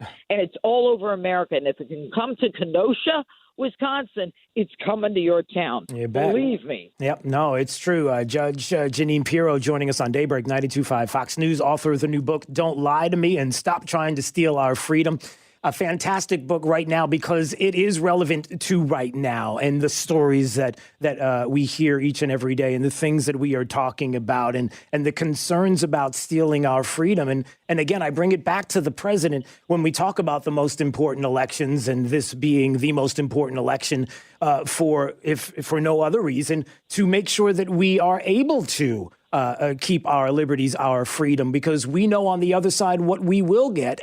And it's all over America. And if it can come to Kenosha, Wisconsin, it's coming to your town. You bet. Believe me. Yep. No, it's true. Judge Janine Pirro joining us on Daybreak 92.5 Fox News, author of the new book, Don't Lie to Me and Stop Trying to Steal Our Freedom. A fantastic book right now because it is relevant to right now and the stories that we hear each and every day and the things that we are talking about and the concerns about stealing our freedom. And again, I bring it back to the president when we talk about the most important elections and this being the most important election for no other reason, to make sure that we are able to keep our liberties, our freedom, because we know on the other side what we will get.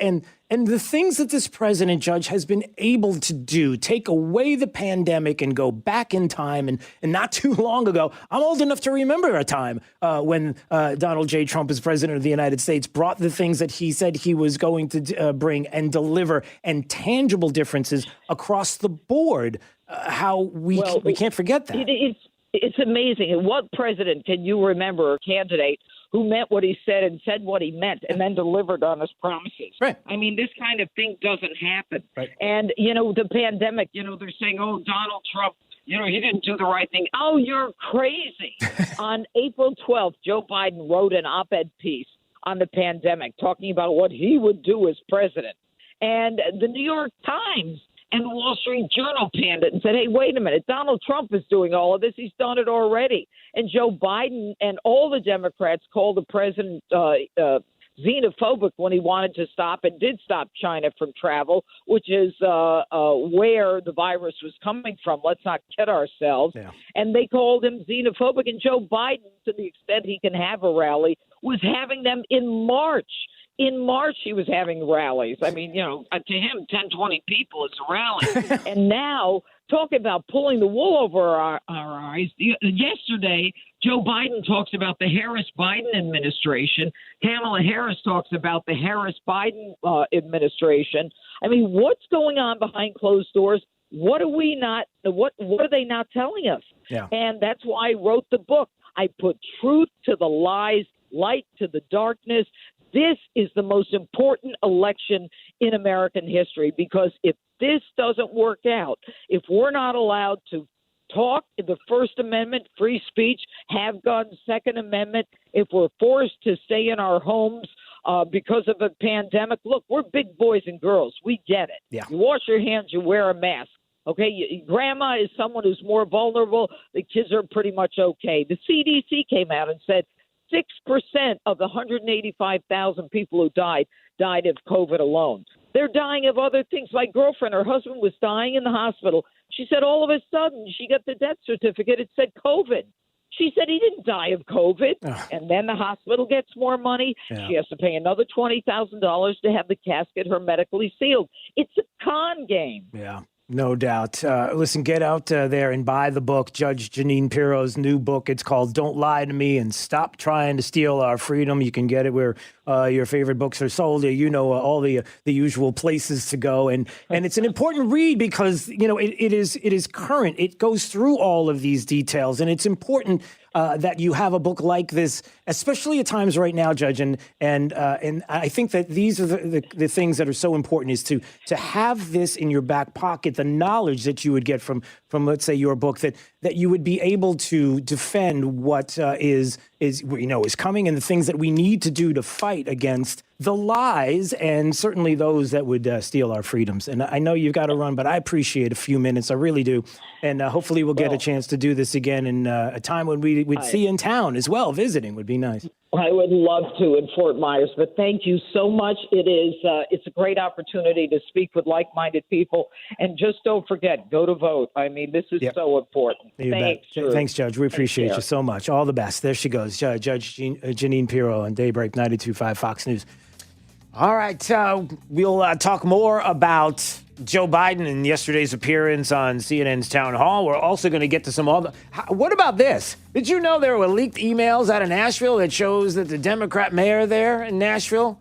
And the things that this president, Judge, has been able to do, take away the pandemic and go back in time. And not too long ago, I'm old enough to remember a time when Donald J. Trump, as president of the United States, brought the things that he said he was going to bring and deliver, and tangible differences across the board. We can't forget that. It's amazing. And what president can you remember, or candidate, who meant what he said and said what he meant and then delivered on his promises? Right. I mean, this kind of thing doesn't happen. Right. And, the pandemic, they're saying, oh, Donald Trump, he didn't do the right thing. Oh, you're crazy. On April 12th, Joe Biden wrote an op-ed piece on the pandemic talking about what he would do as president. And the New York Times and the Wall Street Journal panned it and said, hey, wait a minute, Donald Trump is doing all of this. He's done it already. And Joe Biden and all the Democrats called the president xenophobic when he wanted to stop and did stop China from travel, which is where the virus was coming from. Let's not kid ourselves. Yeah. And they called him xenophobic. And Joe Biden, to the extent he can have a rally, was having them in March. In March, he was having rallies. I mean, to him, 10, 20 people is a rally. And now, talking about pulling the wool over our eyes, yesterday, Joe Biden talks about the Harris-Biden administration. Kamala Harris talks about the Harris-Biden administration. I mean, what's going on behind closed doors? What are they not telling us? Yeah. And that's why I wrote the book. I put truth to the lies, light to the darkness. This is the most important election in American history, because if this doesn't work out, if we're not allowed to talk, the First Amendment, free speech, have guns, Second Amendment, if we're forced to stay in our homes because of a pandemic, look, we're big boys and girls. We get it. Yeah. You wash your hands, you wear a mask. Okay, grandma is someone who's more vulnerable. The kids are pretty much okay. The CDC came out and said 6% of the 185,000 people who died of COVID alone. They're dying of other things. My girlfriend, her husband was dying in the hospital. She said all of a sudden she got the death certificate. It said COVID. She said he didn't die of COVID. And then the hospital gets more money. Yeah. She has to pay another $20,000 to have the casket hermetically sealed. It's a con game. Yeah. No doubt. Listen, get out there and buy the book, Judge Jeanine Pirro's new book. It's called Don't Lie to Me and Stop Trying to Steal Our Freedom. You can get it where your favorite books are sold. All the usual places to go. And it's an important read because, it is current. It goes through all of these details. And it's important that you have a book like this, especially at times right now, Judge. And I think that these are the things that are so important, is to have this in your back pocket, the knowledge that you would get from let's say your book, that you would be able to defend what is coming, and the things that we need to do to fight against the lies and certainly those that would steal our freedoms. And I know you've got to run, but I appreciate a few minutes. I really do. And hopefully we'll get a chance to do this again in a time when we'd see you in town as well. Visiting would be nice. I would love to in Fort Myers, but thank you so much. It's a great opportunity to speak with like-minded people. And just don't forget, go to vote. I mean, this is so important. Thanks, Judge. We appreciate you so much. All the best. There she goes, Judge Jeanine Pirro on Daybreak 92.5 Fox News. All right, we'll talk more about Joe Biden and yesterday's appearance on CNN's Town Hall. We're also going to get to some other. What about this? Did you know there were leaked emails out of Nashville that shows that the Democrat mayor there in Nashville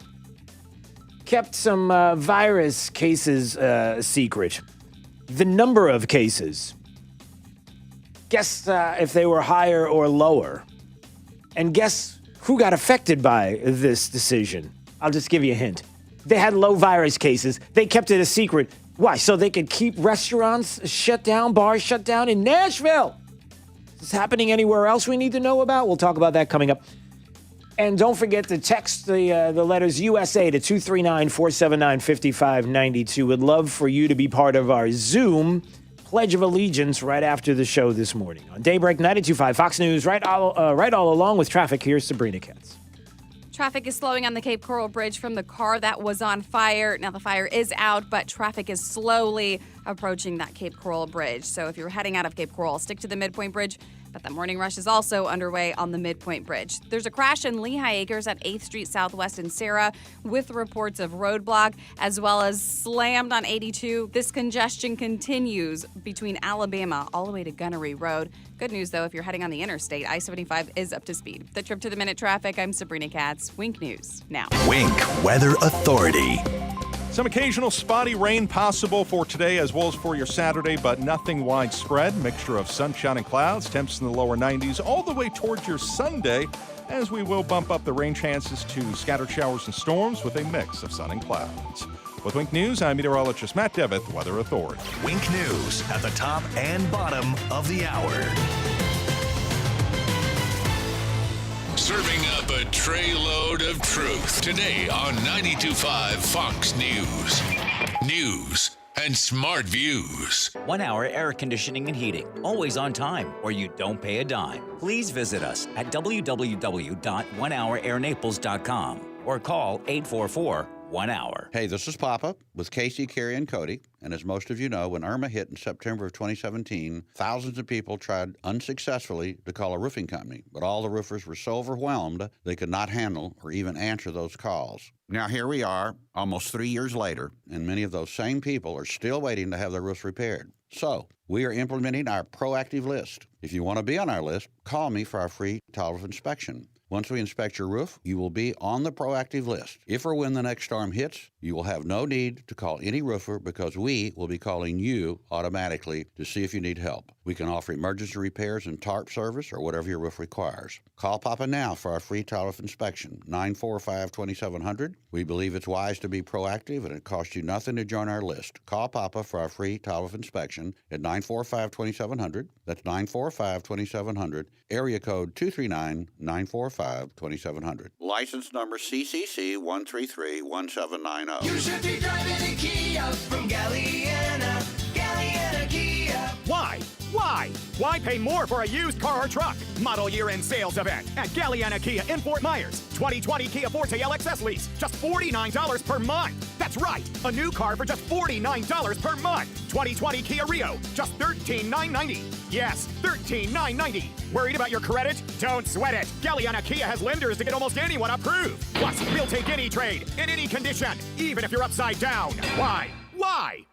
kept some virus cases secret? The number of cases. Guess if they were higher or lower. And guess who got affected by this decision? I'll just give you a hint. They had low virus cases. They kept it a secret. Why? So they could keep restaurants shut down, bars shut down in Nashville. Is this happening anywhere else we need to know about? We'll talk about that coming up. And don't forget to text the letters USA to 239-479-5592. Would love for you to be part of our Zoom Pledge of Allegiance right after the show this morning. On Daybreak 92.5 Fox News, right all along with traffic, here's Sabrina Katz. Traffic is slowing on the Cape Coral Bridge from the car that was on fire. Now the fire is out, but traffic is slowly approaching that Cape Coral Bridge. So if you're heading out of Cape Coral, stick to the Midpoint Bridge. But the morning rush is also underway on the Midpoint Bridge. There's a crash in Lehigh Acres at 8th Street Southwest in Sarah with reports of roadblock, as well as slammed on 82. This congestion continues between Alabama all the way to Gunnery Road. Good news, though, if you're heading on the interstate, I-75 is up to speed. The Trip to the Minute traffic, I'm Sabrina Katz. Wink News now. Wink Weather Authority. Some occasional spotty rain possible for today as well as for your Saturday, but nothing widespread. Mixture of sunshine and clouds, temps in the lower 90s all the way towards your Sunday, as we will bump up the rain chances to scattered showers and storms with a mix of sun and clouds. With Wink News, I'm meteorologist Matt Devitt, Weather Authority. Wink News at the top and bottom of the hour. Serving up a tray load of truth today on 92.5 Fox News. News and smart views. 1 hour air conditioning and heating, always on time, or you don't pay a dime. Please visit us at www.onehourairnaples.com or call 844-1-HOUR. Hey, this is Papa with Casey, Carrie, and Cody. And as most of you know, when Irma hit in September of 2017, thousands of people tried unsuccessfully to call a roofing company, but all the roofers were so overwhelmed they could not handle or even answer those calls. Now here we are, almost 3 years later, and many of those same people are still waiting to have their roofs repaired. So, we are implementing our proactive list. If you want to be on our list, call me for our free title of inspection. Once we inspect your roof, you will be on the proactive list. If or when the next storm hits, you will have no need to call any roofer because we will be calling you automatically to see if you need help. We can offer emergency repairs and tarp service or whatever your roof requires. Call Papa now for our free title of inspection, 945-2700. We believe it's wise to be proactive and it costs you nothing to join our list. Call Papa for our free title of inspection at 945-2700. That's 945-2700, area code 239-945-2700. License number CCC 1331790. You should be driving a Kia from Galliana. Galliana Kia. Why pay more for a used car or truck? Model year-end sales event at Galliana Kia in Fort Myers. 2020 Kia Forte LXS lease, just $49 per month. That's right, a new car for just $49 per month. 2020 Kia Rio, just $13,990. Yes, $13,990. Worried about your credit? Don't sweat it. Galliana Kia has lenders to get almost anyone approved. Plus, we'll take any trade, in any condition, even if you're upside down. Why?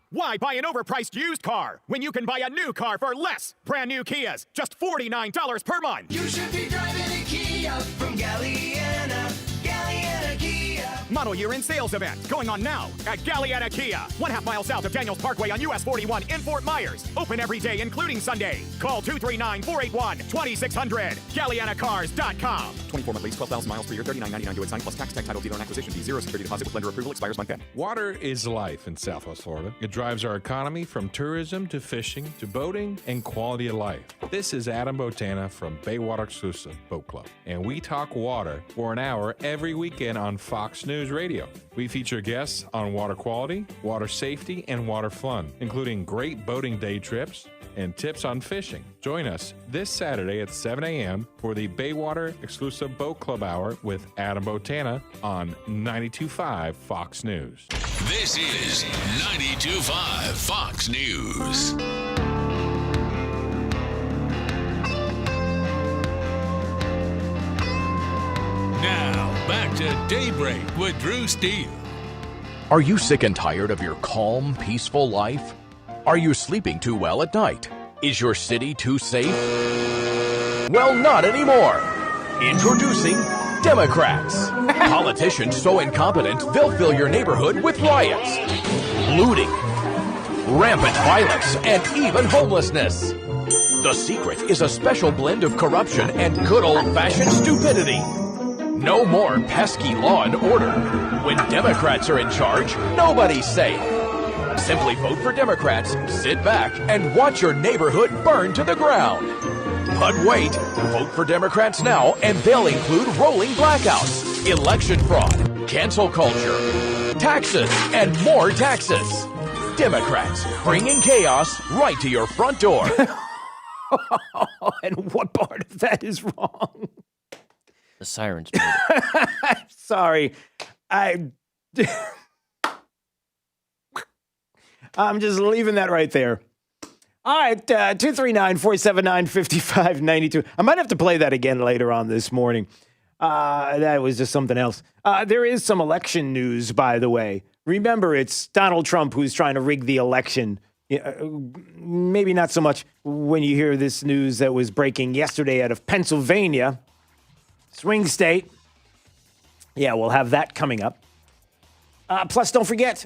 Why buy an overpriced used car when you can buy a new car for less? Brand new Kias, just $49 per month. You should be driving a Kia from Galliana. Galliana Kia. Model year-end sales event going on now at Galliana Kia, 1/2 mile south of Daniels Parkway on US 41 in Fort Myers. Open every day, including Sunday. Call 239-481-2600. GallianaCars.com. 24-month lease, 12,000 miles per year, $39.99 due at sign plus tax, tag title, dealer and acquisition fee, 0 security deposit with lender approval, expires month end. Water is life in Southwest Florida. It drives our economy from tourism to fishing to boating and quality of life. This is Adam Botana from Baywater Exclusive Boat Club, and we talk water for an hour every weekend on Fox News Radio. We feature guests on water quality, water safety, and water fun, including great boating day trips and tips on fishing. Join us this Saturday at 7 a.m. for the Baywater Exclusive Boat Club Hour with Adam Botana on 92.5 Fox News. This is 92.5 Fox News. Now, back to Daybreak with Drew Steele. Are you sick and tired of your calm, peaceful life? Are you sleeping too well at night? Is your city too safe? Well, not anymore. Introducing Democrats. Politicians so incompetent, they'll fill your neighborhood with riots, looting, rampant violence, and even homelessness. The secret is a special blend of corruption and good old-fashioned stupidity. No more pesky law and order. When Democrats are in charge, nobody's safe. Simply vote for Democrats, sit back, and watch your neighborhood burn to the ground. But wait, vote for Democrats now, and they'll include rolling blackouts, election fraud, cancel culture, taxes, and more taxes. Democrats, bringing chaos right to your front door. And what part of that is wrong? The sirens. Sorry. I'm just leaving that right there. All right, 239-479-5592. I might have to play that again later on this morning. That was just something else. There is some election news, by the way. Remember, it's Donald Trump who's trying to rig the election. Maybe not so much when you hear this news that was breaking yesterday out of Pennsylvania. Swing state. Yeah, we'll have that coming up. Plus, don't forget,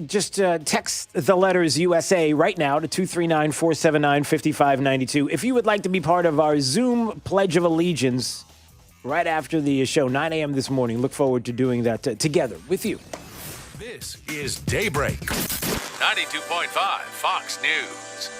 just text the letters USA right now to 239-479-5592. If you would like to be part of our Zoom Pledge of Allegiance right after the show, 9 a.m. this morning. Look forward to doing that together with you. This is Daybreak, 92.5 Fox News.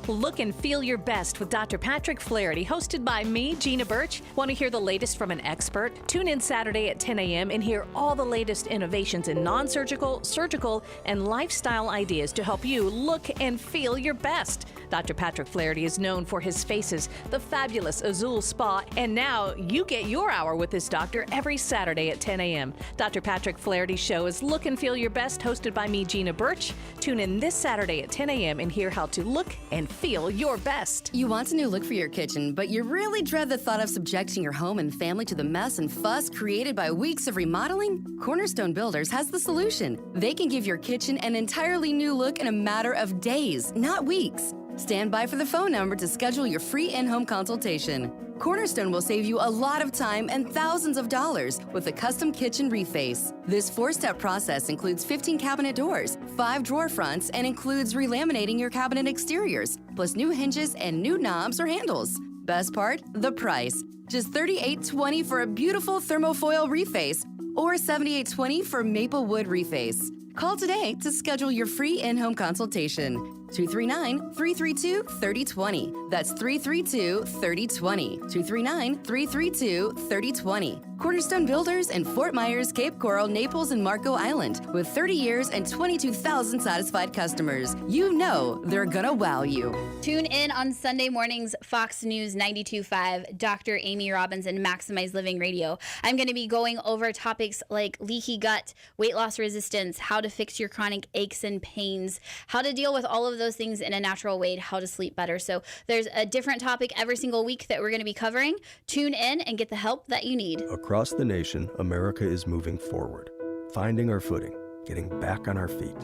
Look and feel your best with Dr. Patrick Flaherty, hosted by me, Gina Birch. Want to hear the latest from an expert? Tune in Saturday at 10 a.m. and hear all the latest innovations in non-surgical, surgical, and lifestyle ideas to help you look and feel your best. Dr. Patrick Flaherty is known for his faces, the fabulous Azul Spa, and now you get your hour with this doctor every Saturday at 10 a.m. Dr. Patrick Flaherty's show is Look and Feel Your Best, hosted by me, Gina Birch. Tune in this Saturday at 10 a.m. and hear how to look and feel your best. You want a new look for your kitchen, but you really dread the thought of subjecting your home and family to the mess and fuss created by weeks of remodeling? Cornerstone Builders has the solution. They can give your kitchen an entirely new look in a matter of days, not weeks. Stand by for the phone number to schedule your free in-home consultation. Cornerstone will save you a lot of time and thousands of dollars with a custom kitchen reface. This 4-step process includes 15 cabinet doors, 5 drawer fronts, and includes relaminating your cabinet exteriors, plus new hinges and new knobs or handles. Best part? The price. Just $38.20 for a beautiful thermofoil reface or $78.20 for maple wood reface. Call today to schedule your free in-home consultation. 239-332-3020. That's 332-3020. 239-332-3020. Cornerstone Builders in Fort Myers, Cape Coral, Naples, and Marco Island. With 30 years and 22,000 satisfied customers. You know they're gonna wow you. Tune in on Sunday mornings, Fox News 92.5, Dr. Amy Robbins, and Maximize Living Radio. I'm going to be going over topics like leaky gut, weight loss resistance, how to fix your chronic aches and pains, how to deal with all of those things in a natural way, how to sleep better. So there's a different topic every single week that we're going to be covering. Tune in and get the help that you need. Across the nation, America is moving forward, finding our footing, getting back on our feet.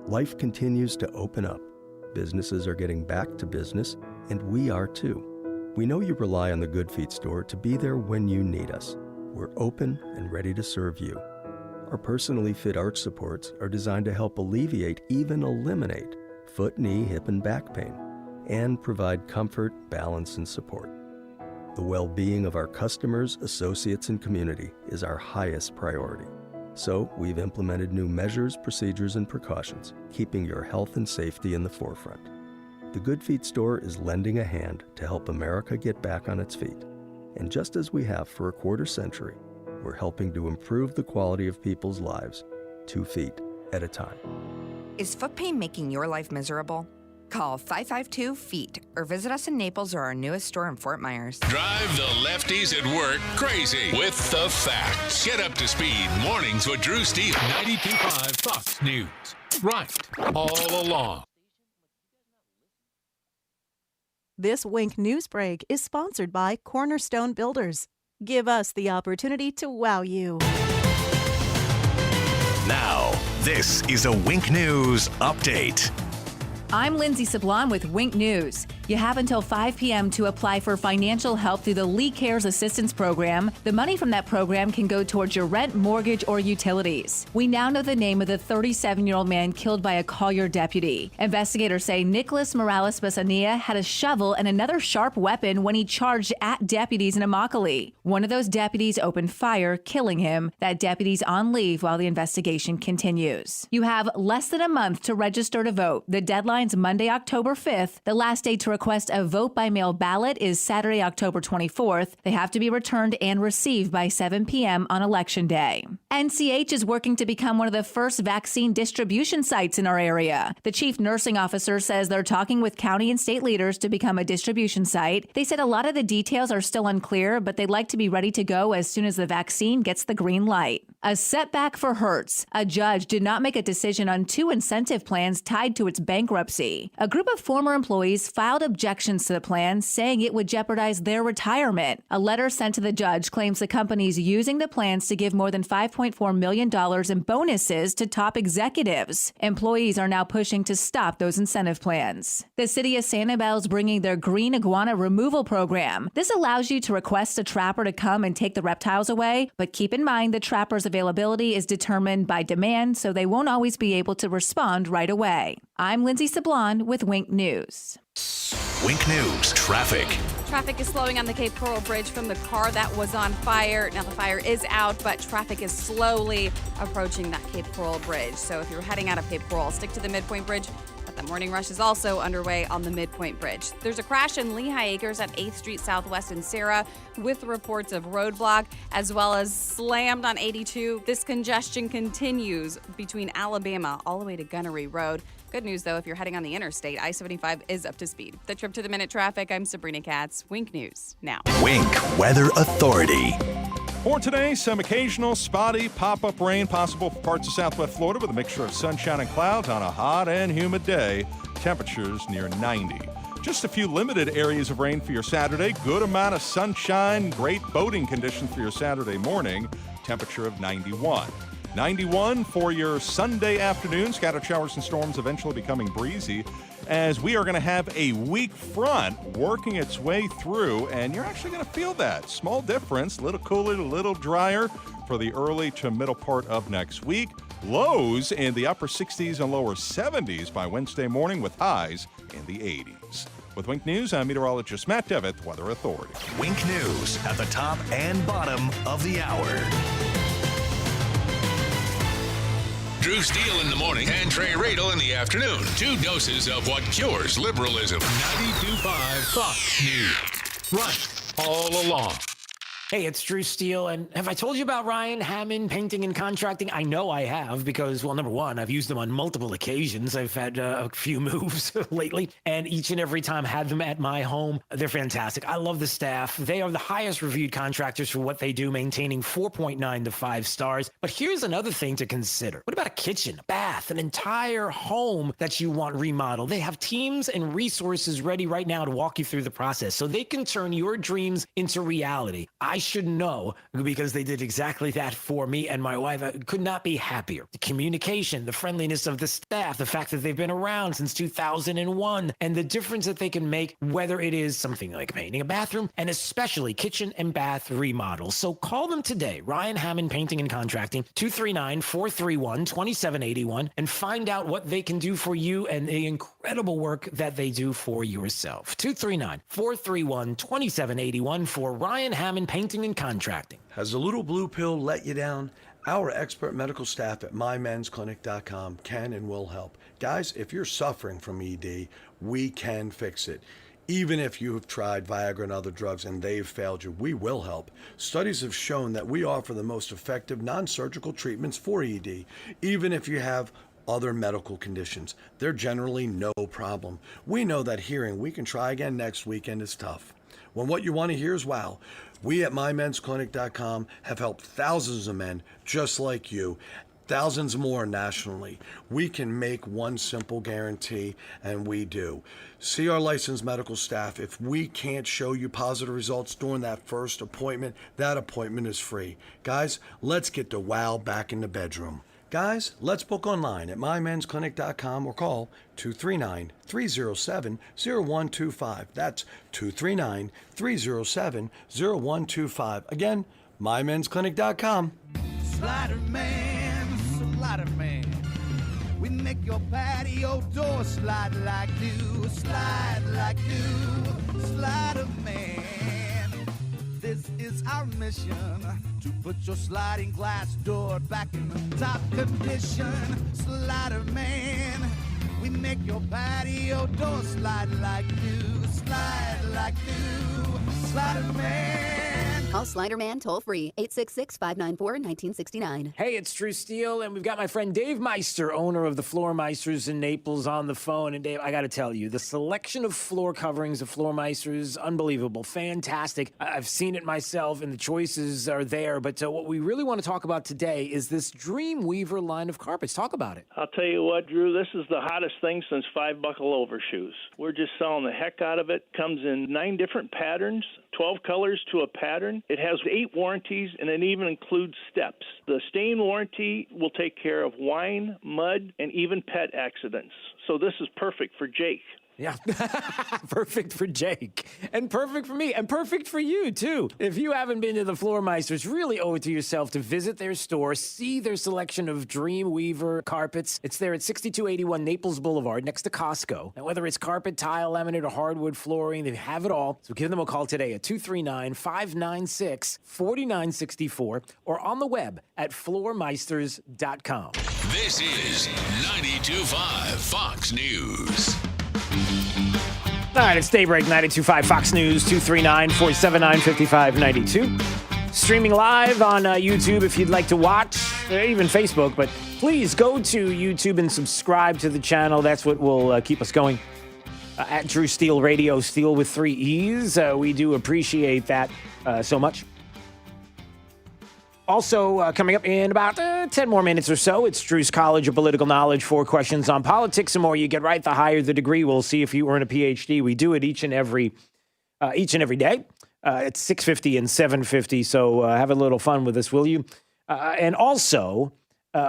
Life continues to open up. Businesses are getting back to business, and we are too. We know you rely on the Good Feet store to be there when you need us. We're open and ready to serve you. Our personally fit arch supports are designed to help alleviate, even eliminate, foot, knee, hip, and back pain, and provide comfort, balance, and support. The well-being of our customers, associates, and community is our highest priority. So we've implemented new measures, procedures, and precautions, keeping your health and safety in the forefront. The Good Feet store is lending a hand to help America get back on its feet. And just as we have for a quarter century, we're helping to improve the quality of people's lives 2 feet at a time. Is foot pain making your life miserable? Call 552-FEET or visit us in Naples or our newest store in Fort Myers. Drive the lefties at work crazy with the facts. Get up to speed mornings with Drew Steve, 92.5 Fox News. Right, all along. This Wink News Break is sponsored by Cornerstone Builders. Give us the opportunity to wow you. Now, this is a Wink News Update. I'm Lindsay Sablon with Wink News. You have until 5 p.m. to apply for financial help through the Lee Cares Assistance Program. The money from that program can go towards your rent, mortgage, or utilities. We now know the name of the 37-year-old man killed by a Collier deputy. Investigators say Nicholas Morales Besania had a shovel and another sharp weapon when he charged at deputies in Immokalee. One of those deputies opened fire, killing him. That deputy's on leave while the investigation continues. You have less than a month to register to vote. The deadline's Monday, October 5th. The last day to request a vote-by-mail ballot is Saturday, October 24th. They have to be returned and received by 7 p.m. on Election Day. NCH is working to become one of the first vaccine distribution sites in our area. The chief nursing officer says they're talking with county and state leaders to become a distribution site. They said a lot of the details are still unclear, but they'd like to be ready to go as soon as the vaccine gets the green light. A setback for Hertz. A judge did not make a decision on 2 incentive plans tied to its bankruptcy. A group of former employees filed objections to the plan, saying it would jeopardize their retirement. A letter sent to the judge claims the company's using the plans to give more than $5.4 million in bonuses to top executives. Employees are now pushing to stop those incentive plans. The city of Sanibel is bringing their green iguana removal program. This allows you to request a trapper to come and take the reptiles away, but keep in mind the trapper's availability is determined by demand, so they won't always be able to respond right away. I'm Lindsay Sablon with Wink News. Wink News Traffic. Traffic is slowing on the Cape Coral Bridge from the car that was on fire. Now the fire is out, but traffic is slowly approaching that Cape Coral Bridge. So if you're heading out of Cape Coral, stick to the Midpoint Bridge. The The morning rush is also underway on the Midpoint Bridge. There's a crash in Lehigh Acres at 8th Street Southwest in Sarah with reports of roadblock, as well as slammed on 82. This congestion continues between Alabama all the way to Gunnery Road. Good news, though, if you're heading on the interstate, I-75 is up to speed. The Trip to the Minute traffic, I'm Sabrina Katz. Wink News now. Wink Weather Authority. For today, some occasional spotty pop-up rain possible for parts of southwest Florida with a mixture of sunshine and clouds on a hot and humid day. Temperatures near 90. Just a few limited areas of rain for your Saturday. Good amount of sunshine. Great boating conditions for your Saturday morning. Temperature of 91. 91 for your Sunday afternoon. Scattered showers and storms eventually becoming breezy, as we are going to have a weak front working its way through, and you're actually going to feel that. Small difference, a little cooler, a little drier for the early to middle part of next week. Lows in the upper 60s and lower 70s by Wednesday morning with highs in the 80s. With Wink News, I'm meteorologist Matt Devitt, Weather Authority. Wink News at the top and bottom of the hour. Drew Steele in the morning and Trey Radel in the afternoon. 2 doses of what cures liberalism. 92.5 Fox News. Right all along. Hey, it's Drew Steele, and have I told you about Ryan Hammond Painting and Contracting? I know I have because, well, number one, I've used them on multiple occasions. I've had a few moves lately, and each and every time had them at my home. They're fantastic. I love the staff. They are the highest reviewed contractors for what they do, maintaining 4.9 to 5 stars. But here's another thing to consider. What about a kitchen, a bath, an entire home that you want remodeled? They have teams and resources ready right now to walk you through the process so they can turn your dreams into reality. I should know because they did exactly that for me and my wife. I could not be happier. The communication, the friendliness of the staff, the fact that they've been around since 2001, and the difference that they can make, whether it is something like painting a bathroom and especially kitchen and bath remodels. So call them today, Ryan Hammond Painting and Contracting, 239-431-2781, and find out what they can do for you and the incredible work that they do for yourself. 239-431-2781 for Ryan Hammond Painting and Contracting. Has the little blue pill let you down? Our expert medical staff at mymensclinic.com can and will help. Guys, if you're suffering from ED, we can fix it. Even if you have tried Viagra and other drugs and they've failed you, we will help. Studies have shown that we offer the most effective non-surgical treatments for ED, even if you have other medical conditions. They're generally no problem. We know that hearing "we can try again next weekend" is tough. When what you want to hear is wow. We at mymensclinic.com have helped thousands of men just like you, thousands more nationally. We can make one simple guarantee, and we do. See our licensed medical staff. If we can't show you positive results during that first appointment, that appointment is free. Guys, let's get the wow back in the bedroom. Guys, let's book online at mymensclinic.com or call 239-307-0125. That's 239-307-0125. Again, mymensclinic.com. Slider man, slider man. We make your patio door slide like new, slide like new. Slider man. This is our mission, to put your sliding glass door back in the top condition. Slider man, we make your patio door slide like new, slide like new. Slider man. Call Sliderman toll free, 866-594-1969. Hey, it's Drew Steele, and we've got my friend Dave Meister, owner of the Floor Meisters in Naples, on the phone. And Dave, I got to tell you, the selection of floor coverings of Floor Meisters, unbelievable, fantastic. I've seen it myself, and the choices are there. But what we really want to talk about today is this Dreamweaver line of carpets. Talk about it. I'll tell you what, Drew, this is the hottest thing since 5-buckle overshoes. We're just selling the heck out of it. Comes in 9 different patterns, 12 colors to a pattern. It has 8 warranties, and it even includes steps. The stain warranty will take care of wine, mud, and even pet accidents. So this is perfect for Jake. Yeah, perfect for Jake, and perfect for me, and perfect for you, too. If you haven't been to the Floor Meisters, really owe it to yourself to visit their store, see their selection of Dreamweaver carpets. It's there at 6281 Naples Boulevard, next to Costco. Now, whether it's carpet, tile, laminate, or hardwood flooring, they have it all. So give them a call today at 239-596-4964 or on the web at floormeisters.com. This is 92.5 Fox News. All right, it's Daybreak 92.5 Fox News, 239-479-5592. Streaming live on YouTube if you'd like to watch, even Facebook. But please go to YouTube and subscribe to the channel. That's what will keep us going. At Drew Steele Radio, Steele with 3 E's. We do appreciate that so much. Also, coming up in about 10 more minutes or so, it's Drew's College of Political Knowledge. 4 questions on politics. The more you get right, the higher the degree. We'll see if you earn a PhD. We do it each and every day at 6:50 and 7:50. So have a little fun with us, will you? And also,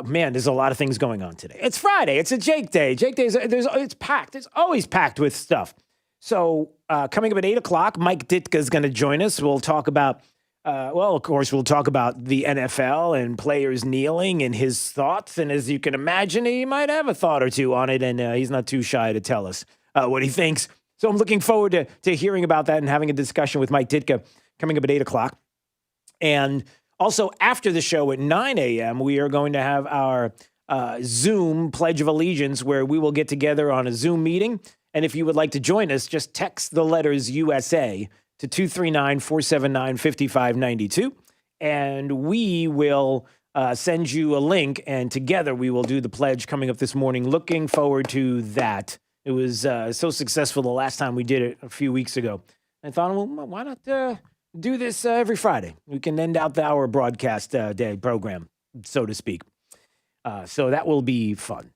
man, there's a lot of things going on today. It's Friday. It's a Jake Day. Jake Day, it's packed. It's always packed with stuff. So coming up at 8 o'clock, Mike Ditka is going to join us. We'll talk about of course, we'll talk about the NFL and players kneeling and his thoughts. And as you can imagine, he might have a thought or two on it, and he's not too shy to tell us what he thinks. So I'm looking forward to hearing about that and having a discussion with Mike Ditka coming up at 8 o'clock. And also, after the show at 9 a.m., we are going to have our Zoom Pledge of Allegiance, where we will get together on a Zoom meeting. And if you would like to join us, just text the letters USA to 239-479-5592, and we will send you a link, and together we will do the pledge coming up this morning. Looking forward to that. It was so successful the last time we did it a few weeks ago. I thought, well, why not do this every Friday? We can end out our broadcast day program, so to speak. So that will be fun.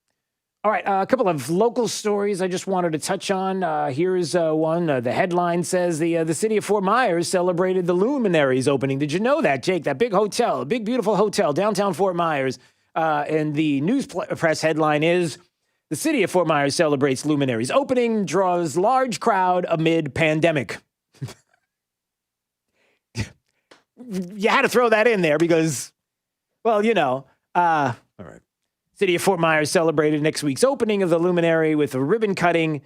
All right, a couple of local stories I just wanted to touch on. Here's one. The headline says the city of Fort Myers celebrated the Luminaries opening. Did you know that, Jake? That big hotel, big, beautiful hotel, downtown Fort Myers. And the news press headline is, the city of Fort Myers celebrates Luminaries opening, draws large crowd amid pandemic. You had to throw that in there because, well, all right. City of Fort Myers celebrated next week's opening of the Luminary with a ribbon cutting,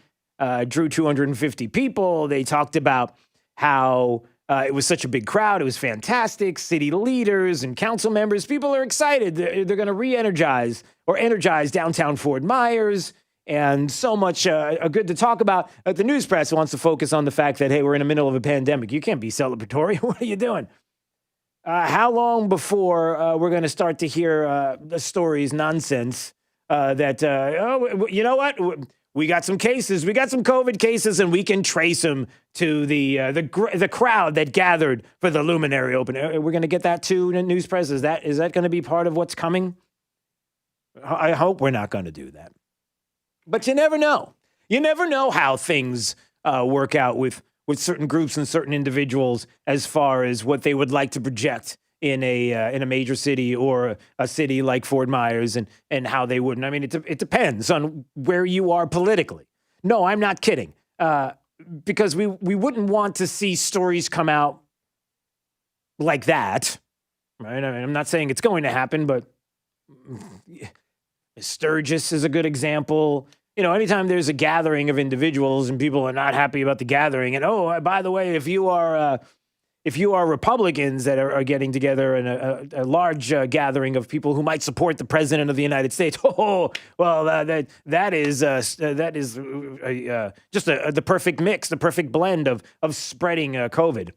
drew 250 people. They talked about how it was such a big crowd. It was fantastic. City leaders and council members, people are excited. They're going to energize downtown Fort Myers, and so much good to talk about. The news press wants to focus on the fact that, hey, we're in the middle of a pandemic. You can't be celebratory. What are you doing? How long before we're going to start to hear the stories, nonsense, that, you know what? We got some cases. We got some COVID cases, and we can trace them to the crowd that gathered for the Luminary opening. We're going to get that too in the news press. Is that going to be part of what's coming? I hope we're not going to do that. But you never know. You never know how things work out with certain groups and certain individuals as far as what they would like to project in a major city or a city like Fort Myers and how they wouldn't. I mean, it depends on where you are politically. No, I'm not kidding. Because we wouldn't want to see stories come out like that, right? I mean, I'm not saying it's going to happen, but Sturgis is a good example. Anytime there's a gathering of individuals and people are not happy about the gathering, and by the way, if you are Republicans that are getting together in a large gathering of people who might support the president of the United States, that is just the perfect mix, the perfect blend of spreading COVID.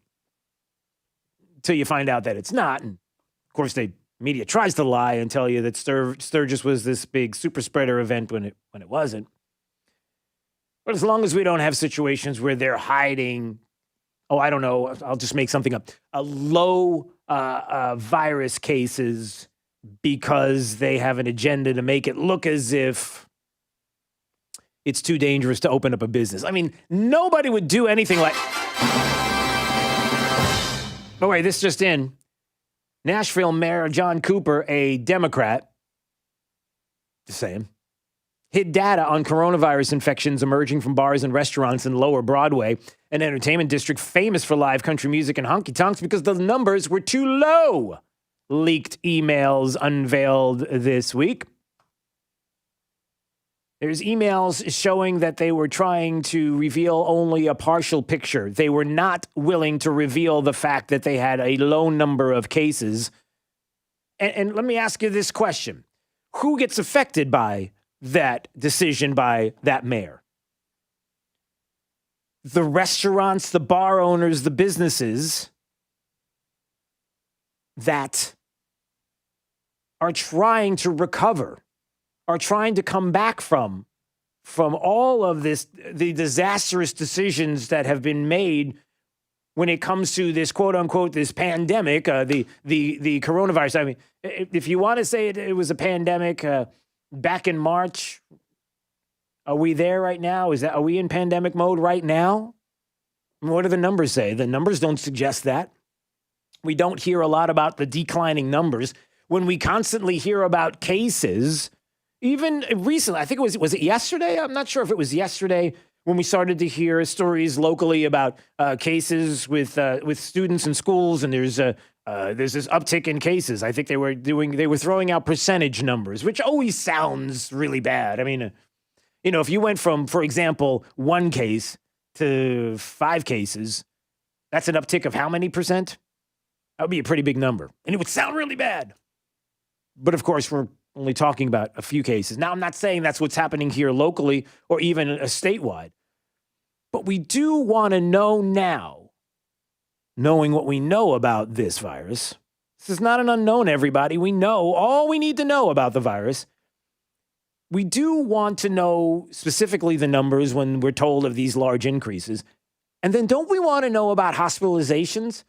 Until you find out that it's not, and of course the media tries to lie and tell you that Sturgis was this big super spreader event when it wasn't. But as long as we don't have situations where they're hiding, I don't know, I'll just make something up, low virus cases because they have an agenda to make it look as if it's too dangerous to open up a business. I mean, nobody would do anything like... Oh, wait, this just in. Nashville Mayor John Cooper, a Democrat, just saying, hid data on coronavirus infections emerging from bars and restaurants in Lower Broadway, an entertainment district famous for live country music and honky-tonks, because the numbers were too low. Leaked emails unveiled this week. There's emails showing that they were trying to reveal only a partial picture. They were not willing to reveal the fact that they had a low number of cases. And let me ask you this question. who gets affected by that decision by that mayor? The restaurants, the bar owners, the businesses that are trying to recover, are trying to come back from all of this, the disastrous decisions that have been made when it comes to this quote unquote, this pandemic, the coronavirus. I mean, if you want to say it was a pandemic back in March, are we there right now? Are we in pandemic mode right now? What do the numbers say? The numbers don't suggest that. We don't hear a lot about the declining numbers. When we constantly hear about cases, even recently, I think was it yesterday? I'm not sure if it was yesterday when we started to hear stories locally about cases with students in schools, and there's this uptick in cases. I think they were throwing out percentage numbers, which always sounds really bad. I mean, if you went from, for example, 1 case to 5 cases, that's an uptick of how many percent? That would be a pretty big number, and it would sound really bad. But of course, we're only talking about a few cases. Now, I'm not saying that's what's happening here locally or even statewide, but we do want to know now, knowing what we know about this virus. This is not an unknown, everybody. We know all we need to know about the virus. We do want to know specifically the numbers when we're told of these large increases. And then don't we want to know about hospitalizations?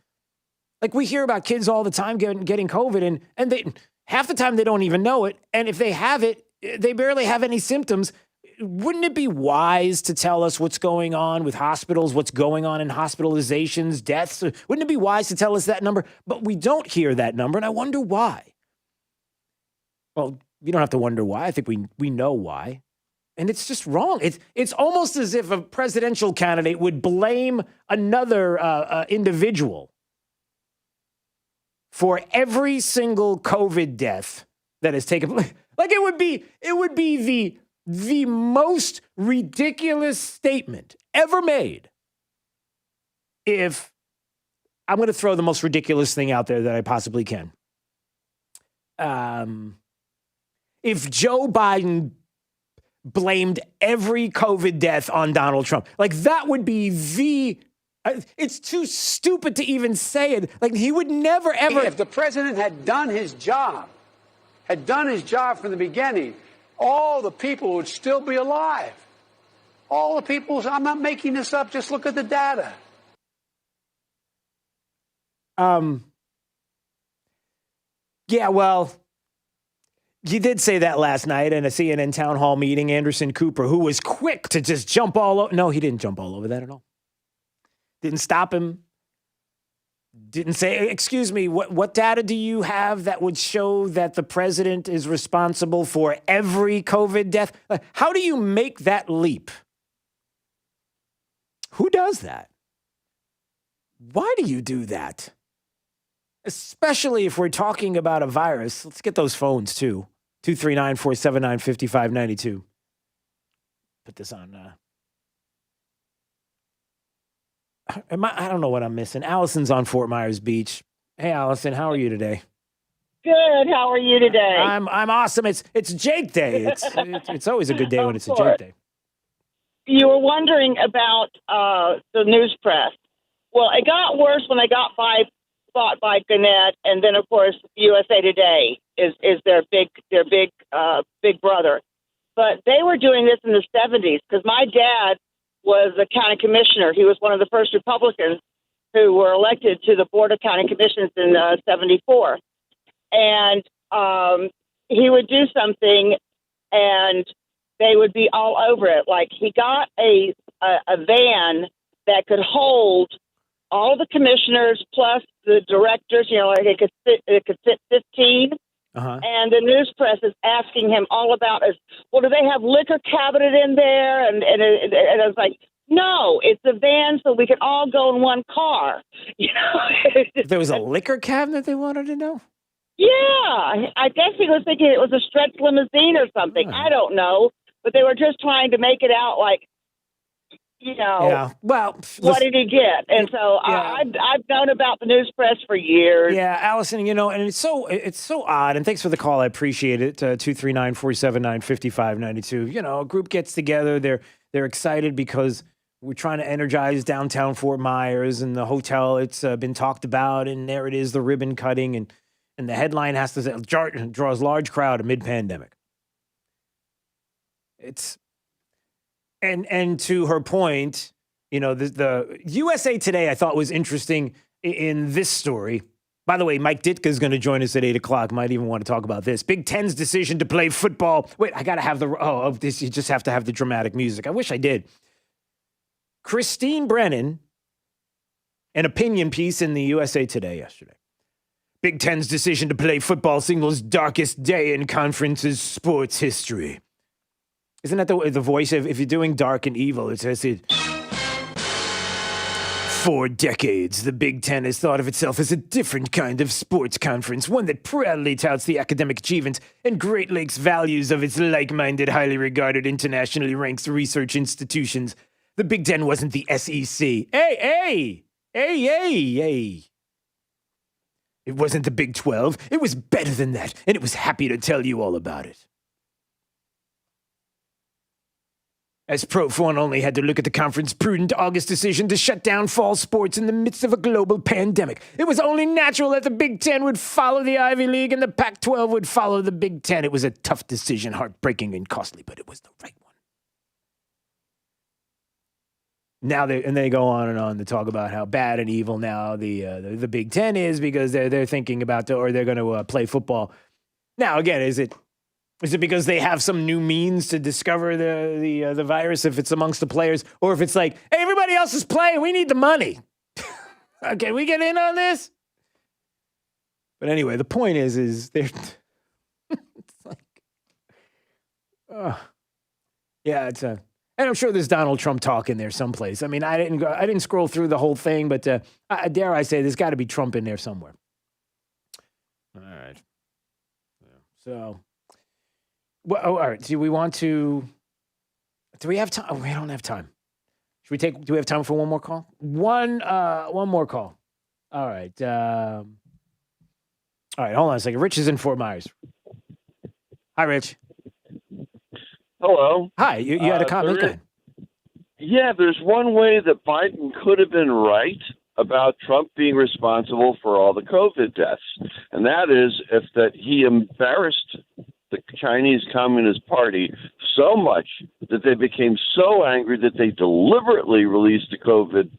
Like we hear about kids all the time getting COVID, and they half the time they don't even know it. And if they have it, they barely have any symptoms. Wouldn't it be wise to tell us what's going on with hospitals, what's going on in hospitalizations, deaths? Wouldn't it be wise to tell us that number? But we don't hear that number, and I wonder why. Well, you don't have to wonder why. I think we know why. And it's just wrong. It's almost as if a presidential candidate would blame another individual for every single COVID death that has taken place. Like it would be the most ridiculous statement ever made. If I'm going to throw the most ridiculous thing out there that I possibly can. If Joe Biden blamed every COVID death on Donald Trump, like that would be it's too stupid to even say it. Like he would never, ever. If the president had done his job from the beginning, all the people would still be alive. All the people, I'm not making this up, just look at the data. Yeah, well, you did say that last night in a CNN town hall meeting, Anderson Cooper, who was quick to just jump all over. No, he didn't jump all over that at all. Didn't stop him. Didn't say, excuse me, what data do you have that would show that the president is responsible for every COVID death? How do you make that leap? Who does that? Why do you do that? Especially if we're talking about a virus. Let's get those phones too. 239-479-5592. Put this on. I don't know what I'm missing. Allison's on Fort Myers Beach. Hey, Allison, how are you today? Good. How are you today? I'm awesome. It's Jake Day. It's always a good day when it's a Jake Day. You were wondering about the news press. Well, it got worse when they got bought by Gannett, and then of course USA Today is their big brother. But they were doing this in the 70s because my dad was a county commissioner. He was one of the first Republicans who were elected to the Board of County Commissions in 74. And he would do something, and they would be all over it. Like he got a van that could hold all the commissioners plus the directors. You know, like it could fit 15. Uh-huh. And the news press is asking him all about well, do they have liquor cabinet in there? And I was like, no, it's a van so we can all go in one car. You know, there was a liquor cabinet they wanted to know? Yeah, I guess he was thinking it was a stretch limousine or something. I don't know, but they were just trying to make it out like Yeah. Well, what did he get? And so I've known about the news press for years. Yeah, Allison, and it's so odd. And thanks for the call. I appreciate it. 239-479-5592. A group gets together. They're excited because we're trying to energize downtown Fort Myers and the hotel. It's been talked about, and there it is, the ribbon cutting, and the headline has to say draws large crowd amid pandemic. It's and to her point, the USA Today I thought was interesting in this story. By the way, Mike Ditka is going to join us at 8:00. Might even want to talk about this. Big Ten's decision to play football. Wait, I got to have this. You just have to have the dramatic music. I wish I did. Christine Brennan, an opinion piece in the USA Today yesterday. Big Ten's decision to play football signals darkest day in conference's sports history. Isn't that the voice of, if you're doing dark and evil, it says it. For decades, the Big Ten has thought of itself as a different kind of sports conference, one that proudly touts the academic achievements and Great Lakes values of its like-minded, highly regarded, internationally ranked research institutions. The Big Ten wasn't the SEC. Hey! It wasn't the Big 12. It was better than that, and it was happy to tell you all about it. As Pro 1 only had to look at the conference's prudent August decision to shut down fall sports in the midst of a global pandemic, it was only natural that the Big Ten would follow the Ivy League and the Pac-12 would follow the Big Ten. It was a tough decision, heartbreaking and costly, but it was the right one. Now they go on and on to talk about how bad and evil now the Big Ten is because they're thinking about they're going to play football. Now again, is it because they have some new means to discover the virus if it's amongst the players, or if it's like, hey, everybody else is playing, we need the money? Can we get in on this? But anyway, the point is they're it's like, yeah, it's a. And I'm sure there's Donald Trump talk in there someplace. I mean, I didn't scroll through the whole thing, but dare I say, there's got to be Trump in there somewhere. All right. So, well, all right. Do we want to? Do we have time? Oh, we don't have time. Should we do we have time for one more call? One more call. All right. All right. Hold on a second. Rich is in Fort Myers. Hi, Rich. Hello. Hi. You had a comment? Go ahead. Yeah, there's one way that Biden could have been right about Trump being responsible for all the COVID deaths, and that is that he embarrassed the Chinese Communist Party so much that they became so angry that they deliberately released the COVID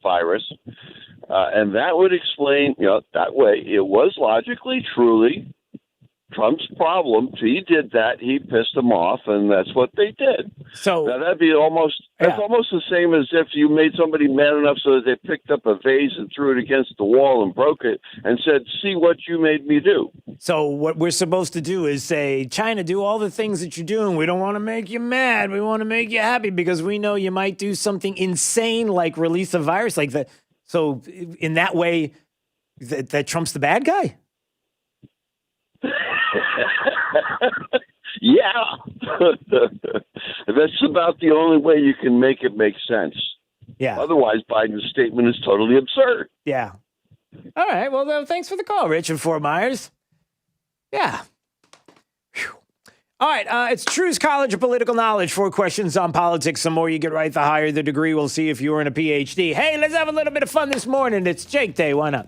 virus, and that would explain, that way it was logically, truly Trump's problem. He did that. He pissed them off, and that's what they did. So now that'd be almost the same as if you made somebody mad enough so that they picked up a vase and threw it against the wall and broke it and said, "See what you made me do." So what we're supposed to do is say, China, do all the things that you're doing. We don't want to make you mad. We want to make you happy because we know you might do something insane like release a virus like that. So in that way, that Trump's the bad guy. Yeah. That's about the only way you can make it make sense. Yeah. Otherwise, Biden's statement is totally absurd. Yeah. All right. Well, thanks for the call, Rich in Fort Myers. Yeah. Whew. All right. It's True's College of Political Knowledge. 4 questions on politics. The more you get right, the higher the degree. We'll see if you earn a PhD. Hey, let's have a little bit of fun this morning. It's Jake Day. Why not?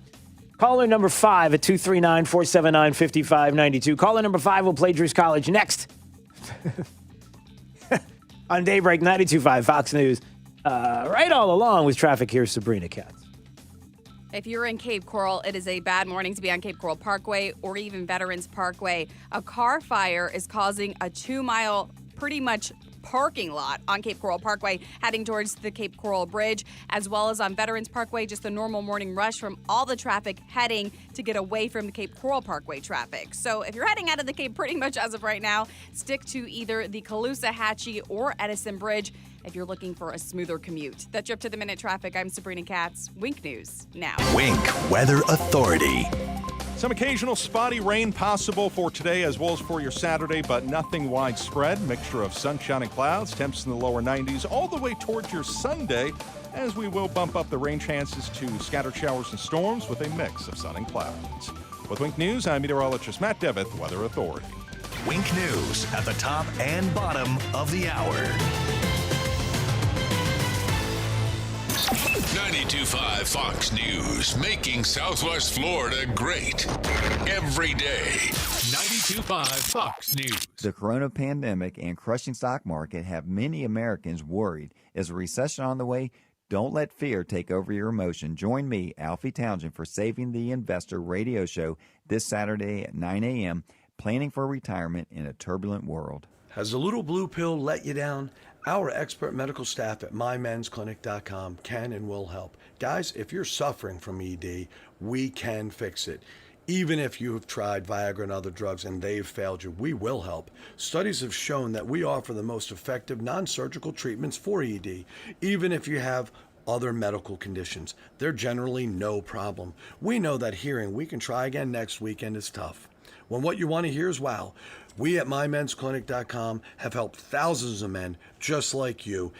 Caller number 5 at 239-479-5592. Caller number 5 will play Drew's College next. On Daybreak 92.5 Fox News. Right all along with traffic, here's Sabrina Katz. If you're in Cape Coral, it is a bad morning to be on Cape Coral Parkway or even Veterans Parkway. A car fire is causing a 2-mile pretty much parking lot on Cape Coral Parkway heading towards the Cape Coral Bridge, as well as on Veterans Parkway, just a normal morning rush from all the traffic heading to get away from the Cape Coral Parkway traffic. So if you're heading out of the Cape pretty much as of right now, stick to either the Caloosahatchee or Edison Bridge if you're looking for a smoother commute. That's your up to the minute traffic. I'm Sabrina Katz. Wink News now. Wink Weather Authority. Some occasional spotty rain possible for today as well as for your Saturday, but nothing widespread. Mixture of sunshine and clouds, temps in the lower 90s all the way towards your Sunday, as we will bump up the rain chances to scattered showers and storms with a mix of sun and clouds. With Wink News, I'm meteorologist Matt Devitt, Weather Authority. Wink News at the top and bottom of the hour. 92.5 Fox News, making Southwest Florida great every day. 92.5 Fox News. The corona pandemic and crushing stock market have many Americans worried. Is a recession on the way? Don't let fear take over your emotion. Join me, Alfie Townsend, for Saving the Investor radio show this Saturday at 9 a.m., planning for retirement in a turbulent world. Has the little blue pill let you down? Our expert medical staff at mymensclinic.com can and will help. Guys, if you're suffering from ED, we can fix it. Even if you have tried Viagra and other drugs and they've failed you, we will help. Studies have shown that we offer the most effective non-surgical treatments for ED, even if you have other medical conditions. They're generally no problem. We know that hearing "we can try again next weekend" is tough. When what you want to hear is wow. We at mymensclinic.com have helped thousands of men just like you,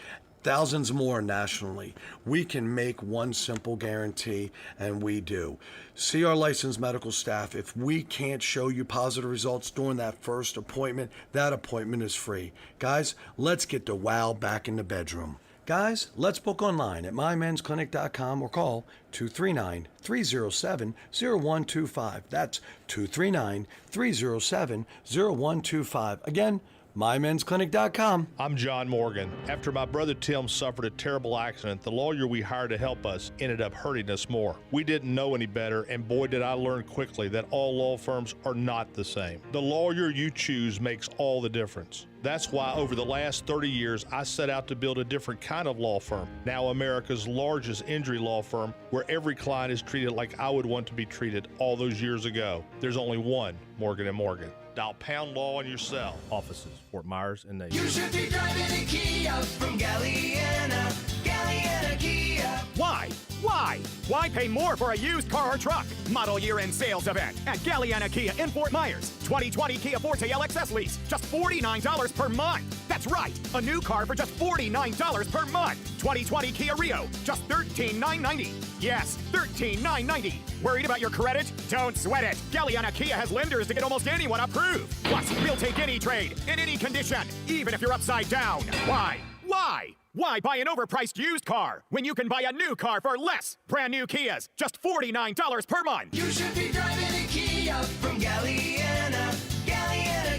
thousands more nationally. We can make one simple guarantee, and we do. See our licensed medical staff. If we can't show you positive results during that first appointment, that appointment is free. Guys, let's get the wow back in the bedroom. Guys, let's book online at mymensclinic.com or call 239-307-0125. That's 239-307-0125. Again, mymensclinic.com. I'm John Morgan. After my brother Tim suffered a terrible accident, the lawyer we hired to help us ended up hurting us more. We didn't know any better, and boy did I learn quickly that all law firms are not the same. The lawyer you choose makes all the difference. That's why over the last 30 years, I set out to build a different kind of law firm, now America's largest injury law firm, where every client is treated like I would want to be treated all those years ago. There's only one Morgan & Morgan. Dial pound law on your cell. Offices, Fort Myers and Navy. You should be driving a Kia from Galliana Kia. Why? Why pay more for a used car or truck? Model year-end sales event at Galliana Kia in Fort Myers. 2020 Kia Forte LXS lease, just $49 per month. That's right, a new car for just $49 per month. 2020 Kia Rio, just $13,990. Yes, $13,990. Worried about your credit? Don't sweat it. Galliana Kia has lenders to get almost anyone approved. Plus, we'll take any trade, in any condition, even if you're upside down. Why? Why buy an overpriced used car when you can buy a new car for less? Brand new Kias, just $49 per month. You should be driving a Kia from Galliana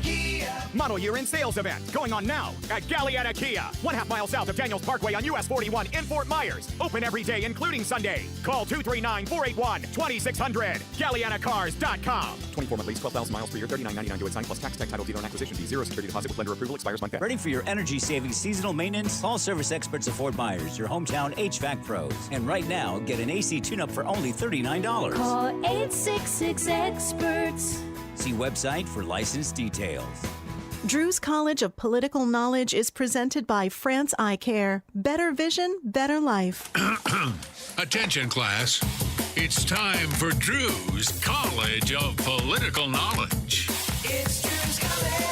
Kia. Model year-end sales event going on now at Galliana Kia, 1/2 mile south of Daniels Parkway on US 41 in Fort Myers. Open every day, including Sunday. Call 239-481-2600. GallianaCars.com. 24-month lease, 12,000 miles per year, $39.99 due at sign plus tax, title, dealer, and acquisition fee. 0 security deposit with lender approval expires month. Ready for your energy-saving seasonal maintenance? Call Service Experts of Fort Myers, your hometown HVAC pros. And right now, get an AC tune-up for only $39. Call 866-EXPERTS. See website for license details. Drew's College of Political Knowledge is presented by France Eye Care. Better vision, better life. Attention, class. It's time for Drew's College of Political Knowledge. It's Drew's College.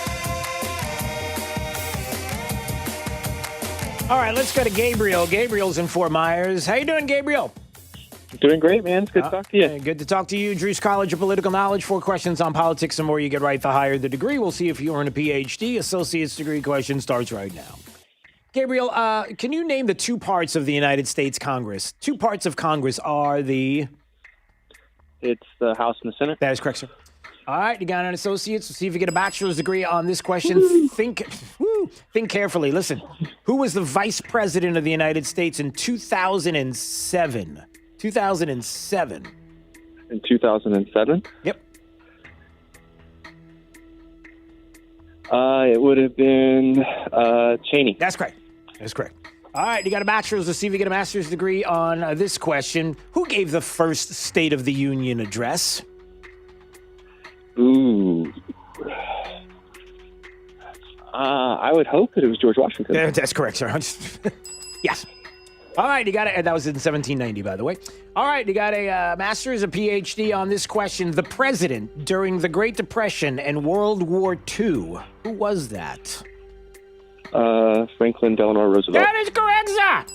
All right, let's go to Gabriel. Gabriel's in Fort Myers. How you doing, Gabriel? Doing great, man. It's good to talk to you. Good to talk to you. Drew's College of Political Knowledge. 4 questions on politics. The more you get right, the higher the degree. We'll see if you earn a PhD. Associate's degree question starts right now. Gabriel, can you name the 2 parts of the United States Congress? 2 parts of Congress are the... It's the House and the Senate. That is correct, sir. All right, you got an associate's. We'll see if you get a bachelor's degree on this question. Think carefully. Listen, who was the vice president of the United States in 2007? 2007. In 2007? Yep. It would have been Cheney. That's correct. All right, you got a bachelor's. Let's see if you get a master's degree on this question. Who gave the first State of the Union address? Ooh. I would hope that it was George Washington. That's correct, sir. Yes. All right, you got it. That was in 1790, by the way. All right, you got a master's, a PhD on this question. The president during the Great Depression and World War II. Who was that? Franklin Delano Roosevelt. That is correct, sir.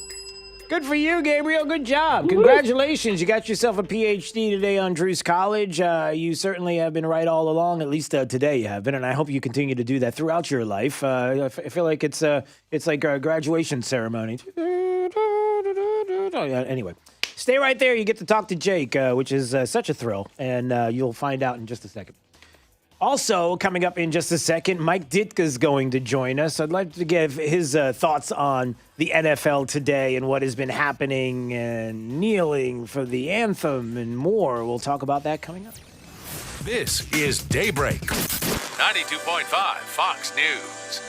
Good for you, Gabriel. Good job. Congratulations. You got yourself a PhD today on Drew's College. You certainly have been right all along. At least today you have been, and I hope you continue to do that throughout your life. I feel like it's like a graduation ceremony. Anyway, stay right there. You get to talk to Jake, which is such a thrill, and you'll find out in just a second. Also, coming up in just a second, Mike Ditka's going to join us. I'd like to give his thoughts on the NFL today and what has been happening and kneeling for the anthem and more. We'll talk about that coming up. This is Daybreak, 92.5 Fox News.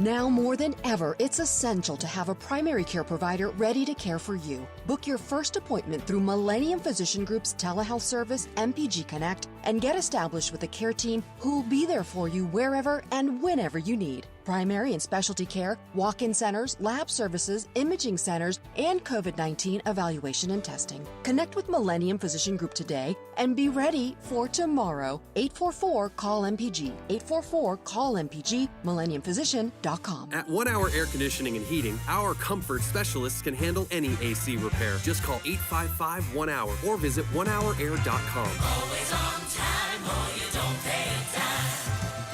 Now more than ever, it's essential to have a primary care provider ready to care for you. Book your first appointment through Millennium Physician Group's telehealth service, MPG Connect, and get established with a care team who'll be there for you wherever and whenever you need. Primary and specialty care, walk-in centers, lab services, imaging centers, and COVID-19 evaluation and testing. Connect with Millennium Physician Group today and be ready for tomorrow. 844-CALL-MPG. 844-CALL-MPG. MillenniumPhysician.com. At 1 Hour Air Conditioning and Heating, our comfort specialists can handle any AC repair. Just call 855-1-HOUR or visit onehourair.com. Always on time or you don't pay a dime.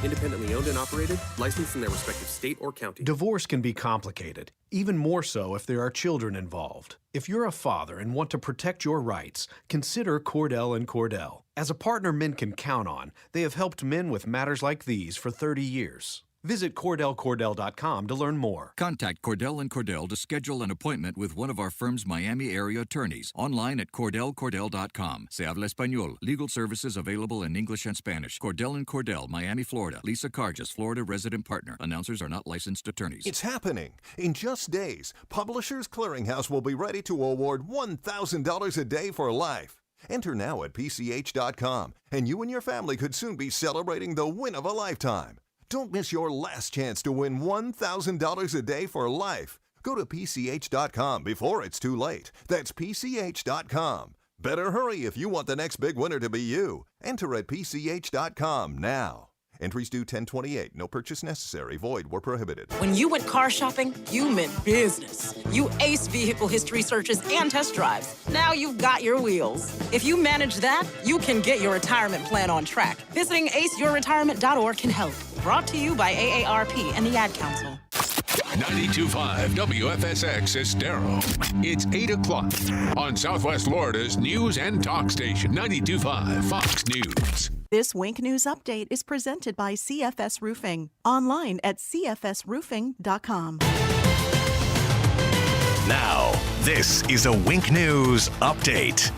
Independently owned and operated, licensed in their respective state or county. Divorce can be complicated, even more so if there are children involved. If you're a father and want to protect your rights, consider Cordell & Cordell. As a partner men can count on, they have helped men with matters like these for 30 years. Visit CordellCordell.com to learn more. Contact Cordell & Cordell to schedule an appointment with one of our firm's Miami area attorneys. Online at CordellCordell.com. Se habla español. Legal services available in English and Spanish. Cordell & Cordell, Miami, Florida. Lisa Carges, Florida resident partner. Announcers are not licensed attorneys. It's happening. In just days, Publishers Clearinghouse will be ready to award $1,000 a day for life. Enter now at PCH.com, and you and your family could soon be celebrating the win of a lifetime. Don't miss your last chance to win $1,000 a day for life. Go to PCH.com before it's too late. That's PCH.com. Better hurry if you want the next big winner to be you. Enter at PCH.com now. Entries due 10/28. No purchase necessary. Void where prohibited. When you went car shopping, you meant business. You aced vehicle history searches and test drives. Now you've got your wheels. If you manage that, you can get your retirement plan on track. Visiting aceyourretirement.org can help. Brought to you by AARP and the Ad Council. 92.5 WFSX Estero. It's 8 o'clock on Southwest Florida's news and talk station, 92.5 Fox News. This Wink News Update is presented by CFS Roofing. Online at cfsroofing.com. Now, this is a Wink News Update.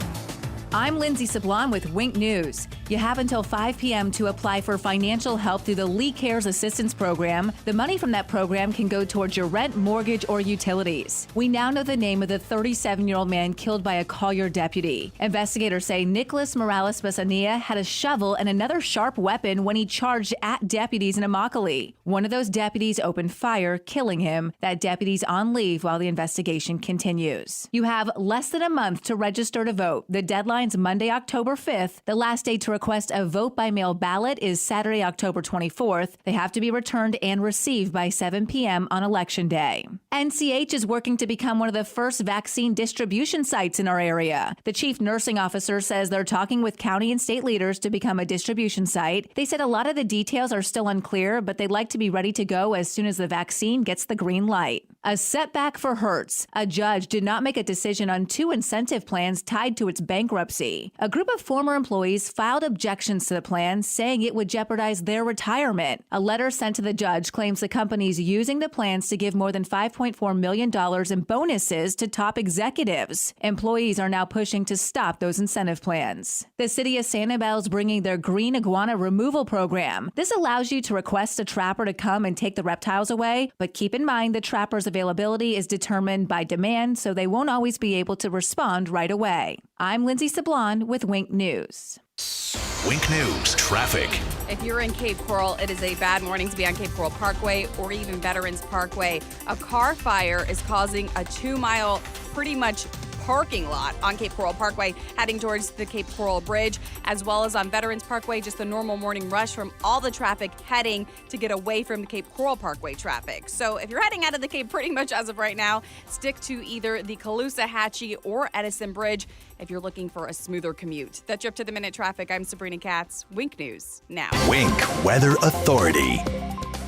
I'm Lindsay Sablon with Wink News. You have until 5 p.m. to apply for financial help through the Lee Cares Assistance Program. The money from that program can go towards your rent, mortgage, or utilities. We now know the name of the 37-year-old man killed by a Collier deputy. Investigators say Nicholas Morales Besania had a shovel and another sharp weapon when he charged at deputies in Immokalee. One of those deputies opened fire, killing him. That deputy's on leave while the investigation continues. You have less than a month to register to vote. The deadline's Monday, October 5th. The last day to request a vote-by-mail ballot is Saturday, October 24th. They have to be returned and received by 7 p.m. on Election Day. NCH is working to become one of the first vaccine distribution sites in our area. The chief nursing officer says they're talking with county and state leaders to become a distribution site. They said a lot of the details are still unclear, but they'd like to be ready to go as soon as the vaccine gets the green light. A setback for Hertz. A judge did not make a decision on 2 incentive plans tied to its bankruptcy. A group of former employees filed objections to the plan, saying it would jeopardize their retirement. A letter sent to the judge claims the company's using the plans to give more than $5.4 million in bonuses to top executives. Employees are now pushing to stop those incentive plans. The city of Sanibel is bringing their green iguana removal program. This allows you to request a trapper to come and take the reptiles away, but keep in mind the trapper's availability is determined by demand, so they won't always be able to respond right away. I'm Lindsay Sablon with Wink News. Wink News traffic. If you're in Cape Coral, it is a bad morning to be on Cape Coral Parkway or even Veterans Parkway. A car fire is causing a 2-mile, pretty much parking lot on Cape Coral Parkway heading towards the Cape Coral Bridge, as well as on Veterans Parkway, just the normal morning rush from all the traffic heading to get away from the Cape Coral Parkway traffic. So if you're heading out of the Cape pretty much as of right now, stick to either the Caloosahatchee or Edison Bridge if you're looking for a smoother commute. That's your Up to the Minute traffic. I'm Sabrina Katz. Wink News now. Wink Weather Authority.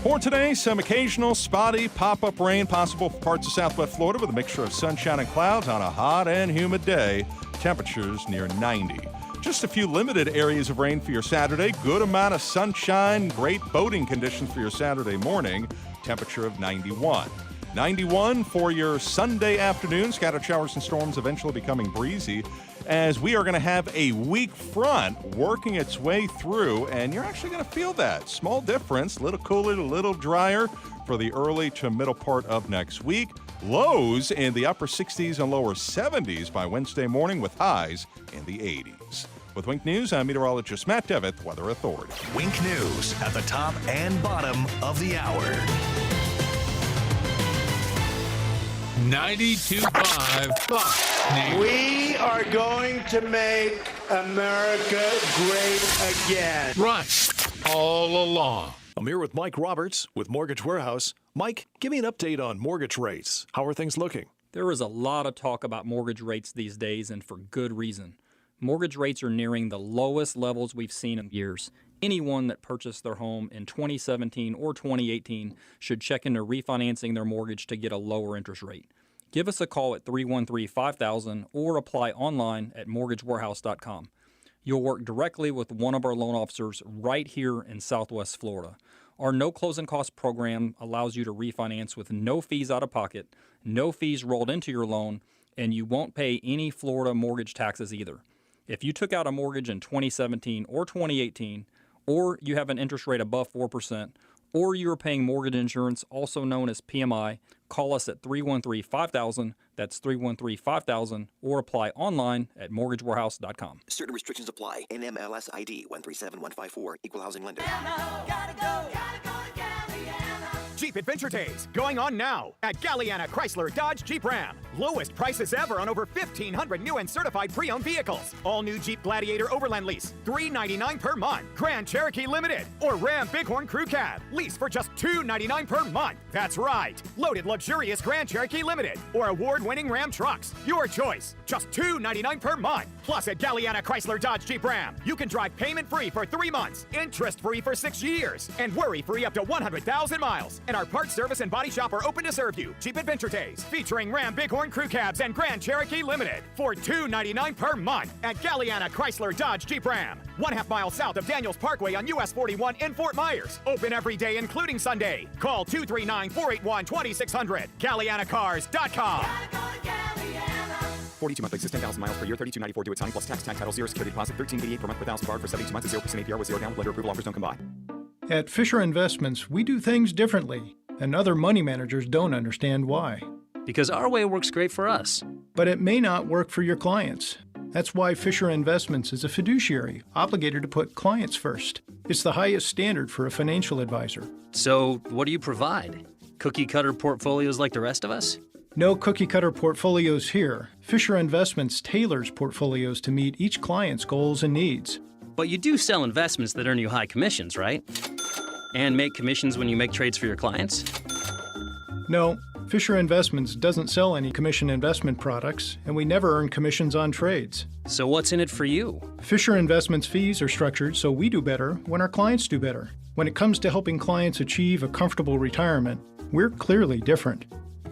For today, some occasional spotty pop-up rain possible for parts of southwest Florida with a mixture of sunshine and clouds on a hot and humid day. Temperatures near 90. Just a few limited areas of rain for your Saturday. Good amount of sunshine, great boating conditions for your Saturday morning. Temperature of 91. 91 for your Sunday afternoon. Scattered showers and storms eventually becoming breezy, as we are going to have a weak front working its way through, and you're actually going to feel that. Small difference, a little cooler, a little drier for the early to middle part of next week. Lows in the upper 60s and lower 70s by Wednesday morning with highs in the 80s. With Wink News, I'm meteorologist Matt Devitt, Weather Authority. Wink News at the top and bottom of the hour. 92.5 Fox News. We are going to make America great again. Right, all along. I'm here with Mike Roberts with Mortgage Warehouse. Mike, give me an update on mortgage rates. How are things looking? There is a lot of talk about mortgage rates these days, and for good reason. Mortgage rates are nearing the lowest levels we've seen in years. Anyone that purchased their home in 2017 or 2018 should check into refinancing their mortgage to get a lower interest rate. Give us a call at 313-5000 or apply online at mortgagewarehouse.com. You'll work directly with one of our loan officers right here in Southwest Florida. Our no closing cost program allows you to refinance with no fees out of pocket, no fees rolled into your loan, and you won't pay any Florida mortgage taxes either. If you took out a mortgage in 2017 or 2018, or you have an interest rate above 4%, or you are paying mortgage insurance, also known as PMI, call us at 313-5000, that's 313-5000, or apply online at mortgagewarehouse.com. Certain restrictions apply. NMLS ID 137154, Equal Housing Lender. Jeep Adventure Days going on now at Galliana Chrysler Dodge Jeep Ram. Lowest prices ever on over 1,500 new and certified pre-owned vehicles. All new Jeep Gladiator Overland lease, $399 per month. Grand Cherokee Limited or Ram Bighorn Crew Cab, lease for just $299 per month. That's right. Loaded luxurious Grand Cherokee Limited or award-winning Ram trucks. Your choice. Just $299 per month. Plus at Galliana Chrysler Dodge Jeep Ram, you can drive payment-free for 3 months, interest-free for 6 years, and worry-free up to 100,000 miles. And our parts service and body shop are open to serve you. Jeep Adventure Days, featuring Ram Bighorn Crew Cabs and Grand Cherokee Limited for $299 per month at Galliana Chrysler Dodge Jeep Ram. 1/2 mile south of Daniels Parkway on US 41 in Fort Myers. Open every day, including Sunday. Call 239-481-2600. GallianaCars.com. 42-month lease, 10,000 miles per year, $32.94 due at signing plus tax title, 0 security deposit, $13.88 per month per thousand borrowed for 72 months at 0% APR with 0 down. Lender approval offers don't come by. At Fisher Investments, we do things differently, and other money managers don't understand why. Because our way works great for us. But it may not work for your clients. That's why Fisher Investments is a fiduciary, obligated to put clients first. It's the highest standard for a financial advisor. So, what do you provide? Cookie-cutter portfolios like the rest of us? No cookie-cutter portfolios here. Fisher Investments tailors portfolios to meet each client's goals and needs. But you do sell investments that earn you high commissions, right? And make commissions when you make trades for your clients? No, Fisher Investments doesn't sell any commission investment products, and we never earn commissions on trades. So what's in it for you? Fisher Investments fees are structured so we do better when our clients do better. When it comes to helping clients achieve a comfortable retirement, we're clearly different.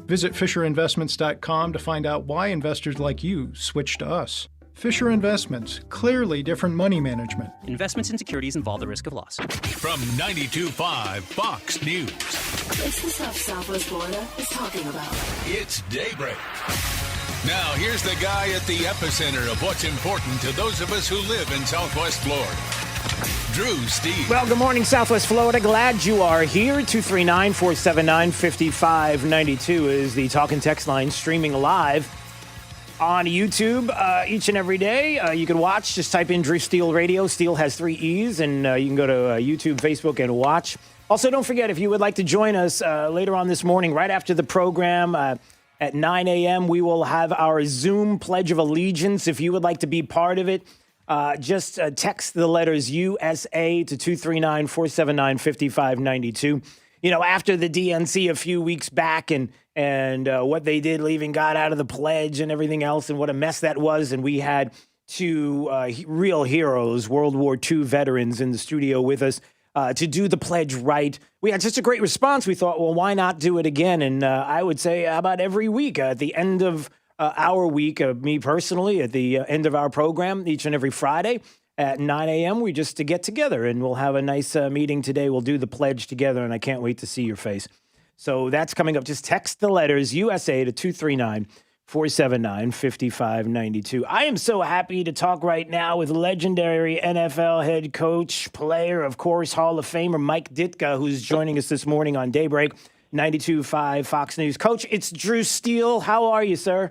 Visit FisherInvestments.com to find out why investors like you switch to us. Fisher Investments, clearly different money management. Investments in securities involve the risk of loss. From 92.5 Fox News. It's the stuff Southwest Florida is talking about. It's Daybreak. Now, here's the guy at the epicenter of what's important to those of us who live in Southwest Florida. Drew Steve. Well, good morning, Southwest Florida. Glad you are here. 239-479-5592 is the talk and text line, streaming live on YouTube each and every day. You can watch. Just type in Drew Steele Radio. Steele has 3 E's, and you can go to YouTube, Facebook, and watch. Also, don't forget, if you would like to join us later on this morning, right after the program at 9 a.m., we will have our Zoom Pledge of Allegiance. If you would like to be part of it, just text the letters USA to 239-479-5592. You know, after the DNC a few weeks back and what they did leaving God out of the pledge and everything else and what a mess that was, and we had 2 real heroes, World War II veterans in the studio with us to do the pledge right. We had such a great response, we thought, well, why not do it again? And I would say about every week at the end of our week, me personally, at the end of our program, each and every Friday at 9 a.m., we just to get together, and we'll have a nice meeting today. We'll do the pledge together, and I can't wait to see your face. So that's coming up. Just text the letters USA to 239-479-5592. I am so happy to talk right now with legendary NFL head coach, player, of course, Hall of Famer Mike Ditka, who's joining us this morning on Daybreak, 92.5 Fox News. Coach, it's Drew Steele. How are you, sir?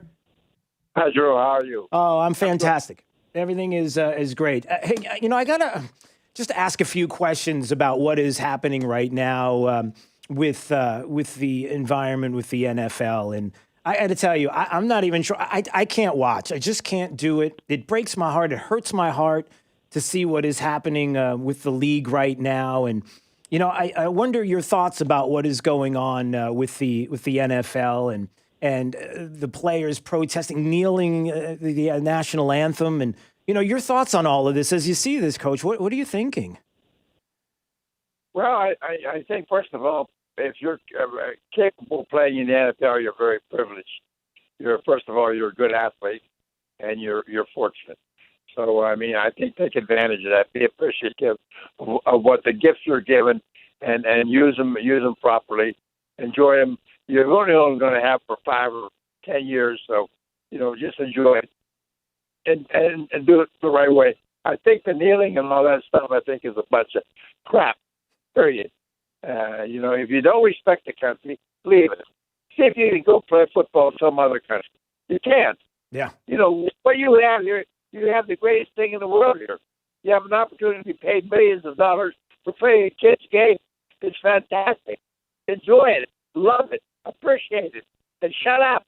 Hi, Drew. How are you? Oh, I'm fantastic. Everything is great. Hey, you know, I got to just ask a few questions about what is happening right now with the environment with the NFL. And I got to tell you, I'm not even sure. I can't watch. I just can't do it. It breaks my heart. It hurts my heart to see what is happening with the league right now. And, you know, I wonder your thoughts about what is going on with the NFL and the players protesting, kneeling the national anthem. And, you know, your thoughts on all of this as you see this, Coach. What are you thinking? Well, I think, first of all, if you're capable of playing in the NFL, you're very privileged. First of all, you're a good athlete, and you're fortunate. So, I mean, I think take advantage of that. Be appreciative of what the gifts you're given, and use them properly. Enjoy them. You're only going to have for 5 or 10 years, so, you know, just enjoy it and do it the right way. I think the kneeling and all that stuff, I think, is a bunch of crap, period. You know, if you don't respect the country, leave it. See if you can go play football in some other country. You can't. Yeah. You know, what you have here, you have the greatest thing in the world here. You have an opportunity to be paid millions of dollars for playing a kid's game. It's fantastic. Enjoy it. Love it. Appreciate it. And shut up.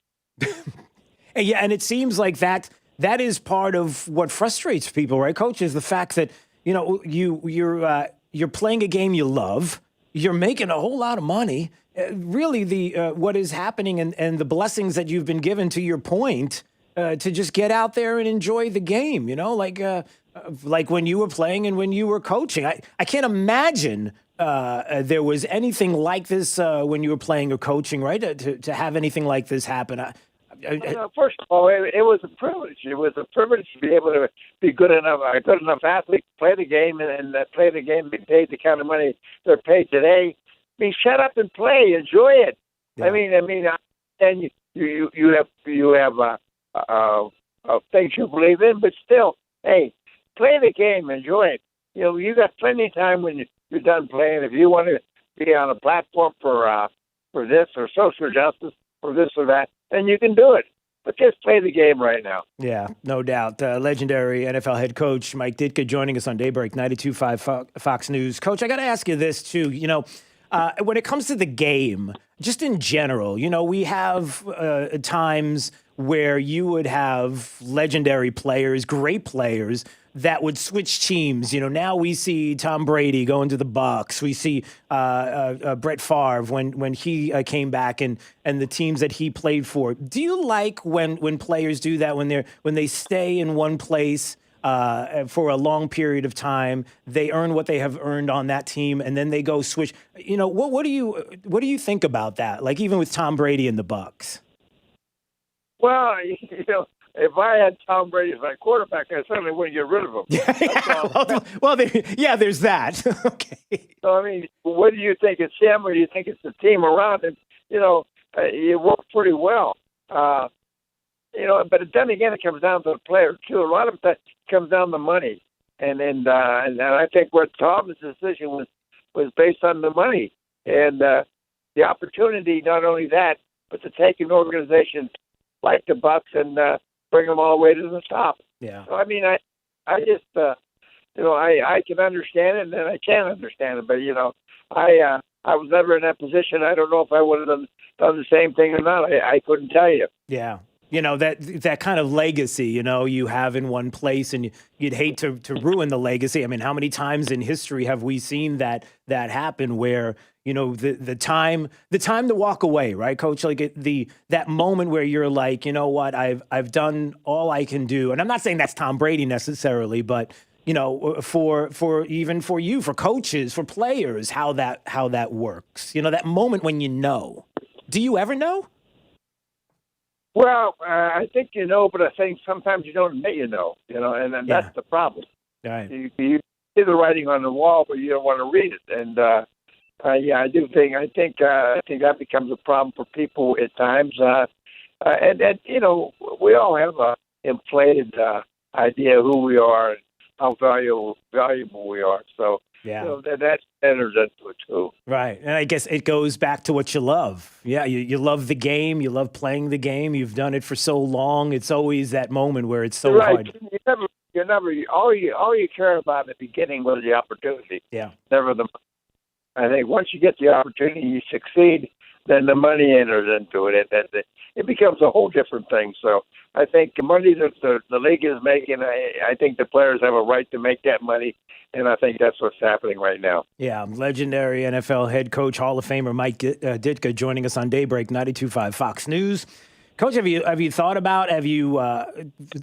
Yeah, and it seems like that is part of what frustrates people, right, Coach? Is the fact that, you know, you're playing a game you love. You're making a whole lot of money. Really, what is happening and the blessings that you've been given, to your point, to just get out there and enjoy the game, you know, like when you were playing and when you were coaching. I can't imagine there was anything like this when you were playing or coaching, right? To have anything like this happen. First of all, it was a privilege. It was a privilege to be able to be a good enough athlete, play the game, and play the game, be paid the kind of money they're paid today. I mean, shut up and play, enjoy it. Yeah. I mean, and you have things you believe in, but still, hey, play the game, enjoy it. You know, you got plenty of time when you're done playing. If you want to be on a platform for this or social justice or this or that, then you can do it. But just play the game right now. Yeah, no doubt. Legendary NFL head coach Mike Ditka joining us on Daybreak, 92.5 Fox News. Coach, I got to ask you this, too. You know, when it comes to the game, just in general, you know, we have times where you would have legendary players, great players, that would switch teams. You know, now we see Tom Brady going to the Bucs. We see Brett Favre when he came back and the teams that he played for. Do you like when players do that, when they stay in one place for a long period of time, they earn what they have earned on that team, and then they go switch? You know, what do you think about that? Like even with Tom Brady and the Bucs. Well, you know, if I had Tom Brady as my quarterback, I certainly wouldn't get rid of him. There's that. Okay. So, I mean, what do you think? It's him, or do you think it's the team around him? You know, it worked pretty well. You know, but then again, it comes down to the player, too. A lot of it comes down to money. And I think what Tom's decision was based on the money. And the opportunity, not only that, but to take an organization like the Bucs and bring them all the way to the top. Yeah. So I mean, I just I can understand it, and then I can't understand it. But I was never in that position. I don't know if I would have done the same thing or not. I couldn't tell you. Yeah. That kind of legacy, you have in one place, and you'd hate to ruin the legacy. I mean, how many times in history have we seen that happen where, the time to walk away, right, Coach? Like that moment where you're like, you know what, I've done all I can do. And I'm not saying that's Tom Brady necessarily, but for even for you, for coaches, for players, how that works. That moment when do you ever know? Well, I think but I think sometimes you don't admit and that's the problem. Right. You see the writing on the wall, but you don't want to read it. And I do think I think that becomes a problem for people at times. And we all have a inflated idea of who we are and how valuable we are. So that enters into it too. Right. And I guess it goes back to what you love. Yeah, you love the game. You love playing the game. You've done it for so long. It's always that moment where it's so hard. You never. All you care about in the beginning was the opportunity. Yeah. Never the. I think once you get the opportunity, you succeed. Then the money enters into it, and it becomes a whole different thing. So I think the money that the league is making, I think the players have a right to make that money, and I think that's what's happening right now. Yeah, legendary NFL head coach, Hall of Famer Mike Ditka joining us on Daybreak 92.5 Fox News. Coach, have you thought about,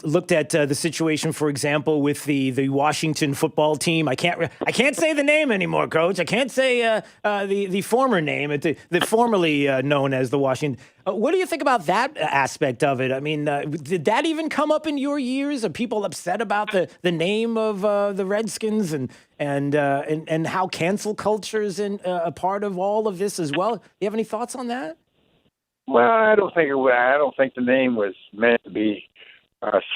looked at the situation, for example, with the Washington football team? I can't say the name anymore, Coach. I can't say the former name, the formerly known as the Washington. What do you think about that aspect of it? I mean, did that even come up in your years? Are people upset about the name of the Redskins and how cancel culture is a part of all of this as well? Do you have any thoughts on that? Well, I don't think the name was meant to be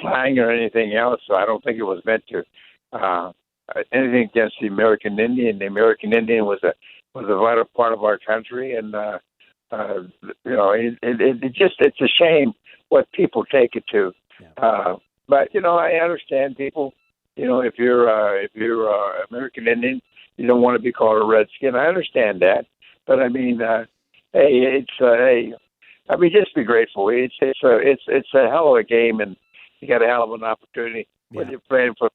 slang or anything else. So I don't think it was meant to anything against the American Indian. The American Indian was a vital part of our country, and it's a shame what people take it to. Yeah. But I understand people. If you're American Indian, you don't want to be called a Redskin. I understand that, but I mean, just be grateful. It's a hell of a game, and you got a hell of an opportunity whether you're playing for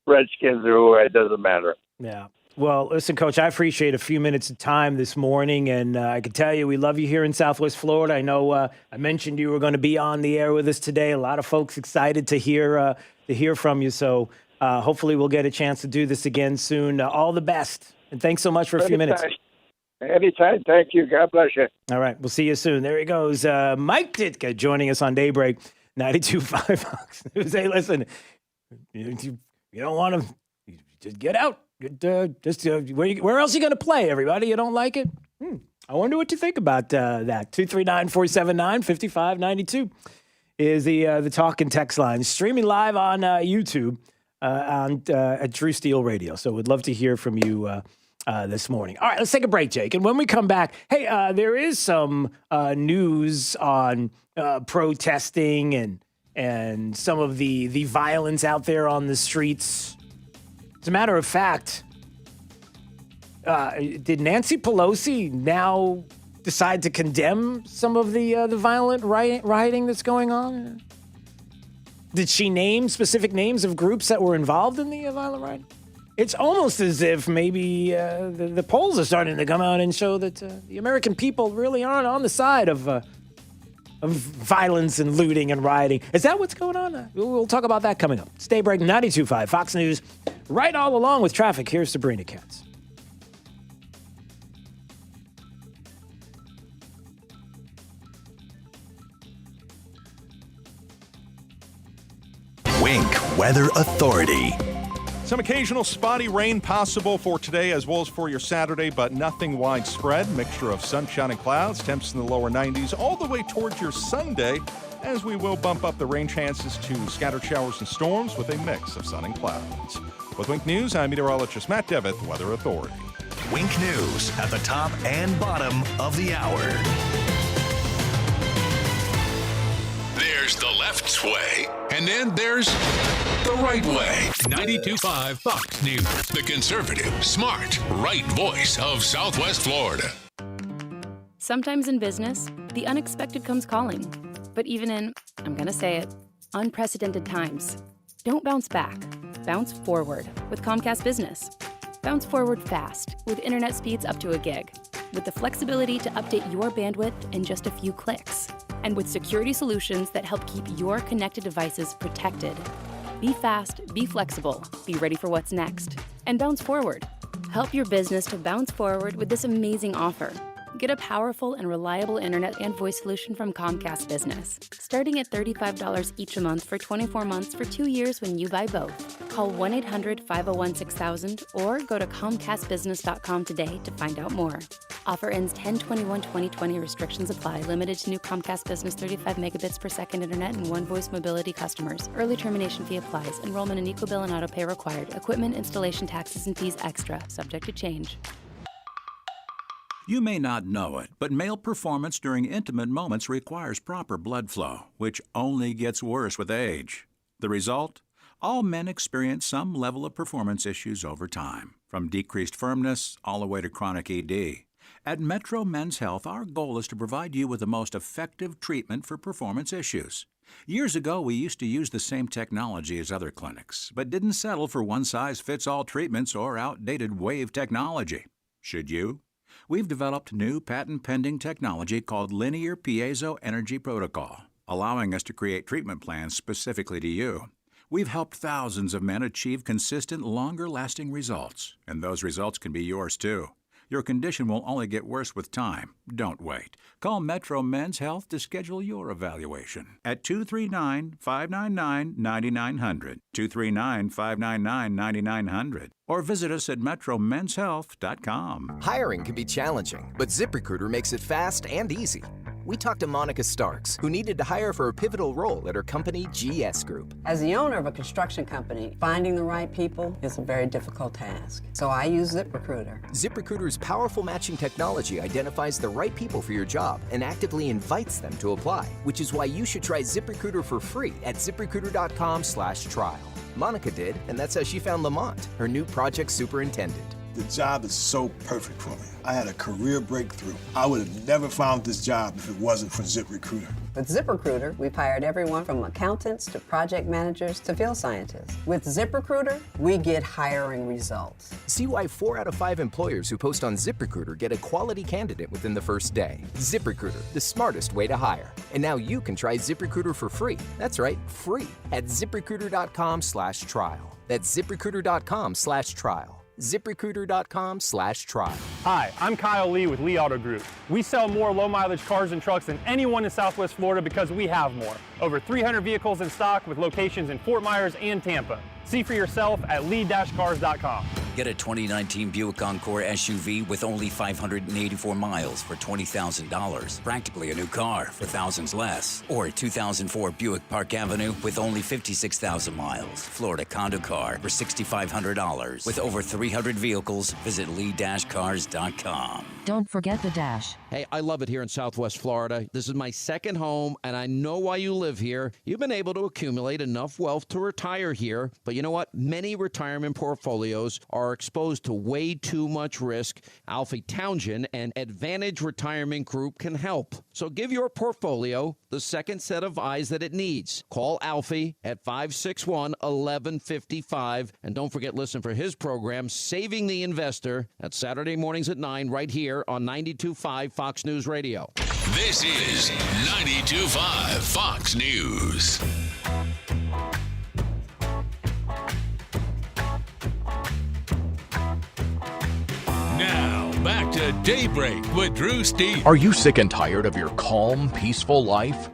Redskins or it doesn't matter. Yeah. Well, listen, Coach, I appreciate a few minutes of time this morning, and I can tell you we love you here in Southwest Florida. I know I mentioned you were going to be on the air with us today. A lot of folks excited to hear from you. So hopefully we'll get a chance to do this again soon. All the best, and thanks so much for a few minutes. Anytime. Thank you. God bless you. All right. We'll see you soon. There he goes. Mike Ditka joining us on Daybreak 92.5 Fox News. Hey, listen, you don't want to just get out. Where else are you going to play, everybody? You don't like it? I wonder what you think about that. 239-479-5592 is the talk and text line. Streaming live on YouTube at Drew Steele Radio. So we'd love to hear from you this morning. All right, let's take a break, Jake. And when we come back, hey, there is some news on protesting and some of the violence out there on the streets. As a matter of fact, did Nancy Pelosi now decide to condemn some of the violent rioting that's going on? Did she name specific names of groups that were involved in the violent rioting? It's almost as if maybe the polls are starting to come out and show that the American people really aren't on the side of violence and looting and rioting. Is that what's going on? We'll talk about that coming up. Stay break 92.5 Fox News. Right all along with traffic. Here's Sabrina Katz. Wink Weather Authority. Some occasional spotty rain possible for today as well as for your Saturday, but nothing widespread. Mixture of sunshine and clouds, temps in the lower 90s all the way towards your Sunday, as we will bump up the rain chances to scattered showers and storms with a mix of sun and clouds. With Wink News, I'm meteorologist Matt Devitt, Weather Authority. Wink News at the top and bottom of the hour. There's the left way. And then there's the right way. 92.5 Fox News. The conservative, smart, right voice of Southwest Florida. Sometimes in business, the unexpected comes calling. But even in, I'm going to say it, unprecedented times, don't bounce back. Bounce forward with Comcast Business. Bounce forward fast with internet speeds up to a gig. With the flexibility to update your bandwidth in just a few clicks. And with security solutions that help keep your connected devices protected. Be fast, be flexible, be ready for what's next. And bounce forward. Help your business to bounce forward with this amazing offer. Get a powerful and reliable internet and voice solution from Comcast Business, starting at $35 each a month for 24 months for 2 years when you buy both. Call 1-800-501-6000 or go to ComcastBusiness.com today to find out more. Offer ends 10/21/2020. Restrictions apply. Limited to new Comcast Business 35 megabits per second internet and one voice mobility customers. Early termination fee applies. Enrollment in EcoBill and autopay required. Equipment installation taxes and fees extra. Subject to change. You may not know it, but male performance during intimate moments requires proper blood flow, which only gets worse with age. The result? All men experience some level of performance issues over time, from decreased firmness all the way to chronic ED. At Metro Men's Health, our goal is to provide you with the most effective treatment for performance issues. Years ago, we used to use the same technology as other clinics, but didn't settle for one-size-fits-all treatments or outdated wave technology. Should you? We've developed new patent-pending technology called Linear Piezo Energy Protocol, allowing us to create treatment plans specifically to you. We've helped thousands of men achieve consistent, longer-lasting results, and those results can be yours too. Your condition will only get worse with time. Don't wait. Call Metro Men's Health to schedule your evaluation at 239-599-9900, 239-599-9900, or visit us at metromenshealth.com. Hiring can be challenging, but ZipRecruiter makes it fast and easy. We talked to Monica Starks, who needed to hire for a pivotal role at her company, GS Group. As the owner of a construction company, finding the right people is a very difficult task. So I use ZipRecruiter. ZipRecruiter's powerful matching technology identifies the right people for your job and actively invites them to apply, which is why you should try ZipRecruiter for free at ZipRecruiter.com/trial. Monica did, and that's how she found Lamont, her new project superintendent. The job is so perfect for me. I had a career breakthrough. I would have never found this job if it wasn't for ZipRecruiter. With ZipRecruiter, we've hired everyone from accountants to project managers to field scientists. With ZipRecruiter, we get hiring results. See why 4 out of 5 employers who post on ZipRecruiter get a quality candidate within the first day. ZipRecruiter, the smartest way to hire. And now you can try ZipRecruiter for free. That's right, free at ZipRecruiter.com/trial. That's ZipRecruiter.com/trial. ZipRecruiter.com/trial. Hi, I'm Kyle Lee with Lee Auto Group. We sell more low-mileage cars and trucks than anyone in Southwest Florida because we have more. Over 300 vehicles in stock with locations in Fort Myers and Tampa. See for yourself at lee-cars.com. Get a 2019 Buick Encore SUV with only 584 miles for $20,000. Practically a new car for thousands less. Or a 2004 Buick Park Avenue with only 56,000 miles. Florida condo car for $6,500. With over 300 vehicles, visit lee-cars.com. Don't forget the dash. Hey, I love it here in Southwest Florida. This is my second home, and I know why you live here. You've been able to accumulate enough wealth to retire here, but you know what? Many retirement portfolios are exposed to way too much risk. Alfie Townsend and Advantage Retirement Group can help. So give your portfolio the second set of eyes that it needs. Call Alfie at 561-1155. And don't forget, listen for his program, Saving the Investor, at Saturday mornings at 9 right here on 92.5 Fox News Radio. This is 92.5 Fox News. Now, back to Daybreak with Drew Steve. Are you sick and tired of your calm, peaceful life?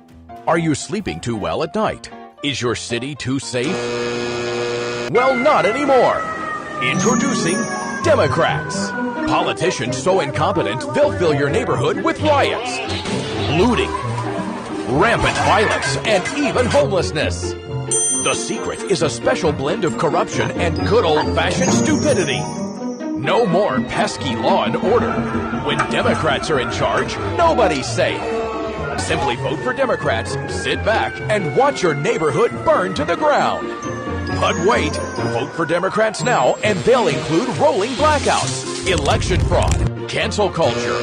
Are you sleeping too well at night? Is your city too safe? Well, not anymore. Introducing Democrats. Politicians so incompetent, they'll fill your neighborhood with riots, looting, rampant violence, and even homelessness. The secret is a special blend of corruption and good old-fashioned stupidity. No more pesky law and order. When Democrats are in charge, nobody's safe. Simply vote for Democrats, sit back, and watch your neighborhood burn to the ground. But wait, vote for Democrats now, and they'll include rolling blackouts, election fraud, cancel culture,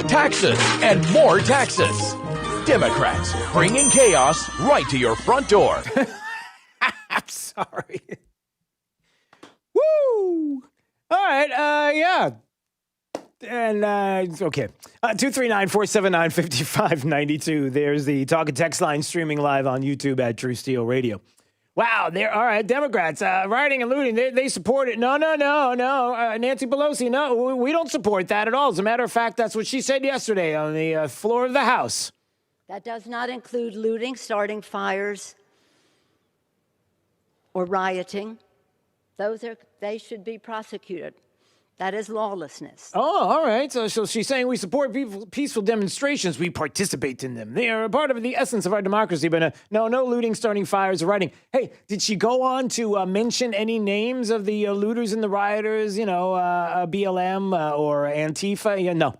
taxes, and more taxes. Democrats, bringing chaos right to your front door. I'm sorry. Woo! All right, yeah. And, okay. 239-479-5592. There's the talk and text line streaming live on YouTube at True Steel Radio. Wow, all right, Democrats, rioting and looting, they support it. No. Nancy Pelosi, no, we don't support that at all. As a matter of fact, that's what she said yesterday on the floor of the House. That does not include looting, starting fires, or rioting. They should be prosecuted. That is lawlessness. Oh, all right. So she's saying we support peaceful demonstrations. We participate in them. They are a part of the essence of our democracy. But no looting, starting fires, or rioting. Hey, did she go on to mention any names of the looters and the rioters? BLM or Antifa? Yeah, no.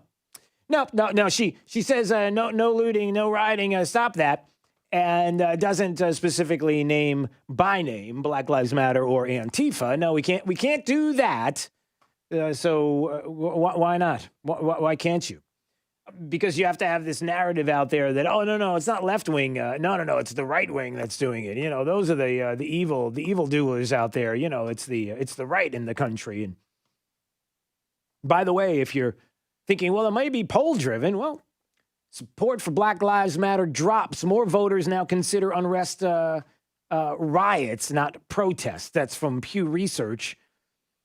She says no looting, no rioting. Stop that. And doesn't specifically name by name Black Lives Matter or Antifa. No, we can't do that. So why not? Why can't you? Because you have to have this narrative out there that, oh, no, it's not left wing. No, it's the right wing that's doing it. Those are the evil doers out there. It's the right in the country. And by the way, if you're thinking, well, it might be poll driven, well, support for Black Lives Matter drops. More voters now consider unrest riots, not protests. That's from Pew Research.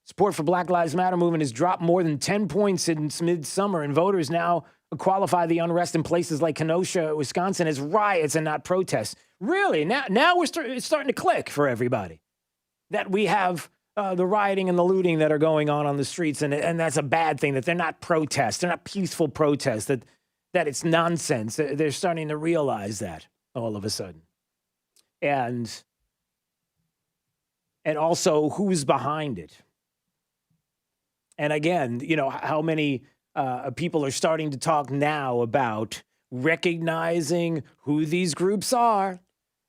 Support for Black Lives Matter movement has dropped more than 10 points since midsummer, and voters now qualify the unrest in places like Kenosha, Wisconsin, as riots and not protests. Really? Now it's starting to click for everybody that we have the rioting and the looting that are going on the streets, and that's a bad thing, that they're not protests. They're not peaceful protests, that it's nonsense. They're starting to realize that all of a sudden. And also who's behind it. And again, how many people are starting to talk now about recognizing who these groups are.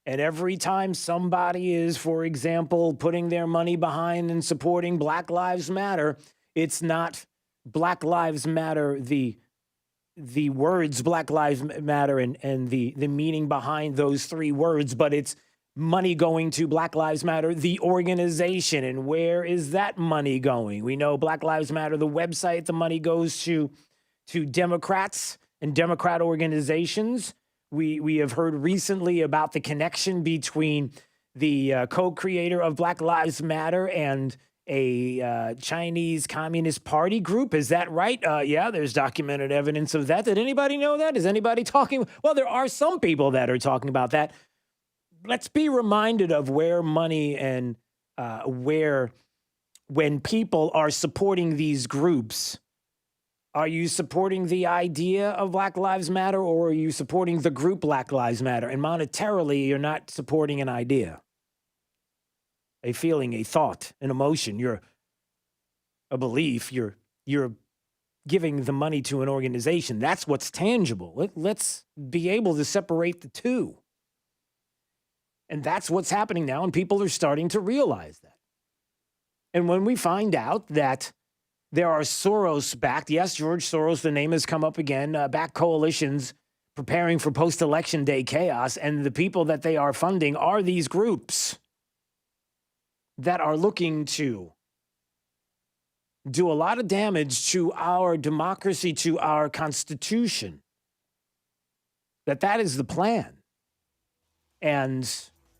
And every time somebody is, for example, putting their money behind and supporting Black Lives Matter, it's not Black Lives Matter, the words Black Lives Matter and the meaning behind those three words, but it's money going to Black Lives Matter, the organization. And where is that money going? We know Black Lives Matter, the website, the money goes to Democrats and Democrat organizations. We have heard recently about the connection between the co-creator of Black Lives Matter and a Chinese Communist Party group. Is that right? Yeah, there's documented evidence of that. Did anybody know that? Is anybody talking? Well, there are some people that are talking about that. Let's be reminded of where money and when people are supporting these groups, are you supporting the idea of Black Lives Matter, or are you supporting the group Black Lives Matter? And monetarily, you're not supporting an idea, a feeling, a thought, an emotion. You're a belief. You're giving the money to an organization. That's what's tangible. Let's be able to separate the two. And that's what's happening now, and people are starting to realize that. And when we find out that there are Soros-backed, yes, George Soros, the name has come up again, backed coalitions preparing for post-election day chaos, and the people that they are funding are these groups that are looking to do a lot of damage to our democracy, to our Constitution, that is the plan. And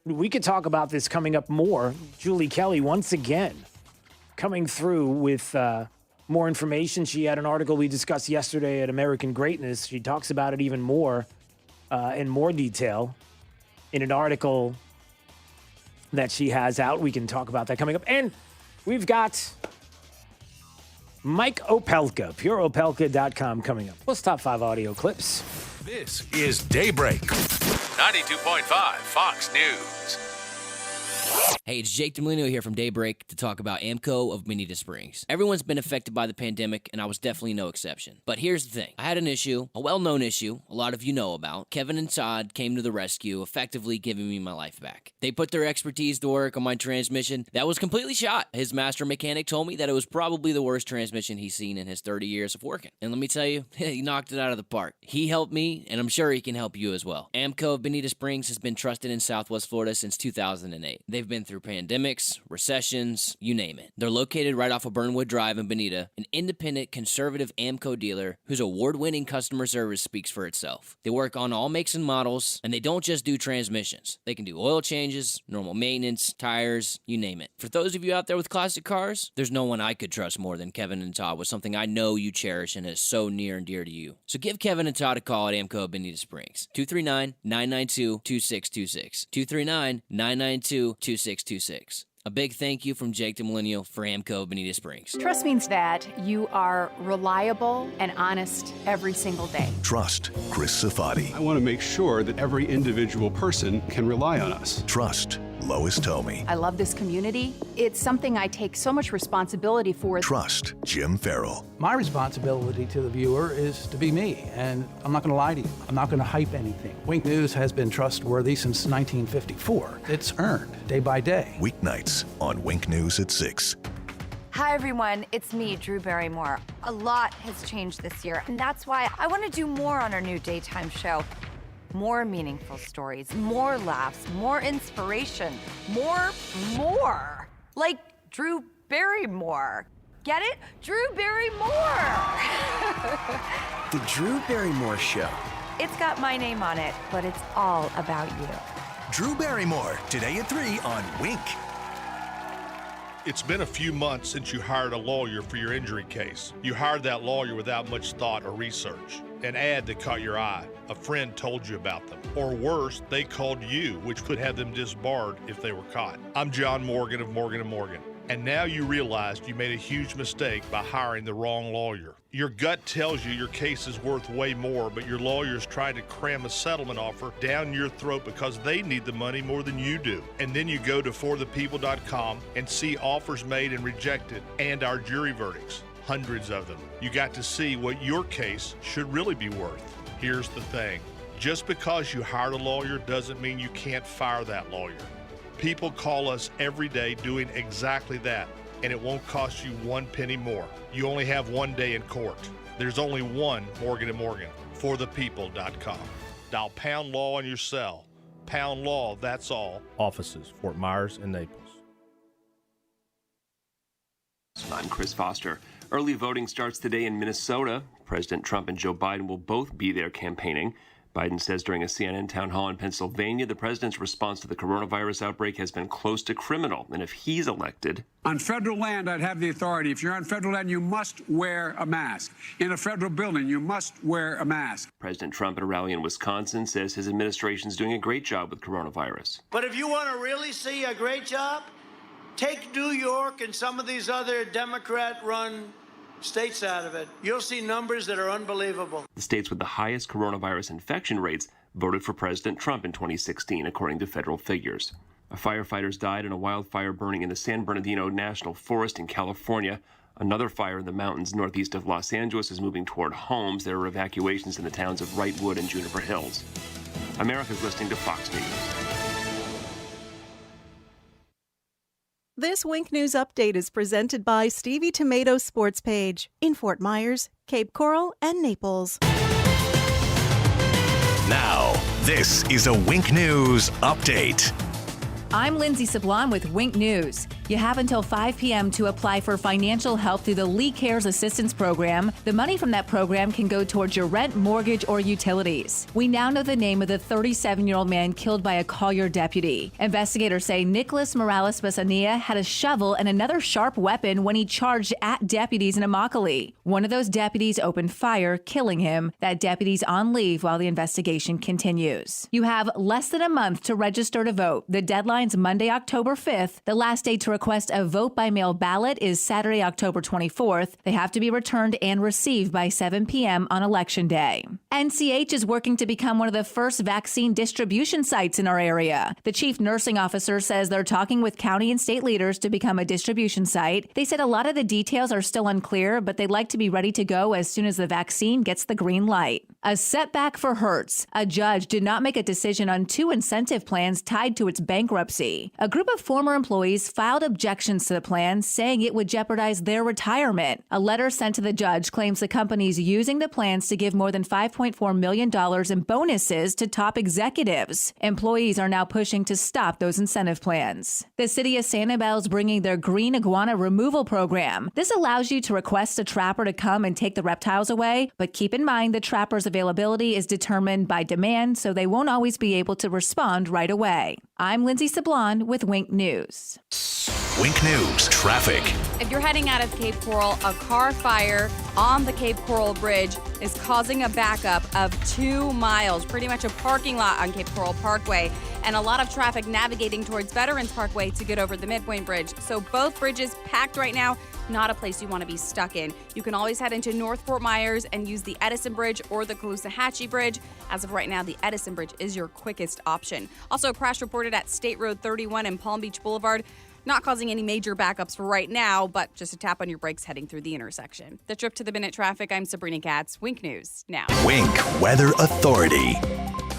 we could talk about this coming up more. Julie Kelly, once again, coming through with more information. She had an article we discussed yesterday at American Greatness. She talks about it even more in more detail in an article that she has out. We can talk about that coming up. And we've got Mike Opelka, pureopelka.com coming up. Plus top 5 audio clips. This is Daybreak, 92.5 Fox News. Hey, it's Jake Demolino here from Daybreak to talk about AMCO of Bonita Springs. Everyone's been affected by the pandemic, and I was definitely no exception. But here's the thing. I had an issue, a well-known issue, a lot of you know about. Kevin and Todd came to the rescue, effectively giving me my life back. They put their expertise to work on my transmission that was completely shot. His master mechanic told me that it was probably the worst transmission he's seen in his 30 years of working. And let me tell you, he knocked it out of the park. He helped me, and I'm sure he can help you as well. AMCO of Bonita Springs has been trusted in Southwest Florida since 2008. They've been through pandemics, recessions, you name it. They're located right off of Burnwood Drive in Bonita, an independent, conservative AMCO dealer whose award-winning customer service speaks for itself. They work on all makes and models, and they don't just do transmissions. They can do oil changes, normal maintenance, tires, you name it. For those of you out there with classic cars, there's no one I could trust more than Kevin and Todd with something I know you cherish and is so near and dear to you. So give Kevin and Todd a call at AMCO of Bonita Springs. 239-992-2626. 239-992-2626. A big thank you from Jake Demolino for AMCO Bonita Springs. Trust means that you are reliable and honest every single day. Trust Chris Safadi. I want to make sure that every individual person can rely on us. Trust Lois Tomey. I love this community. It's something I take so much responsibility for. Trust Jim Farrell. My responsibility to the viewer is to be me, and I'm not going to lie to you. I'm not going to hype anything. Wink News has been trustworthy since 1954. It's earned day by day. Weeknights on Wink News at 6. Hi, everyone. It's me, Drew Barrymore. A lot has changed this year, and that's why I want to do more on our new daytime show. More meaningful stories, more laughs, more inspiration, more. Like Drew Barrymore. Get it? Drew Barrymore! The Drew Barrymore Show. It's got my name on it, but it's all about you. Drew Barrymore, today at 3 on Wink. It's been a few months since you hired a lawyer for your injury case. You hired that lawyer without much thought or research. An ad that caught your eye. A friend told you about them. Or worse, they called you, which could have them disbarred if they were caught. I'm John Morgan of Morgan & Morgan. And now you realized you made a huge mistake by hiring the wrong lawyer. Your gut tells you your case is worth way more, but your lawyer's trying to cram a settlement offer down your throat because they need the money more than you do. And then you go to forthepeople.com and see offers made and rejected and our jury verdicts. Hundreds of them. You got to see what your case should really be worth. Here's the thing. Just because you hired a lawyer doesn't mean you can't fire that lawyer. People call us every day doing exactly that, and it won't cost you 1 penny more. You only have 1 day in court. There's only one Morgan & Morgan, forthepeople.com. Dial pound law on your cell. Pound law, that's all. Offices, Fort Myers and Naples. I'm Chris Foster. Early voting starts today in Minnesota. President Trump and Joe Biden will both be there campaigning. Biden says during a CNN town hall in Pennsylvania, the president's response to the coronavirus outbreak has been close to criminal. And if he's elected... On federal land, I'd have the authority. If you're on federal land, you must wear a mask. In a federal building, you must wear a mask. President Trump at a rally in Wisconsin says his administration's doing a great job with coronavirus. But if you want to really see a great job, take New York and some of these other Democrat-run states out of it. You'll see numbers that are unbelievable. The states with the highest coronavirus infection rates voted for President Trump in 2016, according to federal figures. Firefighters died in a wildfire burning in the San Bernardino National Forest in California. Another fire in the mountains northeast of Los Angeles is moving toward homes. There are evacuations in the towns of Wrightwood and Juniper Hills. America's listening to Fox News. This Wink News update is presented by Stevie Tomato Sports Page in Fort Myers, Cape Coral, and Naples. Now, this is a Wink News update. I'm Lindsay Sablon with Wink News. You have until 5 p.m. to apply for financial help through the Lee Cares Assistance Program. The money from that program can go towards your rent, mortgage, or utilities. We now know the name of the 37-year-old man killed by a Collier deputy. Investigators say Nicholas Morales Besania had a shovel and another sharp weapon when he charged at deputies in Immokalee. One of those deputies opened fire, killing him. That deputy's on leave while the investigation continues. You have less than a month to register to vote. The deadline's Monday, October 5th. The last day to request a vote-by-mail ballot is Saturday, October 24th. They have to be returned and received by 7 p.m. on Election Day. NCH is working to become one of the first vaccine distribution sites in our area. The chief nursing officer says they're talking with county and state leaders to become a distribution site. They said a lot of the details are still unclear, but they'd like to be ready to go as soon as the vaccine gets the green light. A setback for Hertz. A judge did not make a decision on 2 incentive plans tied to its bankruptcy. A group of former employees filed objections to the plan, saying it would jeopardize their retirement. A letter sent to the judge claims the company's using the plans to give more than $5.4 million in bonuses to top executives. Employees are now pushing to stop those incentive plans. The city of Sanibel is bringing their green iguana removal program. This allows you to request a trapper to come and take the reptiles away, but keep in mind the trapper's availability is determined by demand, so they won't always be able to respond right away. I'm Lindsay Sablon with Wink News. Wink News traffic. If you're heading out of Cape Coral, a car fire on the Cape Coral Bridge is causing a backup of 2 miles, pretty much a parking lot on Cape Coral Parkway, and a lot of traffic navigating towards Veterans Parkway to get over the Midpoint Bridge. So both bridges packed right now, not a place you want to be stuck in. You can always head into North Fort Myers and use the Edison Bridge or the Caloosahatchee Bridge. As of right now, the Edison Bridge is your quickest option. Also, a crash reported at State Road 31 and Palm Beach Boulevard. Not causing any major backups for right now, but just a tap on your brakes heading through the intersection. The Trip to the Minute traffic, I'm Sabrina Katz. Wink News now. Wink Weather Authority.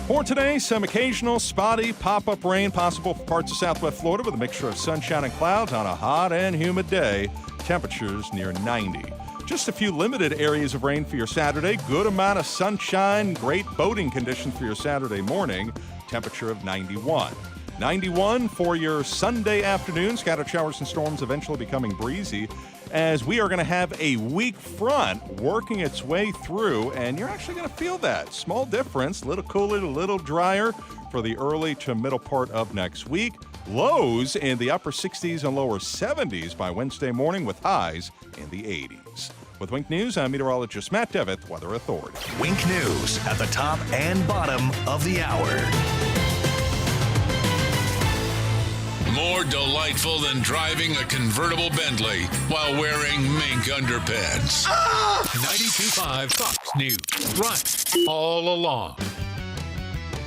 For today, some occasional spotty pop-up rain possible for parts of southwest Florida with a mixture of sunshine and clouds on a hot and humid day. Temperatures near 90. Just a few limited areas of rain for your Saturday. Good amount of sunshine, great boating conditions for your Saturday morning. Temperature of 91. 91 for your Sunday afternoon. Scattered showers and storms eventually becoming breezy as we are going to have a weak front working its way through, and you're actually going to feel that. Small difference, a little cooler, a little drier for the early to middle part of next week. Lows in the upper 60s and lower 70s by Wednesday morning with highs in the 80s. With Wink News, I'm meteorologist Matt Devitt, Weather Authority. Wink News at the top and bottom of the hour. More delightful than driving a convertible Bentley while wearing mink underpants. 92.5 Fox News. Right all along.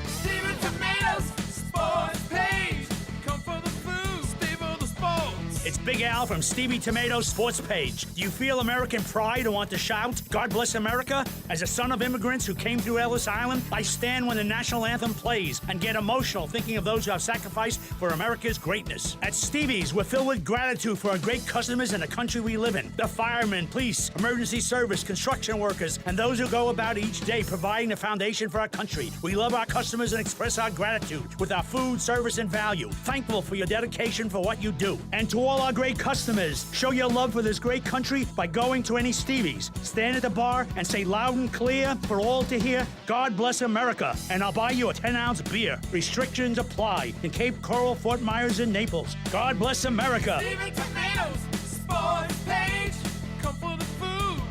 Steven Tomatoes Sports Page. Come for the food, stay for the sports. It's Big Al from Stevie Tomatoes Sports Page. Do you feel American pride and want to shout, God bless America? As a son of immigrants who came through Ellis Island, I stand when the national anthem plays and get emotional thinking of those who have sacrificed for America's greatness. At Stevie's, we're filled with gratitude for our great customers and the country we live in. The firemen, police, emergency service, construction workers, and those who go about each day providing the foundation for our country. We love our customers and express our gratitude with our food, service, and value. Thankful for your dedication for what you do. And to all our great customers, show your love for this great country by going to any Stevie's. Stand at the bar and say loud and clear for all to hear, God bless America, and I'll buy you a 10-ounce beer. Restrictions apply in Cape Coral, Fort Myers, and Naples. God bless America. Steven Tomatoes Sports Page. Come for the food,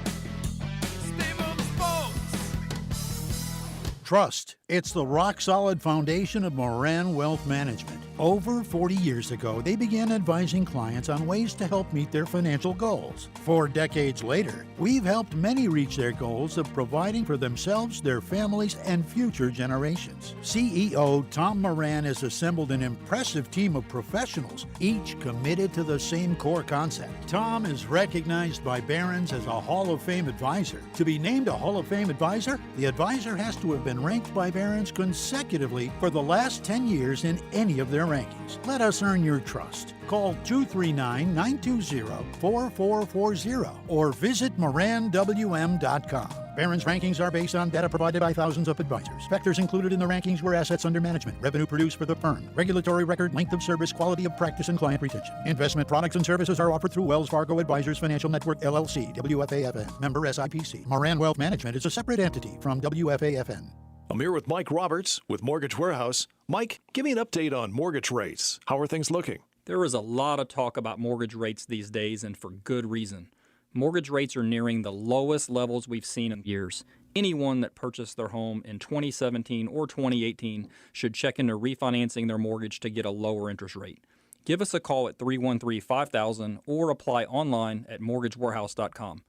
stay for the sports. Trust. It's the rock-solid foundation of Moran Wealth Management. Over 40 years ago, they began advising clients on ways to help meet their financial goals. 4 decades later, we've helped many reach their goals of providing for themselves, their families, and future generations. CEO Tom Moran has assembled an impressive team of professionals, each committed to the same core concept. Tom is recognized by Barron's as a Hall of Fame advisor. To be named a Hall of Fame advisor, the advisor has to have been ranked by Barron's consecutively for the last 10 years in any of their rankings. Let us earn your trust. Call 239-920-4440 or visit moranwm.com. Barron's rankings are based on data provided by thousands of advisors. Factors included in the rankings were assets under management, revenue produced for the firm, regulatory record, length of service, quality of practice, and client retention. Investment products and services are offered through Wells Fargo Advisors Financial Network, LLC, WFAFN, member SIPC. Moran Wealth Management is a separate entity from WFAFN. I'm here with Mike Roberts with Mortgage Warehouse. Mike, give me an update on mortgage rates. How are things looking? There is a lot of talk about mortgage rates these days, and for good reason. Mortgage rates are nearing the lowest levels we've seen in years. Anyone that purchased their home in 2017 or 2018 should check into refinancing their mortgage to get a lower interest rate. Give us a call at 313-5000 or apply online at mortgagewarehouse.com.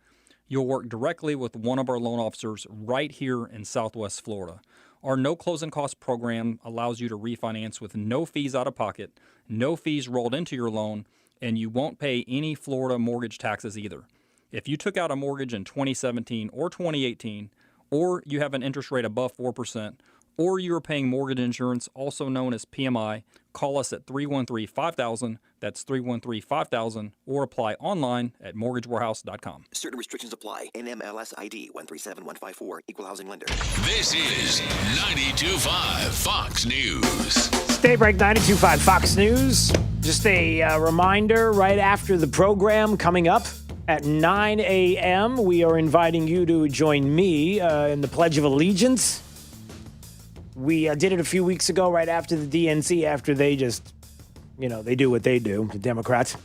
You'll work directly with one of our loan officers right here in Southwest Florida. Our no closing cost program allows you to refinance with no fees out of pocket, no fees rolled into your loan, and you won't pay any Florida mortgage taxes either. If you took out a mortgage in 2017 or 2018, or you have an interest rate above 4%, or you are paying mortgage insurance, also known as PMI, call us at 313-5000, that's 313-5000, or apply online at mortgagewarehouse.com. Certain restrictions apply. NMLS ID 137154, Equal Housing Lender. This is 92.5 Fox News. Daybreak 92.5 Fox News. Just a reminder, right after the program coming up at 9 a.m., we are inviting you to join me in the Pledge of Allegiance. We did it a few weeks ago right after the DNC, after they just, they do what they do, the Democrats.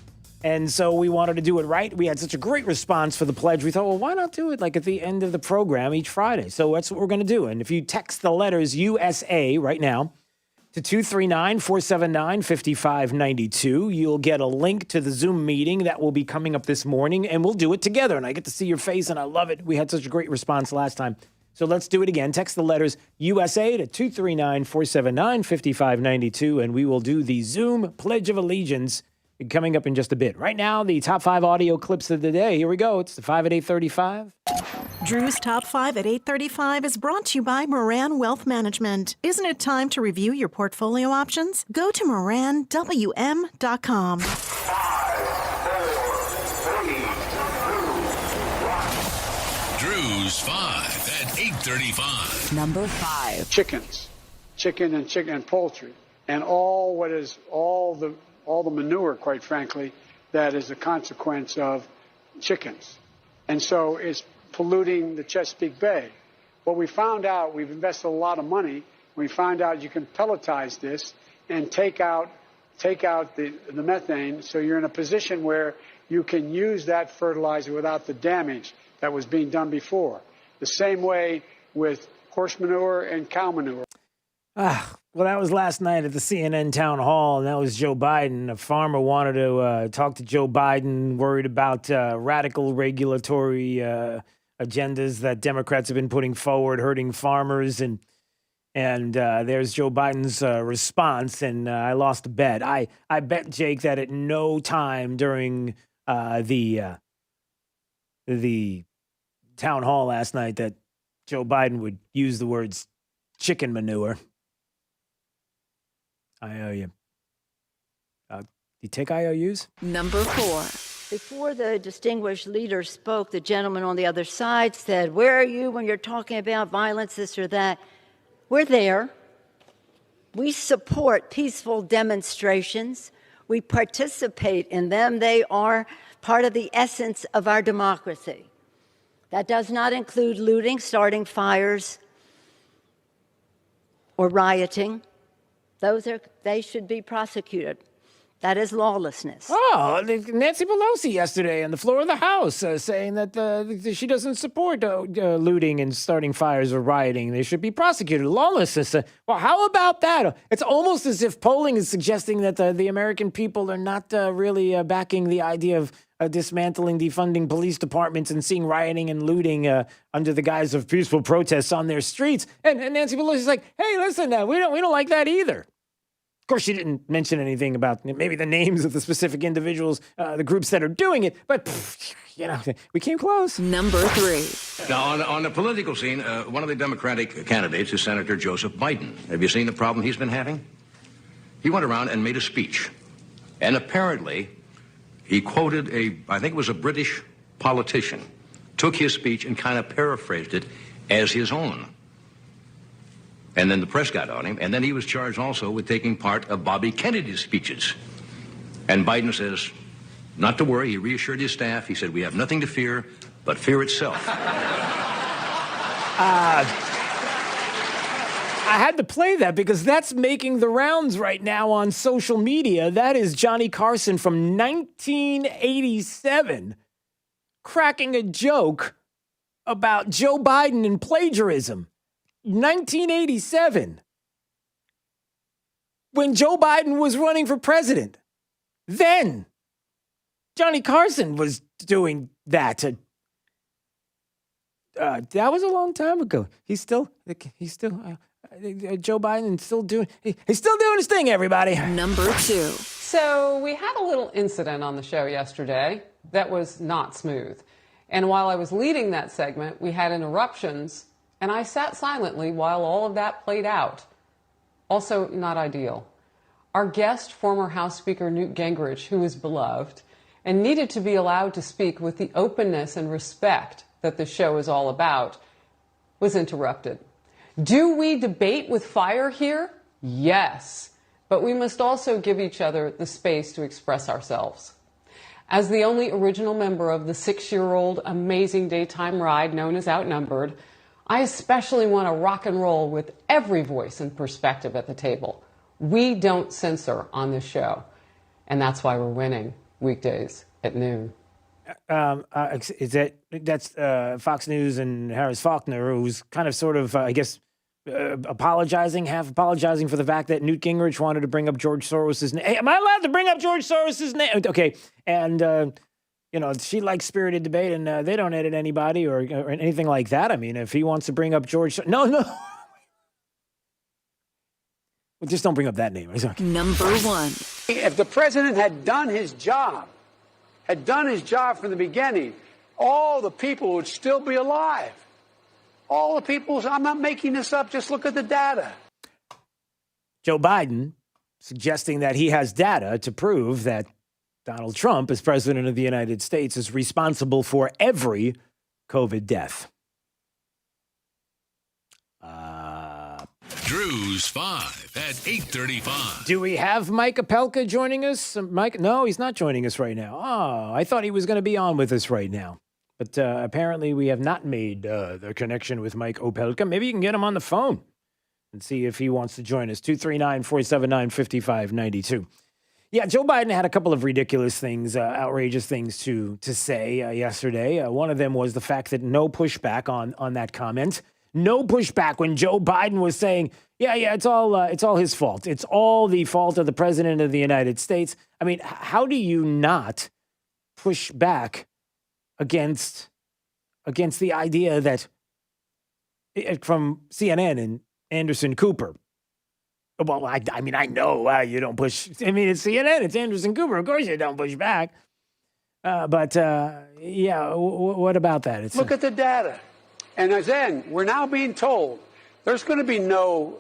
And so we wanted to do it right. We had such a great response for the pledge. We thought, well, why not do it like at the end of the program each Friday? So that's what we're going to do. And if you text the letters USA right now to 239-479-5592, you'll get a link to the Zoom meeting that will be coming up this morning, and we'll do it together. And I get to see your face, and I love it. We had such a great response last time. So let's do it again. Text the letters USA to 239-479-5592, and we will do the Zoom Pledge of Allegiance coming up in just a bit. Right now, the top 5 audio clips of the day. Here we go. It's the 5 at 8:35. Drew's Top 5 at 8:35 is brought to you by Moran Wealth Management. Isn't it time to review your portfolio options? Go to moranwm.com. Drew's 5 at 8:35. Number 5. Chicken and poultry, and all the manure, quite frankly, that is a consequence of chickens. And so it's polluting the Chesapeake Bay. What we found out, we've invested a lot of money. We found out you can pelletize this and take out the methane, so you're in a position where you can use that fertilizer without the damage that was being done before. The same way with horse manure and cow manure. Well, that was last night at the CNN town hall, and that was Joe Biden. A farmer wanted to talk to Joe Biden, worried about radical regulatory agendas that Democrats have been putting forward, hurting farmers, and there's Joe Biden's response, and I lost a bet. I bet, Jake, that at no time during the town hall last night that Joe Biden would use the words chicken manure. I owe you. Do you take IOUs? Number 4. Before the distinguished leader spoke, the gentleman on the other side said, "Where are you when you're talking about violence, this or that?" We're there. We support peaceful demonstrations. We participate in them. They are part of the essence of our democracy. That does not include looting, starting fires, or rioting. They should be prosecuted. That is lawlessness. Oh, Nancy Pelosi yesterday on the floor of the House saying that she doesn't support looting and starting fires or rioting. They should be prosecuted. Lawlessness. Well, how about that? It's almost as if polling is suggesting that the American people are not really backing the idea of dismantling, defunding police departments and seeing rioting and looting under the guise of peaceful protests on their streets. And Nancy Pelosi's like, hey, listen, we don't like that either. Of course, she didn't mention anything about maybe the names of the specific individuals, the groups that are doing it, but, we came close. Number 3. Now, on the political scene, one of the Democratic candidates is Senator Joseph Biden. Have you seen the problem he's been having? He went around and made a speech, and apparently he quoted I think it was a British politician, took his speech and kind of paraphrased it as his own. And then the press got on him, and then he was charged also with taking part of Bobby Kennedy's speeches. And Biden says, not to worry, he reassured his staff. He said, we have nothing to fear but fear itself. I had to play that because that's making the rounds right now on social media. That is Johnny Carson from 1987 cracking a joke about Joe Biden and plagiarism. 1987, when Joe Biden was running for president. Then Johnny Carson was doing that. That was a long time ago. Joe Biden still doing, he's still doing his thing, everybody. Number 2. So we had a little incident on the show yesterday that was not smooth. And while I was leading that segment, we had interruptions, and I sat silently while all of that played out. Also, not ideal. Our guest, former House Speaker Newt Gingrich, who is beloved and needed to be allowed to speak with the openness and respect that the show is all about, was interrupted. Do we debate with fire here? Yes. But we must also give each other the space to express ourselves. As the only original member of the 6-year-old amazing daytime ride known as Outnumbered, I especially want to rock and roll with every voice and perspective at the table. We don't censor on this show, and that's why we're winning weekdays at noon. That's Fox News and Harris Faulkner, who's kind of sort of, half apologizing for the fact that Newt Gingrich wanted to bring up George Soros' name. Hey, am I allowed to bring up George Soros' name? Okay. And, she likes spirited debate, and they don't edit anybody or anything like that. I mean, if he wants to bring up George... No. Well, just don't bring up that name. Okay. Number 1. If the president had done his job from the beginning, all the people would still be alive. All the people, I'm not making this up, just look at the data. Joe Biden suggesting that he has data to prove that Donald Trump, as president of the United States, is responsible for every COVID death. Drew's 5 at 8:35. Do we have Mike Opelka joining us? Mike? No, he's not joining us right now. Oh, I thought he was going to be on with us right now. But apparently we have not made the connection with Mike Opelka. Maybe you can get him on the phone and see if he wants to join us. 239-479-5592. Yeah, Joe Biden had a couple of ridiculous things, outrageous things to say yesterday. One of them was the fact that no pushback on that comment. No pushback when Joe Biden was saying, yeah, it's all his fault. It's all the fault of the president of the United States. I mean, how do you not push back against the idea that from CNN and Anderson Cooper? Well, I mean, I know you don't push. I mean, it's CNN, it's Anderson Cooper. Of course you don't push back. But what about that? Look at the data. And then we're now being told there's going to be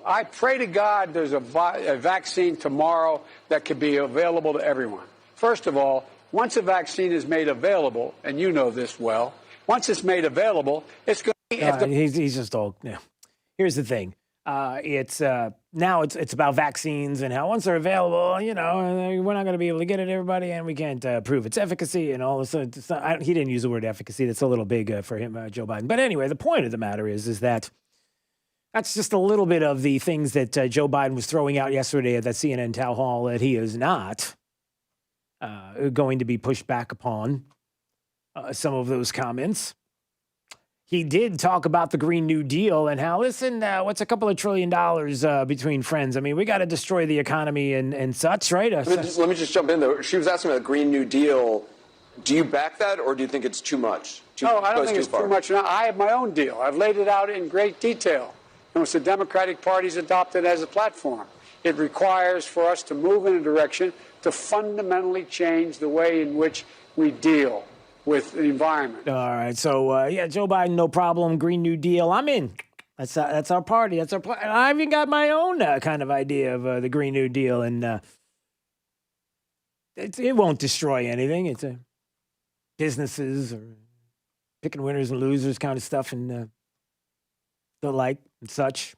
I pray to God there's a vaccine tomorrow that could be available to everyone. First of all, once a vaccine is made available, and you know this well, once it's made available, it's going to be... He's just all... Yeah. Here's the thing. It's about vaccines and how once they're available, we're not going to be able to get it to everybody, and we can't prove its efficacy and all this. He didn't use the word efficacy. That's a little big for him, Joe Biden. But anyway, the point of the matter is that that's just a little bit of the things that Joe Biden was throwing out yesterday at that CNN town hall that he is not going to be pushed back upon some of those comments. He did talk about the Green New Deal and how, listen, what's a couple of $1 trillion between friends? I mean, we got to destroy the economy and such, right? Let me just jump in, though. She was asking about the Green New Deal. Do you back that, or do you think it's too much? No, I don't think it's too much. No, I have my own deal. I've laid it out in great detail. And it's the Democratic Party's adopted as a platform. It requires for us to move in a direction to fundamentally change the way in which we deal with the environment. All right. So, Joe Biden, no problem. Green New Deal. I'm in. That's our party. That's our plan. I even got my own kind of idea of the Green New Deal. And it won't destroy anything. It's businesses or picking winners and losers kind of stuff and the like and such.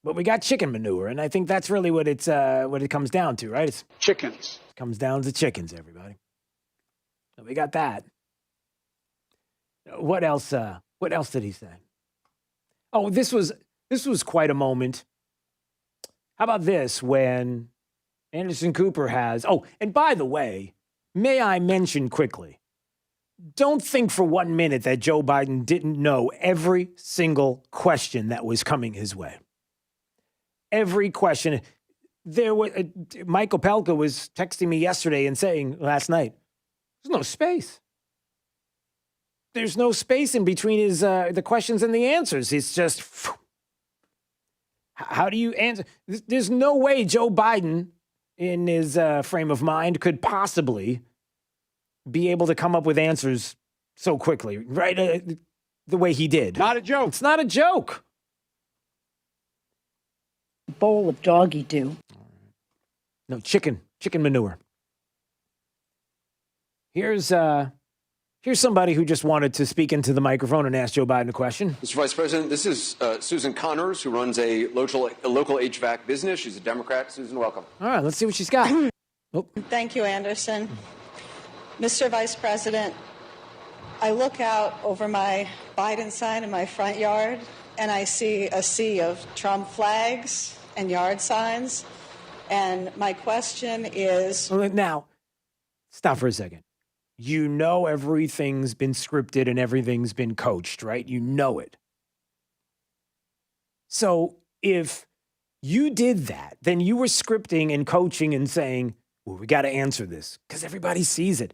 But we got chicken manure. And I think that's really what it comes down to, right? It's chickens. It comes down to chickens, everybody. We got that. What else? What else did he say? Oh, this was quite a moment. How about this? When Anderson Cooper has. Oh, and by the way, may I mention quickly? Don't think for 1 minute that Joe Biden didn't know every single question that was coming his way. Every question. there was Michael Pelka was texting me yesterday and saying last night, there's no space. There's no space in between his the questions and the answers. It's just, how do you answer? There's no way Joe Biden, in his frame of mind, could possibly be able to come up with answers so quickly, right? The way he did. Not a joke. It's not a joke. Bowl of doggy do. No, chicken manure. Here's somebody who just wanted to speak into the microphone and ask Joe Biden a question. Mr. Vice President, this is Susan Connors, who runs a local HVAC business. She's a Democrat. Susan, welcome. All right, let's see what she's got. Thank you, Anderson. Mr. Vice President, I look out over my Biden sign in my front yard, and I see a sea of Trump flags and yard signs. And my question is... Now, stop for a second. You know everything's been scripted and everything's been coached, right? You know it. So if you did that, then you were scripting and coaching and saying, well, we got to answer this because everybody sees it.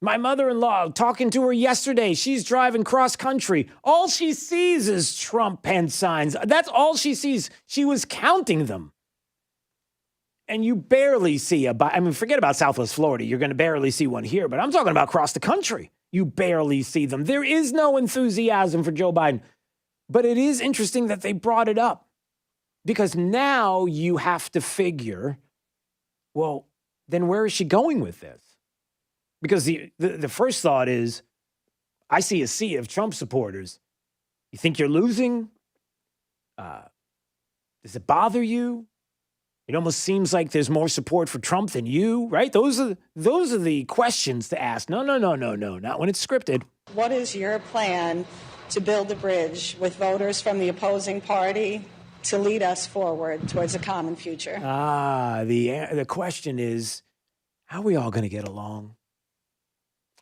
My mother-in-law, talking to her yesterday, she's driving cross country. All she sees is Trump Pence signs. That's all she sees. She was counting them. And you barely see forget about Southwest Florida. You're going to barely see one here, but I'm talking about across the country. You barely see them. There is no enthusiasm for Joe Biden. But it is interesting that they brought it up because now you have to figure, well, then where is she going with this? Because the first thought is, I see a sea of Trump supporters. You think you're losing? Does it bother you? It almost seems like there's more support for Trump than you, right? Those are the questions to ask. No, not when it's scripted. What is your plan to build a bridge with voters from the opposing party to lead us forward towards a common future? The question is, how are we all going to get along?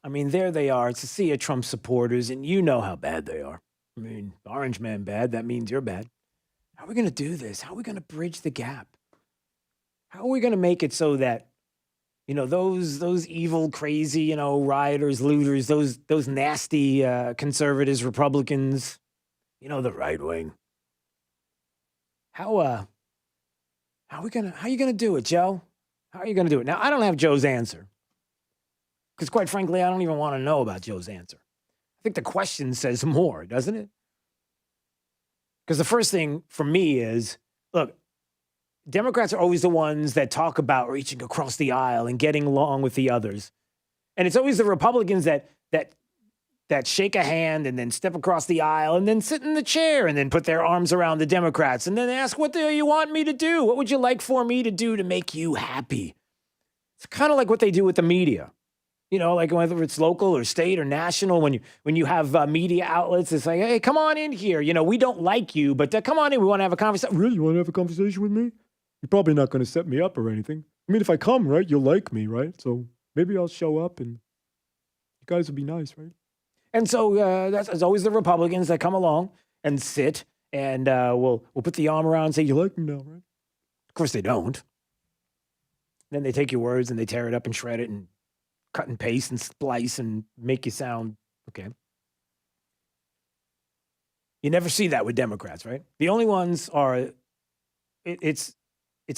I mean, there they are. It's a sea of Trump supporters, and you know how bad they are. I mean, orange man bad, that means you're bad. How are we going to do this? How are we going to bridge the gap? How are we going to make it so that, those evil, crazy, rioters, looters, those nasty conservatives, Republicans, the right wing. How are you going to do it, Joe? How are you going to do it? Now, I don't have Joe's answer. Because quite frankly, I don't even want to know about Joe's answer. I think the question says more, doesn't it? Because the first thing for me is, look, Democrats are always the ones that talk about reaching across the aisle and getting along with the others. And it's always the Republicans that shake a hand and then step across the aisle and then sit in the chair and then put their arms around the Democrats and then ask, what do you want me to do? What would you like for me to do to make you happy? It's kind of like what they do with the media. Like whether it's local or state or national, when you have media outlets, it's like, hey, come on in here. We don't like you, but come on in. We want to have a conversation. Really? You want to have a conversation with me? You're probably not going to set me up or anything. I mean, if I come, right, you'll like me, right? So maybe I'll show up and you guys will be nice, right? And so that's always the Republicans that come along and sit and we'll put the arm around and say, you like me now, right? Of course they don't. Then they take your words and they tear it up and shred it and cut and paste and splice and make you sound okay. You never see that with Democrats, right? The only ones are, it's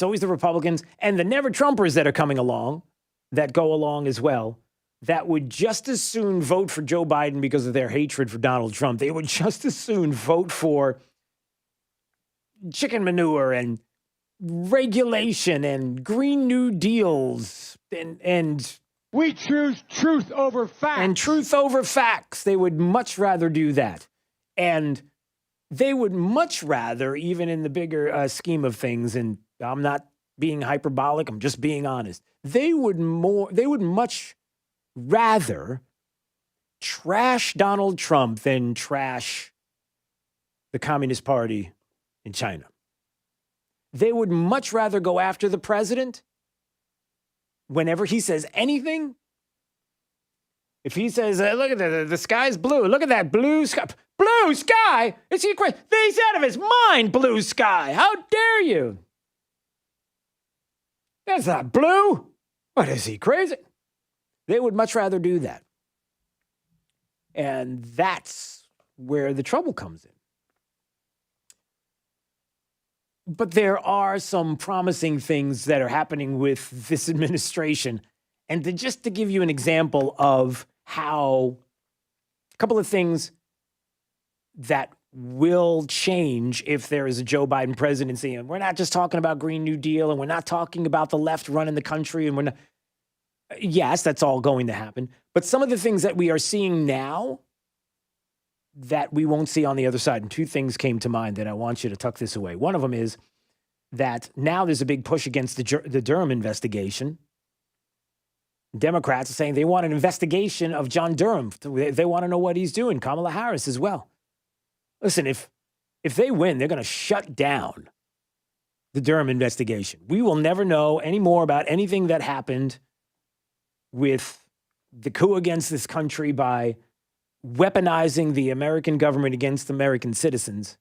always the Republicans and the never Trumpers that are coming along, that go along as well, that would just as soon vote for Joe Biden because of their hatred for Donald Trump. They would just as soon vote for chicken manure and regulation and Green New Deals and we choose truth over facts. And truth over facts. They would much rather do that. And they would much rather, even in the bigger scheme of things, and I'm not being hyperbolic, I'm just being honest, they would much rather trash Donald Trump than trash the Communist Party in China. They would much rather go after the president whenever he says anything. If he says, look at the sky's blue, look at that blue sky. Blue sky? Is he crazy? He's out of his mind, blue sky. How dare you? That's not blue. What is he, crazy? They would much rather do that. And that's where the trouble comes in. But there are some promising things that are happening with this administration. And just to give you an example of how a couple of things that will change if there is a Joe Biden presidency. And we're not just talking about Green New Deal, and we're not talking about the left running the country. And we're not, yes, that's all going to happen. But some of the things that we are seeing now that we won't see on the other side. And two things came to mind that I want you to tuck this away. One of them is that now there's a big push against the Durham investigation. Democrats are saying they want an investigation of John Durham. They want to know what he's doing. Kamala Harris as well. Listen, if they win, they're going to shut down the Durham investigation. We will never know any more about anything that happened with the coup against this country by weaponizing the American government against American citizens,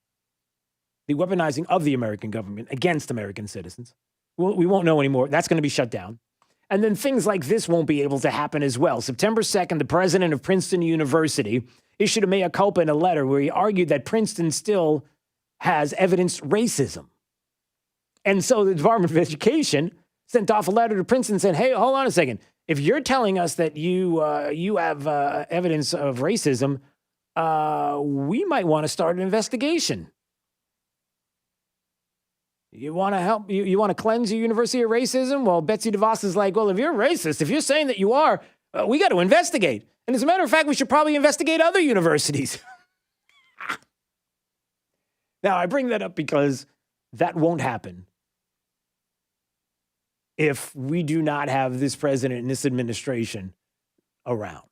the weaponizing of the American government against American citizens. We won't know anymore. That's going to be shut down. And then things like this won't be able to happen as well. September 2nd, the president of Princeton University issued a mea culpa in a letter where he argued that Princeton still has evidenced racism. And so the Department of Education sent off a letter to Princeton saying, hey, hold on a second. If you're telling us that you have evidence of racism, we might want to start an investigation. You want to help? You want to cleanse your university of racism? Well, Betsy DeVos is like, well, if you're racist, if you're saying that you are, we got to investigate. And as a matter of fact, we should probably investigate other universities. Now, I bring that up because that won't happen if we do not have this president and this administration around.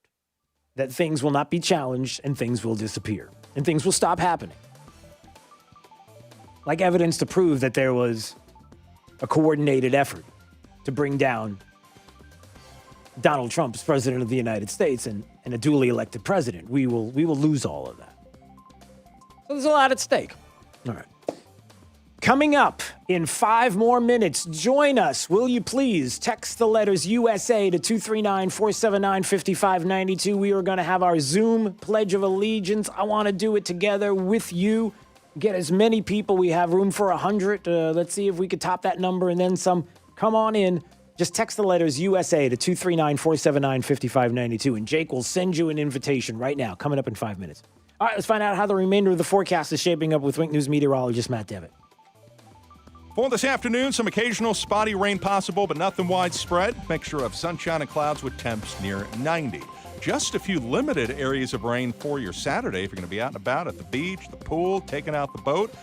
That things will not be challenged and things will disappear and things will stop happening. Like evidence to prove that there was a coordinated effort to bring down Donald Trump as president of the United States and a duly elected president. We will lose all of that. So there's a lot at stake. All right. Coming up in 5 more minutes, join us, will you please? Text the letters USA to 239-479-5592. We are going to have our Zoom Pledge of Allegiance. I want to do it together with you. Get as many people. We have room for 100. Let's see if we could top that number and then some. Come on in. Just text the letters USA to 239-479-5592, and Jake will send you an invitation right now, coming up in 5 minutes. All right, let's find out how the remainder of the forecast is shaping up with Wink News meteorologist Matt Devitt. For this afternoon, some occasional spotty rain possible, but nothing widespread. Mixture of sunshine and clouds with temps near 90. Just a few limited areas of rain for your Saturday if you're going to be out and about at the beach, the pool, taking out the boat.